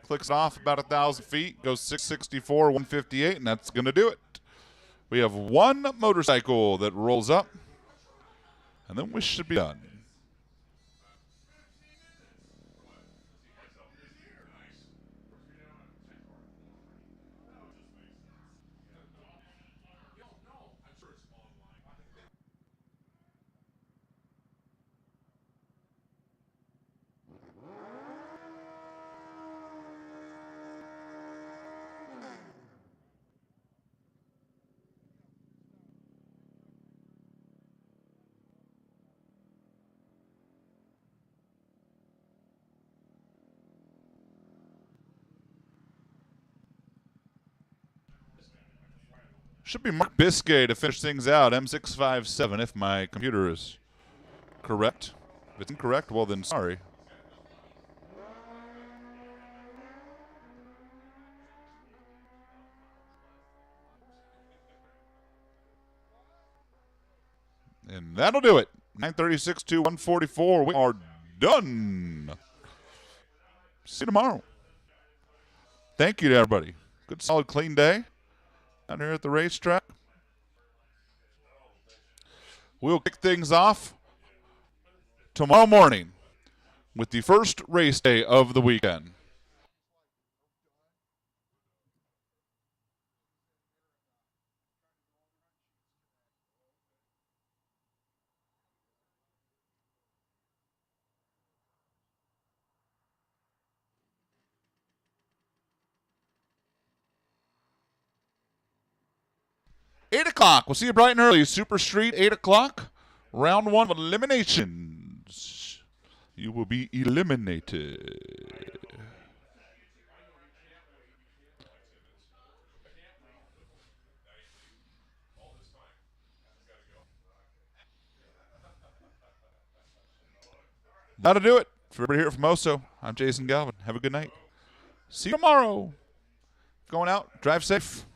Clicks off about 1,000 feet, goes 664, 158, and that's going to do it. We have one motorcycle that rolls up, and then we should be done. Should be Mark Biscay to finish things out. M657 if my computer is correct. If it's incorrect, well then sorry. And that'll do it. 936 to 144. We are done. See you tomorrow. Thank you to everybody. Good, solid, clean day out here at the racetrack. We'll kick things off tomorrow morning with the first race day of the weekend. Eight o'clock. We'll see you bright and early. Super Street, 8 o'clock. Round one of eliminations. You will be eliminated. That'll do it. For everybody here from Oso, I'm Jason Galvin. Have a good night. See you tomorrow. Going out. Drive safe.